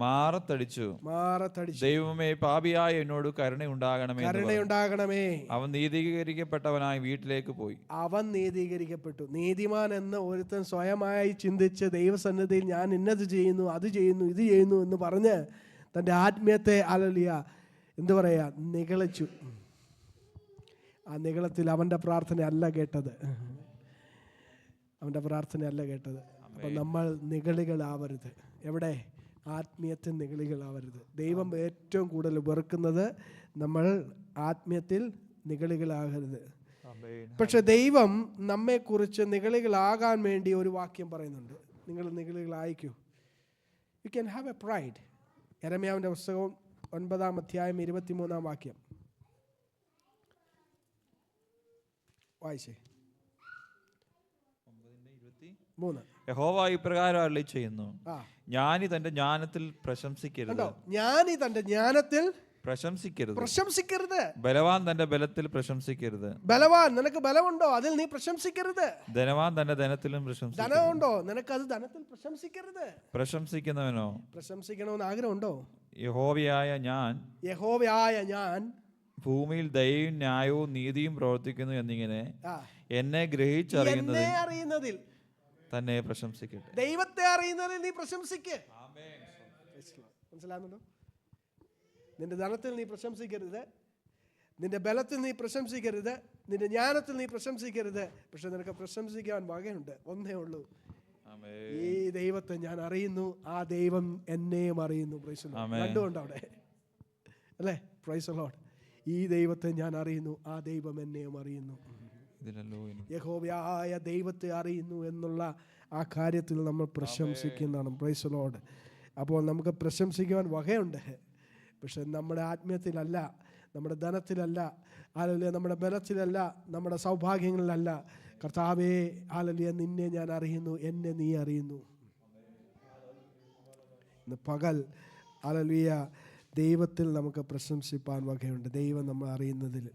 മാറത്തടിച്ചു. ദൈവമേ, പാപിയായ എന്നോട് കരുണയുണ്ടാകണമേ. അവൻ നീതീകരിക്കപ്പെട്ടവനായി വീട്ടിലേക്ക് പോയി. അവൻ നീതീകരിക്കപ്പെട്ടു. നീതിമാൻ എന്ന് ഒരുത്തൻ സ്വയമായി ചിന്തിച്ച് ദൈവസന്നിധിയിൽ ഞാൻ ഇന്നത് ചെയ്യുന്നു, അത് ചെയ്യുന്നു, ഇത് ചെയ്യുന്നു എന്ന് പറഞ്ഞ് തൻ്റെ ആത്മീയത്തെ എന്തു പറയാ, നിഗളിച്ചു. ആ നിഗളത്തിൽ അവൻ്റെ പ്രാർത്ഥനയല്ല കേട്ടത്. അപ്പം നമ്മൾ നിഗളികളാവരുത്. എവിടെ? ആത്മീയത്തിൽ നിഗളികളാവരുത്. ദൈവം ഏറ്റവും കൂടുതൽ വെറുക്കുന്നത് നമ്മൾ ആത്മീയത്തിൽ നിഗളികളാകരുത്. പക്ഷെ ദൈവം നമ്മെക്കുറിച്ച് നിഗളികളാകാൻ വേണ്ടി ഒരു വാക്യം പറയുന്നുണ്ട്. നിങ്ങൾ നിഗളികളായിക്കൂ. You can have a pride. യെരമ്യാവിൻ്റെ പുസ്തകം 9-ാം അധ്യായം 23-ാം വാക്യം വായിച്ചേ. യഹോവ ഇപ്രകാരം അരുളി ചെയ്യുന്നു, ജ്ഞാനി തന്റെ ജ്ഞാനത്തിൽ പ്രശംസിക്കരുത്. ജ്ഞാനി തന്റെ ജ്ഞാനത്തിൽ പ്രശംസിക്കരുത്. ബലവാൻ തന്റെ ബലത്തിൽ പ്രശംസിക്കരുത്. ബലവാൻ, നിനക്ക് ബലമുണ്ടോ? അതിൽ നീ പ്രശംസിക്കരുത്. ധനവാൻ തന്റെ ധനത്തിലും ധനമുണ്ടോ? നിനക്ക് അത് ധനത്തിൽ പ്രശംസിക്കരുത്. പ്രശംസിക്കുന്നവനോ? പ്രശംസിക്കണമെന്ന് ആഗ്രഹമുണ്ടോ? യഹോവയായ ഞാൻ ഭൂമിയിൽ ദയയും ന്യായവും നീതിയും പ്രവർത്തിക്കുന്നു എന്നിങ്ങനെ എന്നെ ഗ്രഹിച്ചറിയുന്നതിൽ തന്നെ പ്രശംസിക്കട്ടെ. ദൈവത്തെ അറിയുന്നതിൽ നീ പ്രശംസിക്ക്. മനസ്സിലാകുന്നുണ്ടോ? നിന്റെ ധനത്തിൽ നീ പ്രശംസിക്കരുത്, നിന്റെ ബലത്തിൽ നീ പ്രശംസിക്കരുത്, നിന്റെ ജ്ഞാനത്തിൽ നീ പ്രശംസിക്കരുത്. പക്ഷെ നിനക്ക് പ്രശംസിക്കാൻ വകയുണ്ട്. ഒന്നേ ഉള്ളൂ, ഈ ദൈവത്തെ ഞാൻ അറിയുന്നു, ആ ദൈവം എന്നെയും അറിയുന്നു. രണ്ടുമുണ്ട് അവിടെ, അല്ലേ? Price the Lord. ഈ ദൈവത്തെ ഞാൻ അറിയുന്നു, ആ ദൈവം എന്നെയും അറിയുന്നു. യഹോവയായ ദൈവത്തെ അറിയുന്നു എന്നുള്ള ആ കാര്യത്തിൽ നമ്മൾ പ്രശംസിക്കുന്നതാണ്. Price the Lord. അപ്പോൾ നമുക്ക് പ്രശംസിക്കുവാൻ വകയുണ്ട്. പക്ഷെ നമ്മുടെ ആത്മീയത്തിലല്ല, നമ്മുടെ ധനത്തിലല്ല, അല്ലെങ്കിൽ നമ്മുടെ ബലത്തിലല്ല, നമ്മുടെ സൗഭാഗ്യങ്ങളിലല്ല. കർത്താവേ, ഹല്ലേലൂയ, നിന്നെ ഞാൻ അറിയുന്നു, എന്നെ നീ അറിയുന്നു. ഇന്ന് പകൽ ഹല്ലേലൂയ ദൈവത്തിൽ നമുക്ക് പ്രശംസിപ്പാൻ വകയുണ്ട്. ദൈവം നമ്മൾ അറിയുന്നതിൽ.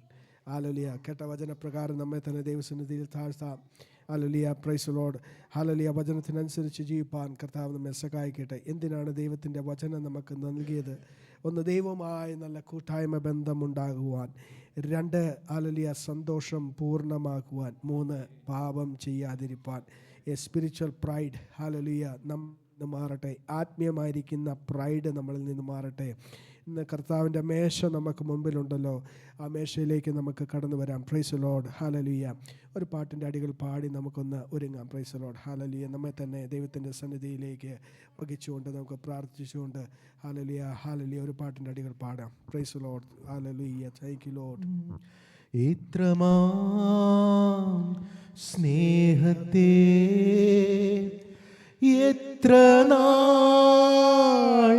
ഹല്ലേലൂയ. കേട്ട വചനപ്രകാരം നമ്മെ തന്നെ ദൈവസന്നിധിയിൽ താഴ്ത്താം. Hallelujah. Praise the Lord. Hallelujah. വചനത്തിനനുസരിച്ച് ജീവിപ്പാൻ കർത്താവ് നമ്മെ സഹായിക്കട്ടെ. എന്തിനാണ് ദൈവത്തിൻ്റെ വചനം നമുക്ക് നൽകിയത്? ഒന്ന്, ദൈവവുമായി നല്ല കൂട്ടായ്മ ബന്ധമുണ്ടാകുവാൻ. 2, ഹല്ലേലൂയ, സന്തോഷം പൂർണ്ണമാക്കുവാൻ. 3, പാപം ചെയ്യാതിരിപ്പാൻ. എ സ്പിരിച്വൽ പ്രൈഡ്, ഹല്ലേലൂയ, നമ്മ മാറട്ടെ. ആത്മീയമായിരിക്കുന്ന പ്രൈഡ് നമ്മളിൽ നിന്ന് മാറട്ടെ. ഇന്ന് കർത്താവിൻ്റെ മേശ നമുക്ക് മുമ്പിലുണ്ടല്ലോ, ആ മേശയിലേക്ക് നമുക്ക് കടന്നു വരാം. Praise the Lord. ഹല്ലേലൂയ. ഒരു പാട്ടിൻ്റെ അടികൾ പാടി നമുക്കൊന്ന് ഒരുങ്ങാം. Praise the Lord. ഹല്ലേലൂയ. നമ്മെ തന്നെ ദൈവത്തിൻ്റെ സന്നിധിയിലേക്ക് വഹിച്ചുകൊണ്ട് നമുക്ക് പ്രാർത്ഥിച്ചുകൊണ്ട് ഹല്ലേലൂയ ഹല്ലേലൂയ ഒരു പാട്ടിൻ്റെ അടികൾ പാടാം. Praise the Lord. Hallelujah. Thank you Lord. ഇത്രമാം സ്നേഹത്തെ എത്ര നാൾ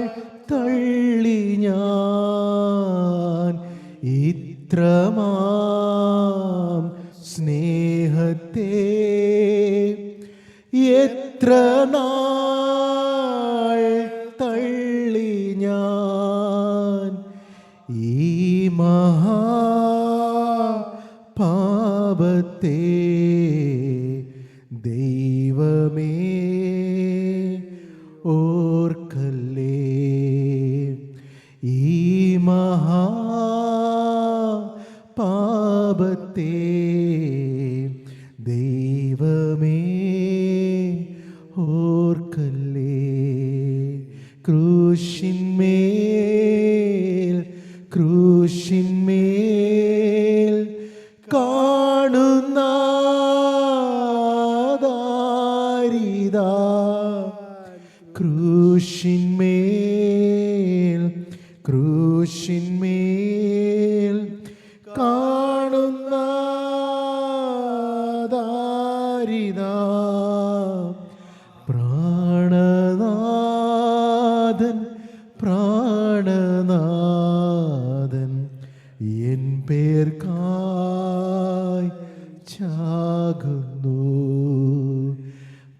തള്ളി ഞാൻ, ഇത്രമാം സ്നേഹത്തെ എത്ര നാൾ തള്ളി ഞാൻ, ഈ മഹാപാപത്തെ ദൈവമേ ഓർക്കല്ലേ, ഈ മഹാപാപത്തെ ദൈവമേ ഓർക്കല്ലേ. ക്രൂശിന്മേൽ കാണുന്നതാരിതാ, ക്രൂശിന്മേൽ കാണുന്നതാരിതാ,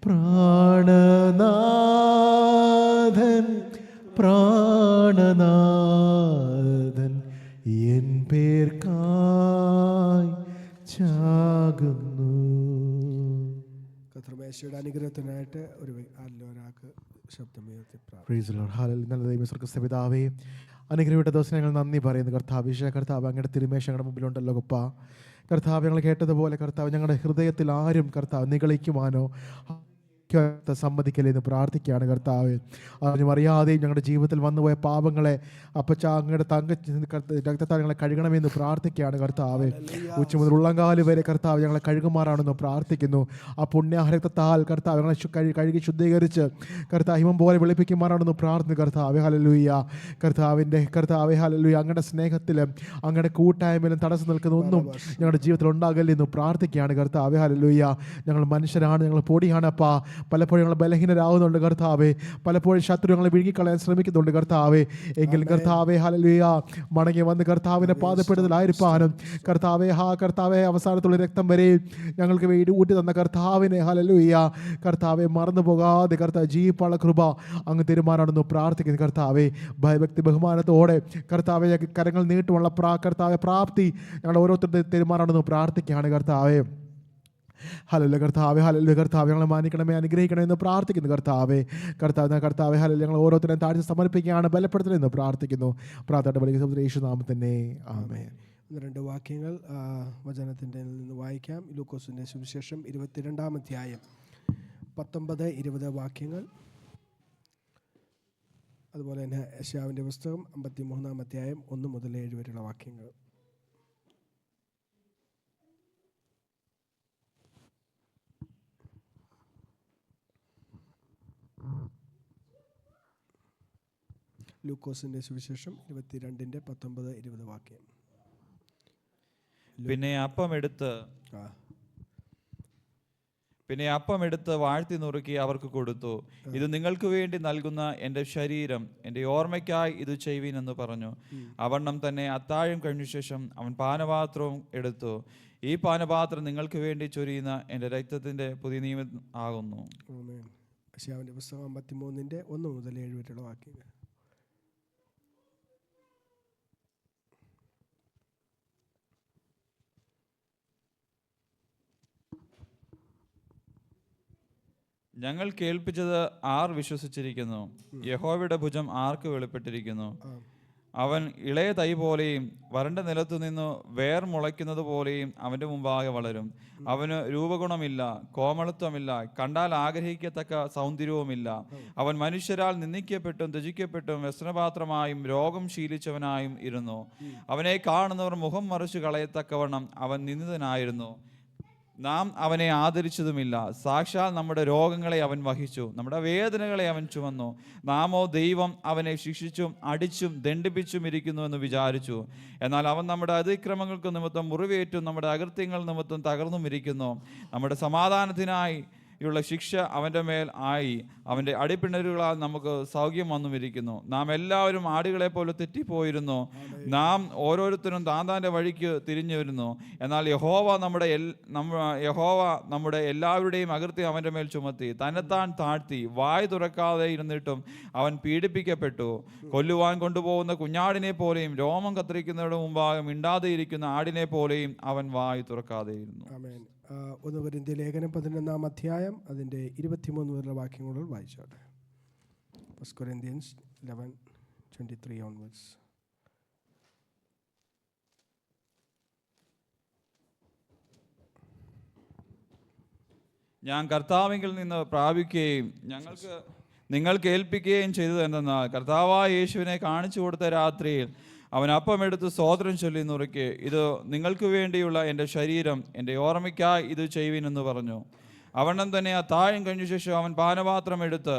പ്രാണനാഥൻ പ്രാണനാഥൻ എൻ പേർക്കായി ചാകുന്നു. കർത്തൃമേശയുടെ അനുഗ്രഹത്തിനായിട്ട് ഒരാൾക്ക് ശബ്ദമുയർത്തി പ്രാർത്ഥിക്കാം. Praise the Lord. Hallelujah. നല്ല ദൈവ സ്വർഗ്ഗസ്ഥ പിതാവേ, അനുഗ്രഹപ്പെട്ട ദിവസം ഞങ്ങൾ നന്ദി പറയുന്നു കർത്താവ്. കർത്താവ് അങ്ങയുടെ തിരുമേശ ഞങ്ങളുടെ മുമ്പിലുണ്ടല്ലോ ഗൊപ്പ കർത്താവ്. ഞങ്ങൾ കേട്ടതുപോലെ കർത്താവ് ഞങ്ങളുടെ ഹൃദയത്തിൽ ആരും കർത്താവ് നിഗളിക്കുവാനോ സമ്മതിക്കലെന്ന് പ്രാർത്ഥിക്കുകയാണ് കർത്താവ്. അതിനും അറിയാതെയും ഞങ്ങളുടെ ജീവിതത്തിൽ വന്നുപോയ പാപങ്ങളെ അപ്പച്ച അങ്ങയുടെ രക്തത്താൽ ഞങ്ങളെ കഴുകണമെന്ന് പ്രാർത്ഥിക്കുകയാണ് കർത്താവ്. ഉച്ച മുതൽ ഉള്ളങ്കാല് വരെ കർത്താവ് ഞങ്ങളെ കഴുകുമാറാണെന്ന് പ്രാർത്ഥിക്കുന്നു. ആ പുണ്യരക്തത്താൽ കർത്താവ് ഞങ്ങളെ കഴുകി ശുദ്ധീകരിച്ച് കർത്താവ് ഹിമം പോലെ വെളുപ്പിക്കുമാറാണെന്ന് പ്രാർത്ഥിക്കുന്നു കർത്താവ്. ഹല്ലേലൂയ കർത്താവിൻ്റെ കർത്താവ്. ഹല്ലേലൂയ അങ്ങയുടെ സ്നേഹത്തിലും അങ്ങയുടെ കൂട്ടായ്മയിലും തടസ്സം നിൽക്കുന്ന ഒന്നും ഞങ്ങളുടെ ജീവിതത്തിൽ ഉണ്ടാകല്ലെന്ന് പ്രാർത്ഥിക്കുകയാണ് കർത്താവ്. ഹല്ലേലൂയ ഞങ്ങൾ മനുഷ്യരാണ്, ഞങ്ങൾ പൊടിയാണപ്പാ. പലപ്പോഴും ഞങ്ങൾ ബലഹീനരാകുന്നുണ്ട് കർത്താവേ. പലപ്പോഴും ശത്രു ഞങ്ങളെ വിഴുങ്ങിക്കളയാൻ ശ്രമിക്കുന്നുണ്ട് കർത്താവേ. എങ്കിലും കർത്താവേ ഹല്ലേലൂയ മടങ്ങി വന്ന് കർത്താവിൻ്റെ പാദപ്പെടുതലായിരിക്കാനും കർത്താവേ അവസാനത്തുള്ള രക്തം വരെ ഞങ്ങൾക്ക് വേണ്ടി ഊട്ടി തന്ന കർത്താവിനെ ഹല്ലേലൂയ കർത്താവെ മറന്നു പോകാതെ കർത്താവ് ജീവിപ്പാനുള്ള കൃപ അങ്ങ് തീരുമാനമാണെന്ന് പ്രാർത്ഥിക്കുന്നു കർത്താവേ. ഭയഭക്തി ബഹുമാനത്തോടെ കർത്താവെ കരങ്ങൾ നീട്ടുമുള്ള കർത്താവെ പ്രാപ്തി ഞങ്ങളുടെ ഓരോരുത്തരുടെ തീരുമാനമാണെന്ന് പ്രാർത്ഥിക്കുകയാണ് കർത്താവേ. ഹല്ലേലൂയ കർത്താവേ. ഹല്ലേലൂയ കർത്താവേ ഞങ്ങളെ മാനിക്കണമേ, അനുഗ്രഹിക്കണമെന്ന് പ്രാർത്ഥിക്കുന്നു കർത്താവേ. കർത്താവേ ഹല്ലേലൂയ ഞങ്ങൾ ഓരോരുത്തരെയും താഴ്ച സമർപ്പിക്കുകയാണ്, ബലപ്പെടുത്തണമെന്ന് പ്രാർത്ഥിക്കുന്നു. പ്രാർത്ഥന യേശുനാമത്തിൽ ആമേൻ. 2 വാക്യങ്ങൾ വചനത്തിൻ്റെ നിന്ന് വായിക്കാം. ലൂക്കോസിൻ്റെ സുവിശേഷം 22-ാം അധ്യായം 19-20 വാക്യങ്ങൾ. അതുപോലെ തന്നെ യെശയ്യാവിൻ്റെ പുസ്തകം 53-ാം അധ്യായം 1 മുതൽ 7 വരെയുള്ള വാക്യങ്ങൾ. ലൂക്കോസിൻ്റെ സുവിശേഷം 22-19-20 വാക്യം. പിന്നെ അപ്പമെടുത്ത് വാഴ്ത്തി നുറുക്കി അവർക്ക് കൊടുത്തു. ഇത് നിങ്ങൾക്ക് വേണ്ടി നൽകുന്ന എൻ്റെ ശരീരം, എൻ്റെ ഓർമ്മയ്ക്കായി ഇത് ചെയ്യുവിൻ എന്ന് പറഞ്ഞു. അവണ്ണം തന്നെ അത്താഴം കഴിഞ്ഞ ശേഷം അവൻ പാനപാത്രവും എടുത്തു. ഈ പാനപാത്രം നിങ്ങൾക്ക് വേണ്ടി ചൊരിയുന്ന എൻ്റെ രക്തത്തിൻ്റെ പുതിയ നിയമം ആകുന്നു. യെശയ്യാവിൻ്റെ പുസ്തകം 53-ന്റെ 1 മുതൽ 7 വരെയുള്ള വാക്യങ്ങൾ. ഞങ്ങൾ കേൾപ്പിച്ചത് ആർ വിശ്വസിച്ചിരിക്കുന്നു? യഹോവയുടെ ഭുജം ആർക്ക് വെളിപ്പെട്ടിരിക്കുന്നു? അവൻ ഇളയ തൈ പോലെയും വരണ്ട നിലത്തു നിന്ന് വേർ മുളയ്ക്കുന്നത് പോലെയും അവൻ്റെ മുമ്പാകെ വളരും. അവന് രൂപഗുണമില്ല, കോമളത്വമില്ല, കണ്ടാൽ ആഗ്രഹിക്കത്തക്ക സൗന്ദര്യവുമില്ല. അവൻ മനുഷ്യരാൽ നിന്ദിക്കപ്പെട്ടും ത്യജിക്കപ്പെട്ടും വ്യസനപാത്രമായും രോഗം ശീലിച്ചവനായും ഇരുന്നു. അവനെ കാണുന്നവർ മുഖം മറിച്ചു കളയത്തക്കവണ്ണം അവൻ നിന്ദിതനായിരുന്നു. നാം അവനെ ആദരിച്ചതുമില്ല. സാക്ഷാൽ നമ്മുടെ രോഗങ്ങളെ അവൻ വഹിച്ചു, നമ്മുടെ വേദനകളെ അവൻ ചുമന്നു. നാമോ ദൈവം അവനെ ശിക്ഷിച്ചും അടിച്ചും ദണ്ഡിപ്പിച്ചും ഇരിക്കുന്നു എന്ന് വിചാരിച്ചു. എന്നാൽ അവൻ നമ്മുടെ അതിക്രമങ്ങൾക്ക് നിമിത്തം മുറിവേറ്റും നമ്മുടെ അകൃത്യങ്ങൾ നിമിത്തം തകർന്നും ഇരിക്കുന്നു. നമ്മുടെ സമാധാനത്തിനായി യുള്ള ശിക്ഷ അവൻ്റെ മേൽ ആയി, അവൻ്റെ അടിപ്പിണരുകളാൽ നമുക്ക് സൗഖ്യം വന്നുമിരിക്കുന്നു. നാം എല്ലാവരും ആടുകളെ പോലെ തെറ്റിപ്പോയിരുന്നു, നാം ഓരോരുത്തരും താന്താൻ്റെ വഴിക്ക് തിരിഞ്ഞു വരുന്നു. എന്നാൽ യഹോവ നമ്മുടെ എല്ലാവരുടെയും അകൃത്യം അവൻ്റെ മേൽ ചുമത്തി. തന്നെത്താൻ താഴ്ത്തി വായ് തുറക്കാതെ ഇരുന്നിട്ടും അവൻ പീഡിപ്പിക്കപ്പെട്ടു. കൊല്ലുവാൻ കൊണ്ടുപോകുന്ന കുഞ്ഞാടിനെ പോലെയും രോമം കത്തിരിക്കുന്നതിന് മുമ്പാകെ മിണ്ടാതെ ഇരിക്കുന്ന ആടിനെ പോലെയും അവൻ വായ് തുറക്കാതെയിരുന്നു. 1 കൊരിന്ത്യർ ലേഖനം 11-ാം അധ്യായം അതിൻ്റെ 23 മുതലുള്ള വാക്യങ്ങൾ വായിച്ചോട്ടെ. 1 Corinthians 11:23 onwards. ഞാൻ കർത്താവിങ്കിൽ നിന്ന് പ്രാപിക്കുകയും നിങ്ങൾക്ക് ഏൽപ്പിക്കുകയും ചെയ്തത് എന്തെന്നാൽ, കർത്താവായ യേശുവിനെ കാണിച്ചു കൊടുത്ത രാത്രിയിൽ അവൻ അപ്പമെടുത്ത് സ്തോത്രം ചൊല്ലി നുറുക്കി, ഇത് നിങ്ങൾക്ക് വേണ്ടിയുള്ള എൻ്റെ ശരീരം, എൻ്റെ ഓർമ്മയ്ക്കായി ഇത് ചെയ്യുവിനെന്ന് പറഞ്ഞു. അവണ്ണം തന്നെ അത്താഴം കഴിഞ്ഞ ശേഷം അവൻ പാനപാത്രം എടുത്ത്,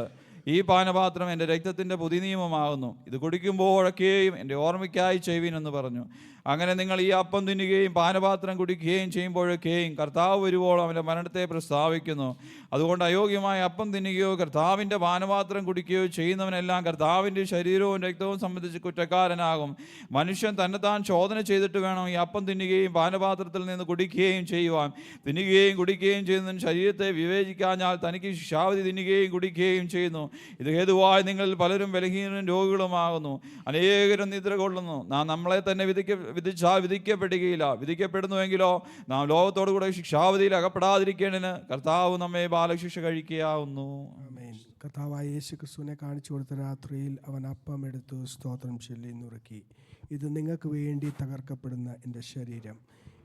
ഈ പാനപാത്രം എൻ്റെ രക്തത്തിൻ്റെ പുതിയ നിയമമാകുന്നു, ഇത് കുടിക്കുമ്പോഴൊക്കെയും എൻ്റെ ഓർമ്മയ്ക്കായി ചെയ്യുവിനെന്ന് പറഞ്ഞു. അങ്ങനെ നിങ്ങൾ ഈ അപ്പം തിന്നുകയും പാനപാത്രം കുടിക്കുകയും ചെയ്യുമ്പോഴൊക്കെയും കർത്താവ് വരുവോളം അവൻ്റെ മരണത്തെ പ്രസ്താവിക്കുന്നു. അതുകൊണ്ട് അയോഗ്യമായ അപ്പം തിന്നുകയോ കർത്താവിൻ്റെ പാനപാത്രം കുടിക്കുകയോ ചെയ്യുന്നവനെല്ലാം കർത്താവിൻ്റെ ശരീരവും രക്തവും സംബന്ധിച്ച് കുറ്റക്കാരനാകും. മനുഷ്യൻ തന്നെത്താൻ ശോധന ചെയ്തിട്ട് വേണം ഈ അപ്പം തിന്നുകയും പാനപാത്രത്തിൽ നിന്ന് കുടിക്കുകയും ചെയ്യുവാൻ. തിന്നുകയും കുടിക്കുകയും ചെയ്യുന്നതിന് ശരീരത്തെ വിവേചിക്കാഞ്ഞാൽ തനിക്ക് ശിക്ഷാവിധി തിന്നുകയും കുടിക്കുകയും ചെയ്യുന്നു. ഇത് ഹേതുവായി നിങ്ങളിൽ പലരും ബലഹീനരും രോഗികളുമാകുന്നു. അനേകരും നിദ്ര കൊള്ളുന്നു. നാം നമ്മളെ തന്നെ വിധിച്ചാൽ വിധിക്കപ്പെടുകയില്ല. വിധിക്കപ്പെടുന്നുവെങ്കിലോ നാം ലോകത്തോടു കൂടെ ശിക്ഷാവിധിയിൽ അകപ്പെടാതിരിക്കേണ്ടതിന് കർത്താവ് നമ്മെ ബാലശിക്ഷ കഴിക്കുകയാവുന്നു. കർത്താവായ യേശു ക്രിസ്തുവിനെ കാണിച്ചു കൊടുത്ത രാത്രിയിൽ അവൻ അപ്പം എടുത്തു സ്തോത്രം ചൊല്ലി നുറുക്കി. ഇത് നിങ്ങൾക്ക് വേണ്ടി തകർക്കപ്പെടുന്ന എൻ്റെ ശരീരം.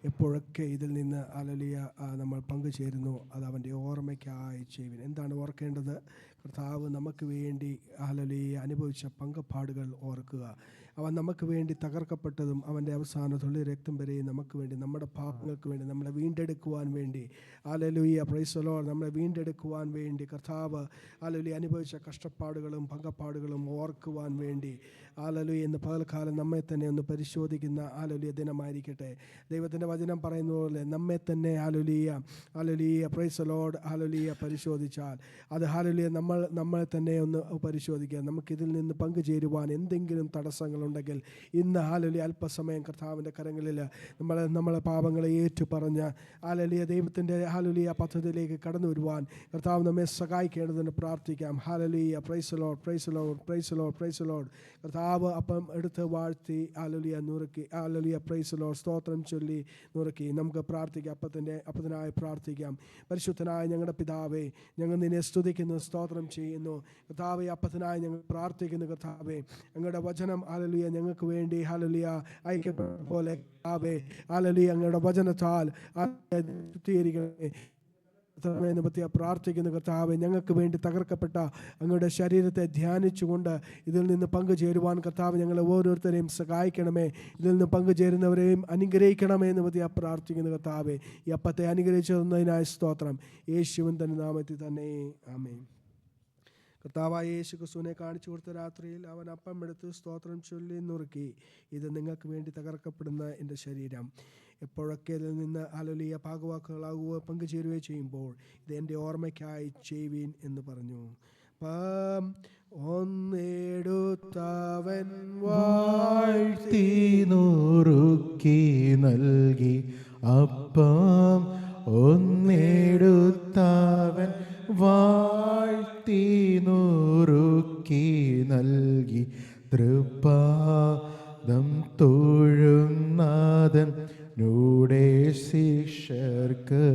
എപ്പോഴൊക്കെ ഇതിൽ നിന്ന് ഹല്ലേലൂയ നമ്മൾ പങ്കുചേരുന്നു അത് അവൻ്റെ ഓർമ്മയ്ക്കായി ചെയ്യുവിൻ. എന്താണ് ഓർക്കേണ്ടത്? കർത്താവ് നമുക്ക് വേണ്ടി ഹല്ലേലൂയ അനുഭവിച്ച പങ്കപ്പാടുകൾ ഓർക്കുക. അവൻ നമുക്ക് വേണ്ടി തകർക്കപ്പെട്ടതും അവൻ്റെ അവസാന തുള്ളി രക്തം വരെയും നമുക്ക് വേണ്ടി, നമ്മുടെ പാപങ്ങൾക്ക് വേണ്ടി, നമ്മളെ വീണ്ടെടുക്കുവാൻ വേണ്ടി, ഹല്ലേലൂയ പ്രൈസ് ദി ലോർഡ്, നമ്മളെ വീണ്ടെടുക്കുവാൻ വേണ്ടി കർത്താവ് ഹല്ലേലൂയ അനുഭവിച്ച കഷ്ടപ്പാടുകളും പങ്കപ്പാടുകളും ഓർക്കുവാൻ വേണ്ടി ഹല്ലേലൂയ ഇന്ന് പകൽക്കാലം നമ്മെ തന്നെ ഒന്ന് പരിശോധിക്കുന്ന ഹല്ലേലൂയ ദിനമായിരിക്കട്ടെ. ദൈവത്തിൻ്റെ വചനം പറയുന്ന പോലെ നമ്മെ തന്നെ hallelujah praise the Lord hallelujah പരിശോധിച്ചാൽ അത് ഹല്ലേലൂയ നമ്മളെ തന്നെ ഒന്ന് പരിശോധിക്കുക. നമുക്കിതിൽ നിന്ന് പങ്കുചേരുവാൻ എന്തെങ്കിലും തടസ്സങ്ങളുണ്ടെങ്കിൽ ഇന്ന് ഹല്ലേലൂയ അല്പസമയം കർത്താവിൻ്റെ കരങ്ങളിൽ നമ്മളെ പാപങ്ങളെ ഏറ്റുപറഞ്ഞ് ഹല്ലേലൂയ ദൈവത്തിൻ്റെ ഹല്ലേലൂയ പദ്ധതിയിലേക്ക് കടന്നു വരുവാൻ കർത്താവ് നമ്മെ സഹായിക്കേണ്ടതിന് പ്രാർത്ഥിക്കാം. Hallelujah praise the Lord price the Lord price the Lord price the Lord. കർത്താവ് അപ്പം എടുത്ത് വാഴ്ത്തി ഹല്ലേലൂയ നുറുക്കി ഹല്ലേലൂയ പ്രൈസ് ദി ലോർഡ് സ്തോത്രം ചൊല്ലി നുറുക്കി. നമുക്ക് പ്രാർത്ഥിക്കാം, അപ്പത്തിനായി പ്രാർത്ഥിക്കാം. പരിശുദ്ധനായ ഞങ്ങളുടെ പിതാവേ, ഞങ്ങൾ നിന്നെ സ്തുതിക്കുന്നു, സ്തോത്രം ചെയ്യുന്നു. കർത്താവേ, അപ്പത്തിനായി ഞങ്ങൾ പ്രാർത്ഥിക്കുന്നു. കർത്താവേ, ഞങ്ങളുടെ വചനം ഹല്ലേലൂയ ഞങ്ങൾക്ക് വേണ്ടി ഹല്ലേലൂയ അയക്കപ്പെട്ട പോലെ കർത്താവേ ഹല്ലേലൂയ ഞങ്ങളുടെ വചനത്താൽ ശുദ്ധീകരിക്കണമേ എന്ന് പ്രാർത്ഥിക്കുന്നു. കർത്താവേ, ഞങ്ങൾക്ക് വേണ്ടി തകർക്കപ്പെട്ട അങ്ങയുടെ ശരീരത്തെ ധ്യാനിച്ചുകൊണ്ട് ഇതിൽ നിന്ന് പങ്കുചേരുവാൻ കർത്താവ് ഞങ്ങളെ ഓരോരുത്തരെയും സഹായിക്കണമേ. ഇതിൽ നിന്ന് പങ്കുചേരുന്നവരെയും അനുഗ്രഹിക്കണമേ എന്ന് പ്രാർത്ഥിക്കുന്നു. കർത്താവേ, ഈ അപ്പത്തെ അനുഗ്രഹിച്ചു തന്നതിനായി സ്തോത്രം. യേശുവിൻ തന്നെ നാമത്തിൽ തന്നെ ആമേൻ. കർത്താവായ യേശു ക്രിസ്തുവിനെ കാണിച്ചു കൊടുത്ത രാത്രിയിൽ അവൻ അപ്പം എടുത്ത് സ്തോത്രം ചൊല്ലി നുറുക്കി. ഇത് നിങ്ങൾക്ക് വേണ്ടി തകർക്കപ്പെടുന്ന എൻ്റെ ശരീരം. എപ്പോഴൊക്കെ ഇതിൽ നിന്ന് ഹല്ലേലൂയ ഭാഗവാക്കുകളാകുകയോ പങ്കുചേരുകയോ ചെയ്യുമ്പോൾ ഇത് എൻ്റെ ഓർമ്മയ്ക്കായി ചെയ്യുവീൻ എന്ന് പറഞ്ഞു. ഒന്നെടുത്തവൻ വാഴ്ത്തി നുറുക്കി നൽകി അപ്പം ഒന്നെടുത്തവൻ വാഴ്ത്തി നുറുക്കി നൽകി തൃപ്പാദം തൊഴുന്നാഥൻ നൂടെ ശിഷ്യർക്ക്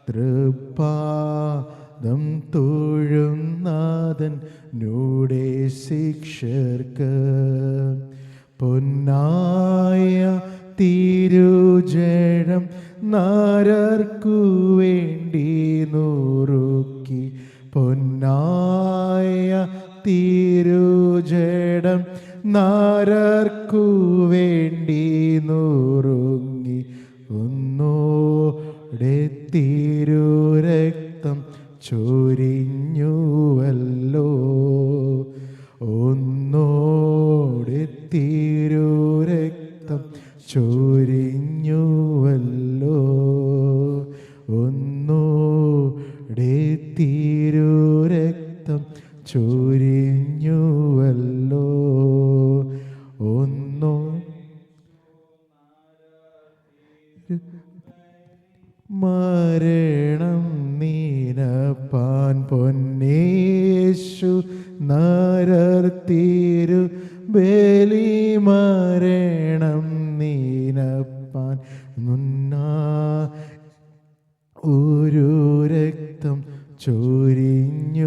തൃപ്പാദം തൊഴുന്നാഥൻ നൂടെ ശിഷ്യർക്ക് പൊന്നായ തിരുജടം നാരർക്കു വേണ്ടി നുറുക്കി പൊന്നായ തിരുജടം നാരർക്കു വേണ്ടി നുറുങ്ങി ഒന്നോടെ തിരുരക്തം ചൊരിഞ്ഞുവല്ലോ ഒന്നോടെ തിരുരക്തം ചൊരിഞ്ഞുവല്ലോ ഒന്നോടെ തിരുരക്തം ചൊരിഞ്ഞുവല്ലോ ഒന്നോ മരണം നീനപ്പാൻ പൊന്നേശു നരർത്തിരു ബലി മരണം നീനപ്പാൻ മുന്നാ ഒരു രക്തം ചൊരിഞ്ഞുവല്ലോ.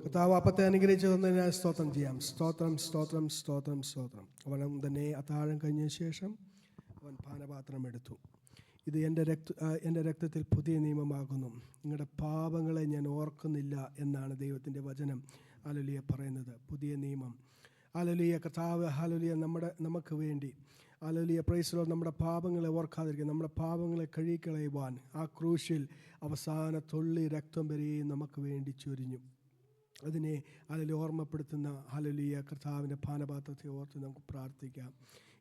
കർത്താവ് അപ്പത്തെ അനുഗ്രഹിച്ചു തന്നതിനായി സ്തോത്രം ചെയ്യാം. സ്തോത്രം സ്തോത്രം സ്തോത്രം സ്തോത്രം. അവൻ തന്നെ അത്താഴം കഴിഞ്ഞ ശേഷം അവൻ പാനപാത്രം എടുത്തു. ഇത് എൻ്റെ രക്തത്തിൽ പുതിയ നിയമമാകുന്നു. നിങ്ങളുടെ പാപങ്ങളെ ഞാൻ ഓർക്കുന്നില്ല എന്നാണ് ദൈവത്തിൻ്റെ വചനം ഹല്ലേലൂയ പറയുന്നത്. പുതിയ നിയമം ഹല്ലേലൂയ. കർത്താവ് ഹല്ലേലൂയ നമുക്ക് വേണ്ടി ഹല്ലേലൂയ പ്രൈസ് ദി ലോർഡ് നമ്മുടെ പാപങ്ങളെ ഓർക്കാതിരിക്കുക, നമ്മുടെ പാപങ്ങളെ കഴുകിക്കളയുവാൻ ആ ക്രൂശിൽ അവസാന തുള്ളി രക്തം വരെയും നമുക്ക് വേണ്ടി ചൊരിഞ്ഞു. അതിനെ അതിൽ ഓർമ്മപ്പെടുത്തുന്ന ഹല്ലേലൂയ കർത്താവിൻ്റെ പാനപാത്രത്തെ ഓർത്ത് നമുക്ക് പ്രാർത്ഥിക്കാം.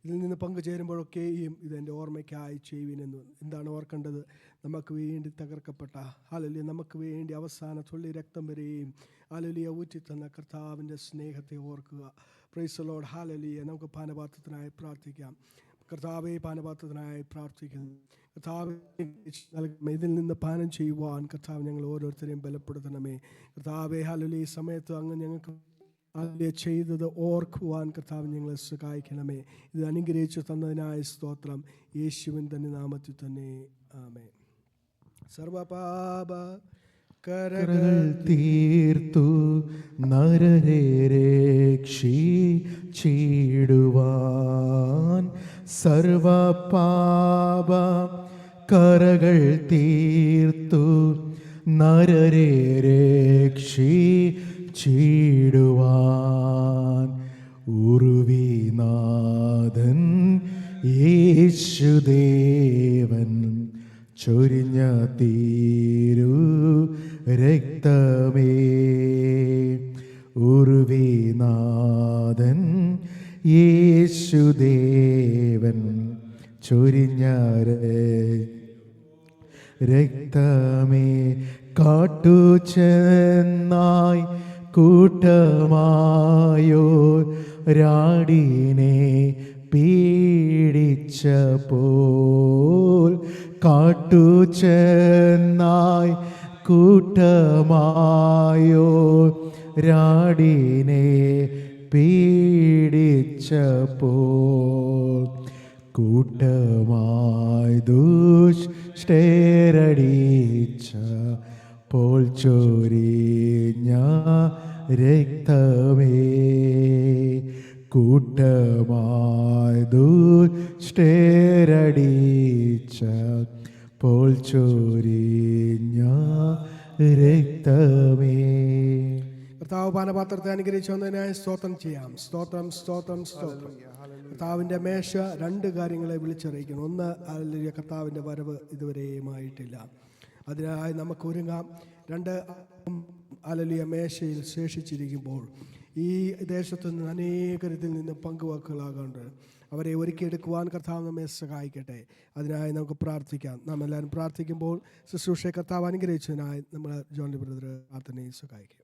ഇതിൽ നിന്ന് പങ്കുചേരുമ്പോഴൊക്കെയും ഇതെൻ്റെ ഓർമ്മയ്ക്കായി ചെയ്യുവിനെന്ന്. എന്താണ് ഓർക്കേണ്ടത്? നമുക്ക് വേണ്ടി തകർക്കപ്പെട്ട ഹല്ലേലൂയ, നമുക്ക് വേണ്ടി അവസാന തുള്ളി രക്തം വരെയും ഹല്ലേലൂയ ഊറ്റിത്തന്ന കർത്താവിൻ്റെ സ്നേഹത്തെ ഓർക്കുക. Price the Lord. ഹല്ലേലൂയ. നമുക്ക് പാനപാത്രത്തിനായി പ്രാർത്ഥിക്കാം. കർത്താവെ, പാനപാത്രത്തിനായി പ്രാർത്ഥിക്കുന്നു. കർത്താവ് ഇതിൽ നിന്ന് പാനം ചെയ്യുവാൻ കർത്താവ് ഞങ്ങൾ ഓരോരുത്തരെയും ബലപ്പെടുത്തണമേ. കർത്താവെ, ഹല്ലേലൂയ, ഈ സമയത്ത് അങ്ങ് ഞങ്ങൾക്ക് ഹല്ലേലൂയ ചെയ്തത് ഓർക്കുവാൻ കർത്താവ് ഞങ്ങളെ സഹായിക്കണമേ. ഇത് അനുഗ്രഹിച്ചു തന്നതിനായ സ്തോത്രം. യേശുവിൻ തന്നെ നാമത്തിൽ തന്നെ ആമേൻ. സർവപാപ കരകൾ തീർത്തു നരരെ രക്ഷിച്ചിടുവാൻ, സർവപാപ കരകൾ തീർത്തു നരരെ രക്ഷിച്ചിടുവാൻ, ഉറുവിനാഥൻ യേശുദേവൻ ചൊരിഞ്ഞ തീരു രക്തമേ, ഉറുവിനാഥൻ യേശുദേവൻ ചൊരിഞ്ഞ രക്തമേ, കാട്ടുചെന്നായി കൂട്ടമായോ രാടിനെ പീഡിച്ചപ്പോൾ, കാട്ടുചെന്നായി കൂട്ടമായോ രാടിനെ പീഡിച്ചപ്പോൾ, കൂട്ടമായി ദുഷ്ടരടിച്ചപ്പോൾ ചൊരിഞ്ഞ രക്തമേ, കൂട്ടമായി ദുഷ്ടരടിച്ചപ്പോൾ ചൊരിഞ്ഞ രക്തമേ. കർത്താവ് പാനപാത്രത്തെ അനുഗ്രഹിച്ചു വന്നതിനായി സ്തോത്രം ചെയ്യാം. സ്തോത്രം, സ്തോത്രം, സ്തോത്രം. കർത്താവിൻ്റെ മേശ രണ്ട് കാര്യങ്ങളെ വിളിച്ചറിയിക്കണം. ഒന്ന്, ഹല്ലേലൂയ, കർത്താവിൻ്റെ വരവ് ഇതുവരെയുമായിട്ടില്ല, അതിനായി നമുക്ക് ഒരുങ്ങാം. രണ്ട്, ഹല്ലേലൂയ മേശയിൽ ശേഷിച്ചിരിക്കുമ്പോൾ ഈ ദേശത്തു നിന്ന് അനേകരിൽ നിന്ന് പങ്കുവെക്കലാകാണ്ട് അവരെ ഒരുക്കിയെടുക്കുവാൻ കർത്താവ് നമ്മെ സഹായിക്കട്ടെ. അതിനായി നമുക്ക് പ്രാർത്ഥിക്കാം. നാം എല്ലാവരും പ്രാർത്ഥിക്കുമ്പോൾ ശുശ്രൂഷയെ കർത്താവ് അനുഗ്രഹിച്ചതിനായി നമ്മൾ ജോൺ ബ്രദർ പ്രാർത്ഥനയെ സഹായിക്കും.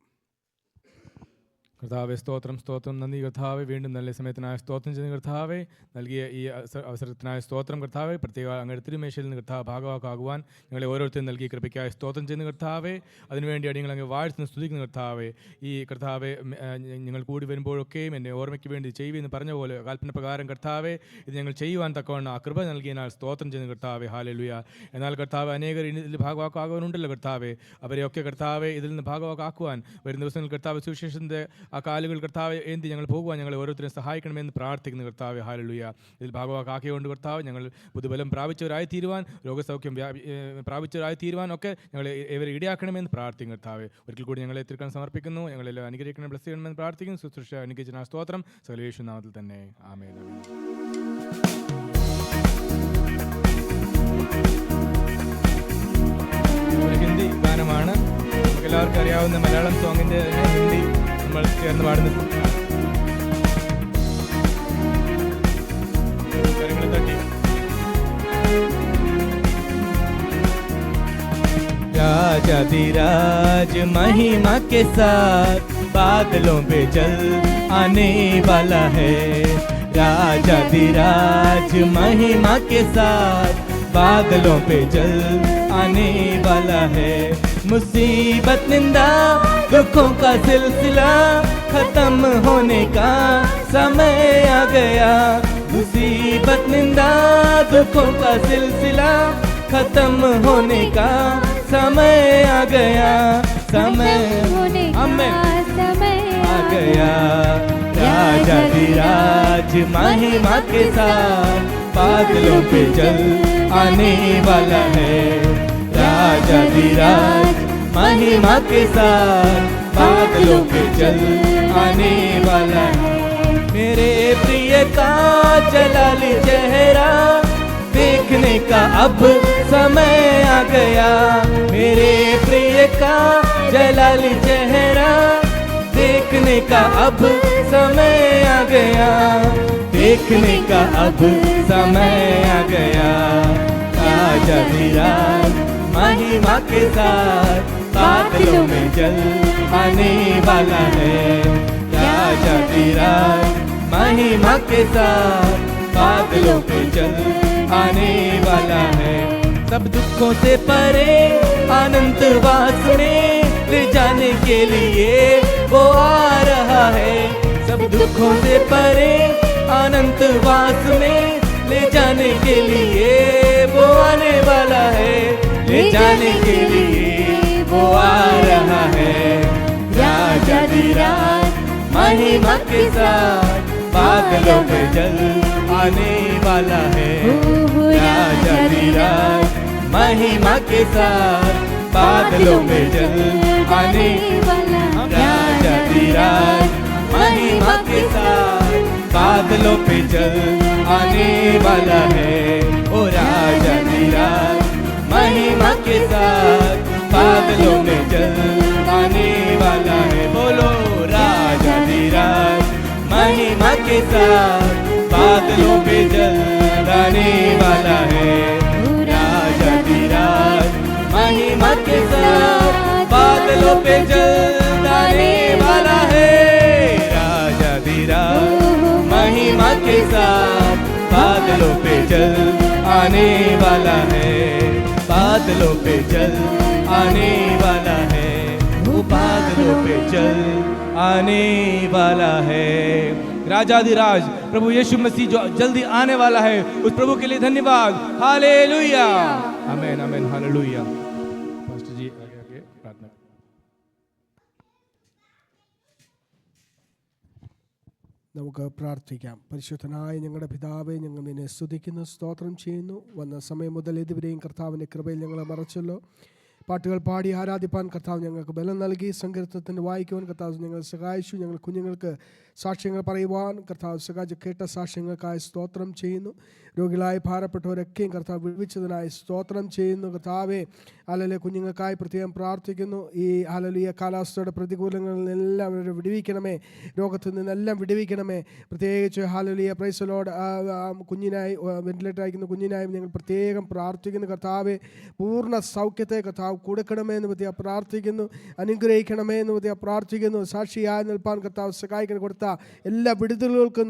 കർത്താവെ, സ്തോത്രം, സ്തോത്രം, നന്ദി കർത്താവെ. വീണ്ടും നല്ല സമയത്തിനായ സ്തോത്രം ചെയ്യുന്ന കർത്താവെ, നൽകിയ ഈ അവസരത്തിനായ സ്തോത്രം കർത്താവെ. പ്രത്യേക അങ്ങയുടെ തിരുമേശയിൽ നിന്ന് കർത്താവ് ഭാഗവാക്കാകുവാൻ ഞങ്ങളെ ഓരോരുത്തരും നൽകിയ കൃപയ്ക്കായി സ്തോത്രം ചെയ്യുന്ന കർത്താവെ. അതിനുവേണ്ടി അടിയങ്ങൾ അങ്ങ് വാഴ്ത്തുന്ന സ്തുതിക്കുന്ന കർത്താവെ. ഈ കർത്താവെ, ഞങ്ങൾ കൂടി വരുമ്പോഴൊക്കെയും എന്നെ ഓർമ്മയ്ക്ക് വേണ്ടി ചെയ്യുമെന്ന് പറഞ്ഞ പോലെ കൽപ്പന പ്രകാരം കർത്താവെ ഇത് ഞങ്ങൾ ചെയ്യുവാൻ തക്കവണ്ണം ആ കൃപ നൽകിയതിനാൽ സ്തോത്രം ചെയ്യുന്ന കർത്താവെ. ഹല്ലേലൂയ. എന്നാൽ കർത്താവ് അനേകർ ഇതിൽ ഭാഗവാക്കാകുവാനുണ്ടല്ലോ കർത്താവെ. അവരെയൊക്കെ കർത്താവെ ഇതിൽ നിന്ന് ഭാഗവാക്കാക്കുവാൻ വരുന്ന ദിവസങ്ങളിൽ കർത്താവ് സുവിശേഷത്തിൻ്റെ ആ കാലുകൾ കർത്താവ് എന്തി ഞങ്ങൾ പോകുവാൻ ഞങ്ങളെ ഓരോരുത്തരും സഹായിക്കണമെന്ന് പ്രാർത്ഥിക്കുന്ന കർത്താവ്. ഹല്ലേലൂയ. ഇതിൽ ഭാഗവാക്കാക്കിയുകൊണ്ട് കർത്താവ് ഞങ്ങൾ പുതുബലം പ്രാപിച്ചവരായി തീരുവാൻ, രോഗസൗഖ്യം പ്രാപിച്ചവരായി തീരുവാൻ ഒക്കെ ഞങ്ങളെ ഇവരെ ഇടയാക്കണമെന്ന് പ്രാർത്ഥിക്കും കർത്താവ്. ഒരിക്കൽ കൂടി ഞങ്ങളെ തിരുക്കാൻ സമർപ്പിക്കുന്നു. ഞങ്ങളെല്ലാം അനുഗ്രഹിക്കണം, ബ്ലസ് ചെയ്യണമെന്ന് പ്രാർത്ഥിക്കുന്നു. ശുശ്രൂഷ അനുഗ്രഹിച്ച സ്തോത്രം സകലേശു നാമത്തിൽ തന്നെ. ആമേൻ. ഒരു ഹിന്ദി ഗാനമാണ്, നമുക്ക് എല്ലാവർക്കും അറിയാവുന്ന മലയാളം സോങ്ങിൻ്റെ ഹിന്ദി നമ്മൾ ചേർന്ന് പാടുന്നത്. കാര്യങ്ങൾ തട്ടി. राजाधिराज महिमा के साथ बादलों पे चल आने वाला है। राजाधिराज महिमा के साथ बादलों पे चल आने वाला है। मुसीबत निंदा दुखों का सिलसिला खत्म होने का समय आ गया। मुसीबत निंदा दुखों का सिलसिला खत्म होने का समय आ गया। समय होने का समय आ गया। राजाधिराज महिमा के साथ बादलों पे चल आने वाला है। राजाधिराज महिमा के साथ बादलों पे चल आने वाला है। मेरे प्रिय का जलाली चेहरा देखने का अब समय आ गया। मेरे प्रिय का जलाली चेहरा देखने का अब समय आ गया, देखने का अब समय आ गया। राजा धीराज महिमा के साथ बादलों में जल आने वाला है। राजा धीराज महिमा के साथ बादलों पे जल आने वाला है। सब दुखों से परे अनंत वास में ले जाने के लिए वो आ रहा है। सब दुखों से परे अनंत वास में ले जाने के लिए वो आने वाला है, ले जाने के लिए वो आ रहा है। राजा धीराज महिमा के साथ बादलों पे जल आने वाला है। राजा धीराज महिमा के साथ बादलों में जल आने वाला। राजा धीराज महिमा के साथ बादलों पे जल आने वाला है। ओ राजा धीराज महिमा के साथ बादलों में जल आने वाला है। बोलो राजा धीराज महिमा के साथ बादलों पे जल आने वाला है। राजा धीराज महिमा के साथ बादलों पे जल आने वाला है। राजा धीराज महिमा के साथ बादलों पे जल आने वाला है। बादलों पे जल आने वाला है, वो बादलों पे जल आने वाला है। राजाधिराज प्रभु यीशु मसीह जो जल्दी आने वाला है, उस प्रभु के लिए धन्यवाद। हालेलुया, आमीन आमीन, हालेलुया। पास्टर जी आगे आगे प्रार्थना। നമുക്ക് പ്രാർത്ഥിക്കാം. പരിശുദ്ധനായ ഞങ്ങളുടെ പിതാവേ, ഞങ്ങൾ നിന്നെ സ്തുതിക്കുന്നു, സ്തോത്രം ചെയ്യുന്നു. വന്ന സമയം മുതൽ ഇതുവരെയും കർത്താവിൻ്റെ കൃപയിൽ ഞങ്ങളെ മറച്ചല്ലോ. പാട്ടുകൾ പാടി ആരാധിപ്പാൻ കർത്താവ് ഞങ്ങൾക്ക് ബലം നൽകി. സങ്കീർത്തനത്തിന് വായിക്കുവാൻ കർത്താവ് ഞങ്ങളെ സഹായിച്ചു. ഞങ്ങൾ കുഞ്ഞുങ്ങൾക്ക് സാക്ഷ്യങ്ങൾ പറയുവാൻ കർത്താവ് സഹായിച്ചു. കേട്ട സാക്ഷ്യങ്ങൾക്കായി സ്തോത്രം ചെയ്യുന്നു. രോഗികളായി ഭാരപ്പെട്ടവരൊക്കെയും കർത്താവ് വിടുവിച്ചതിനായി സ്തോത്രം ചെയ്യുന്നു. കർത്താവെ ഹല്ലേലൂയ, കുഞ്ഞുങ്ങൾക്കായി പ്രത്യേകം പ്രാർത്ഥിക്കുന്നു. ഈ ഹല്ലേലൂയ കാലാവസ്ഥയുടെ പ്രതികൂലങ്ങളിൽ നിന്നെല്ലാം അവരെ വിടുവിക്കണമേ, രോഗത്തിൽ നിന്നെല്ലാം വിടുവിക്കണമേ. പ്രത്യേകിച്ച് ഹല്ലേലൂയ പ്രൈസ് ദി ലോർഡ് കുഞ്ഞിനായി വെന്റിലേറ്റർ അയക്കുന്ന കുഞ്ഞിനായും ഞങ്ങൾ പ്രത്യേകം പ്രാർത്ഥിക്കുന്നു. കർത്താവെ പൂർണ്ണ സൗഖ്യത്തെ കർത്താവ് കൊടുക്കണമേ എന്ന് പറ്റിയ പ്രാർത്ഥിക്കുന്നു. അനുഗ്രഹിക്കണമേ എന്ന് പറ്റിയ പ്രാർത്ഥിക്കുന്നു. സാക്ഷിയായി നിൽപ്പാൻ കർത്താവ് സഹായിക്കണം. കൊടുത്ത എല്ലാ വിടുതലുകൾക്കും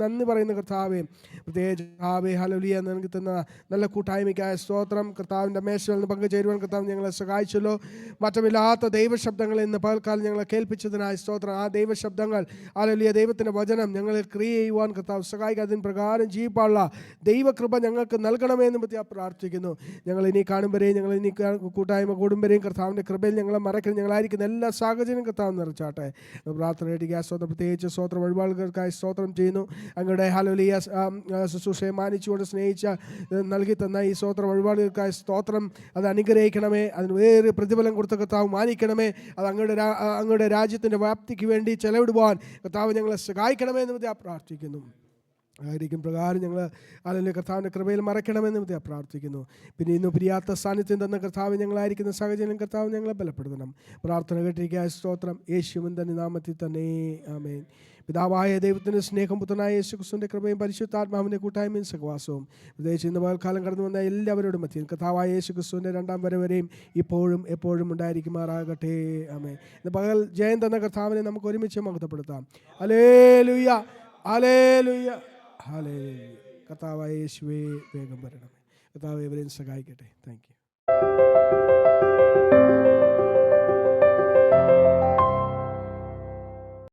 നന്ദി പറയുന്ന കർത്താവെ, പ്രത്യേകിച്ച് കർത്താവെ ഹല്ലേലൂയ നൽകി തന്ന നല്ല കൂട്ടായ്മയ്ക്കായ സ്തോത്രം. കർത്താവിൻ്റെ മേശയിൽ നിന്ന് പങ്കുചേരുവാൻ കർത്താവ് ഞങ്ങളെ സഹായിച്ചല്ലോ. മാറ്റമില്ലാത്ത ദൈവശബ്ദങ്ങൾ ഇന്ന് പകൽക്കാലം ഞങ്ങളെ കേൾപ്പിച്ചതിനായ സ്തോത്രം. ആ ദൈവശബ്ദങ്ങൾ ഹല്ലേലൂയ ദൈവത്തിൻ്റെ വചനം ഞങ്ങളിൽ ക്രിയ ചെയ്യുവാൻ കർത്താവ് സഹായിക്കുക. അതിന് പ്രകാരം ജീവിപ്പാനുള്ള ദൈവകൃപ ഞങ്ങൾക്ക് നൽകണമേ എന്ന് പറ്റി പ്രാർത്ഥിക്കുന്നു. ഞങ്ങൾ ഇനി കാണുമ്പോഴേയും ഞങ്ങൾ ഇനി കൂട്ടായ്മ കൂടുമ്പോഴേയും കർത്താവിൻ്റെ കൃപയിൽ ഞങ്ങളെ മറക്കണം. ഞങ്ങളായിരിക്കുന്ന എല്ലാ സാഹചര്യം കർത്താവ് നിറച്ചാട്ടെ. പ്രാർത്ഥനയായിട്ട് സ്തോത്രം. പ്രത്യേകിച്ച് സ്തോത്ര വഴിപാടുകൾക്കായി സ്തോത്രം ചെയ്യുന്നു. അങ്ങയുടെ ഹല്ലേലൂയ ശുശ്രൂഷയെ മാനിച്ചുകൊണ്ട് സ്നേഹിച്ച നൽകി തന്ന ഈ സ്തോത്ര വഴിപാടുകൾക്കായി സ്തോത്രം. അത് അനുഗ്രഹിക്കണമേ, അതിന് വേറെ പ്രതിഫലം കൊടുത്ത കർത്താവ് മാനിക്കണമേ. അത് അങ്ങയുടെ രാജ്യത്തിൻ്റെ വ്യാപ്തിക്ക് വേണ്ടി ചെലവിടുവാൻ കർത്താവ് ഞങ്ങളെ സഹായിക്കണമേ എന്ന് പ്രാർത്ഥിക്കുന്നു. ആയിരിക്കും പ്രകാരം ഞങ്ങൾ അല്ലെങ്കിൽ കർത്താവിൻ്റെ കൃപയിൽ മറയ്ക്കണമെന്ന് പ്രാർത്ഥിക്കുന്നു. പിന്നെ ഇന്ന് പിരിയാത്ത സാന്നിധ്യം തന്ന കർത്താവ് ഞങ്ങളായിരിക്കുന്ന സാഹചര്യം കർത്താവ് ഞങ്ങളെ ബലപ്പെടുത്തണം. പ്രാർത്ഥന കേട്ടിരിക്കുക. സ്തോത്രം യേശുവിൻ തന്നെ നാമത്തിൽ തന്നെ, ആമേൻ. പിതാവായ ദൈവത്തിൻ്റെ സ്നേഹം, പുത്രനായ യേശു ക്രിസ്തുവിൻ്റെ കൃപയും പരിശുദ്ധാത്മാവിൻ്റെ കൂട്ടായ്മയും സഹവാസവും പ്രത്യേകിച്ച് ഇന്ന് പകൽക്കാലം കടന്നു വന്ന എല്ലാവരോടും മധ്യത്തിൽ കർത്താവായ യേശു ക്രിസ്തുവിൻ്റെ രണ്ടാം വരവരെയും ഇപ്പോഴും എപ്പോഴും ഉണ്ടായിരിക്കുമാറാകട്ടെ, ആമേൻ. ഇന്ന് പകൽ ജയം തന്ന കർത്താവിനെ നമുക്ക് ഒരുമിച്ച് മഹത്വപ്പെടുത്താം. Hallelujah, hallelujah, hallelujah. കർത്താവായ യേശുവേ വേഗം വരണമേ. കർത്താവ് ഇവരെയും സഹായിക്കട്ടെ. Thank you.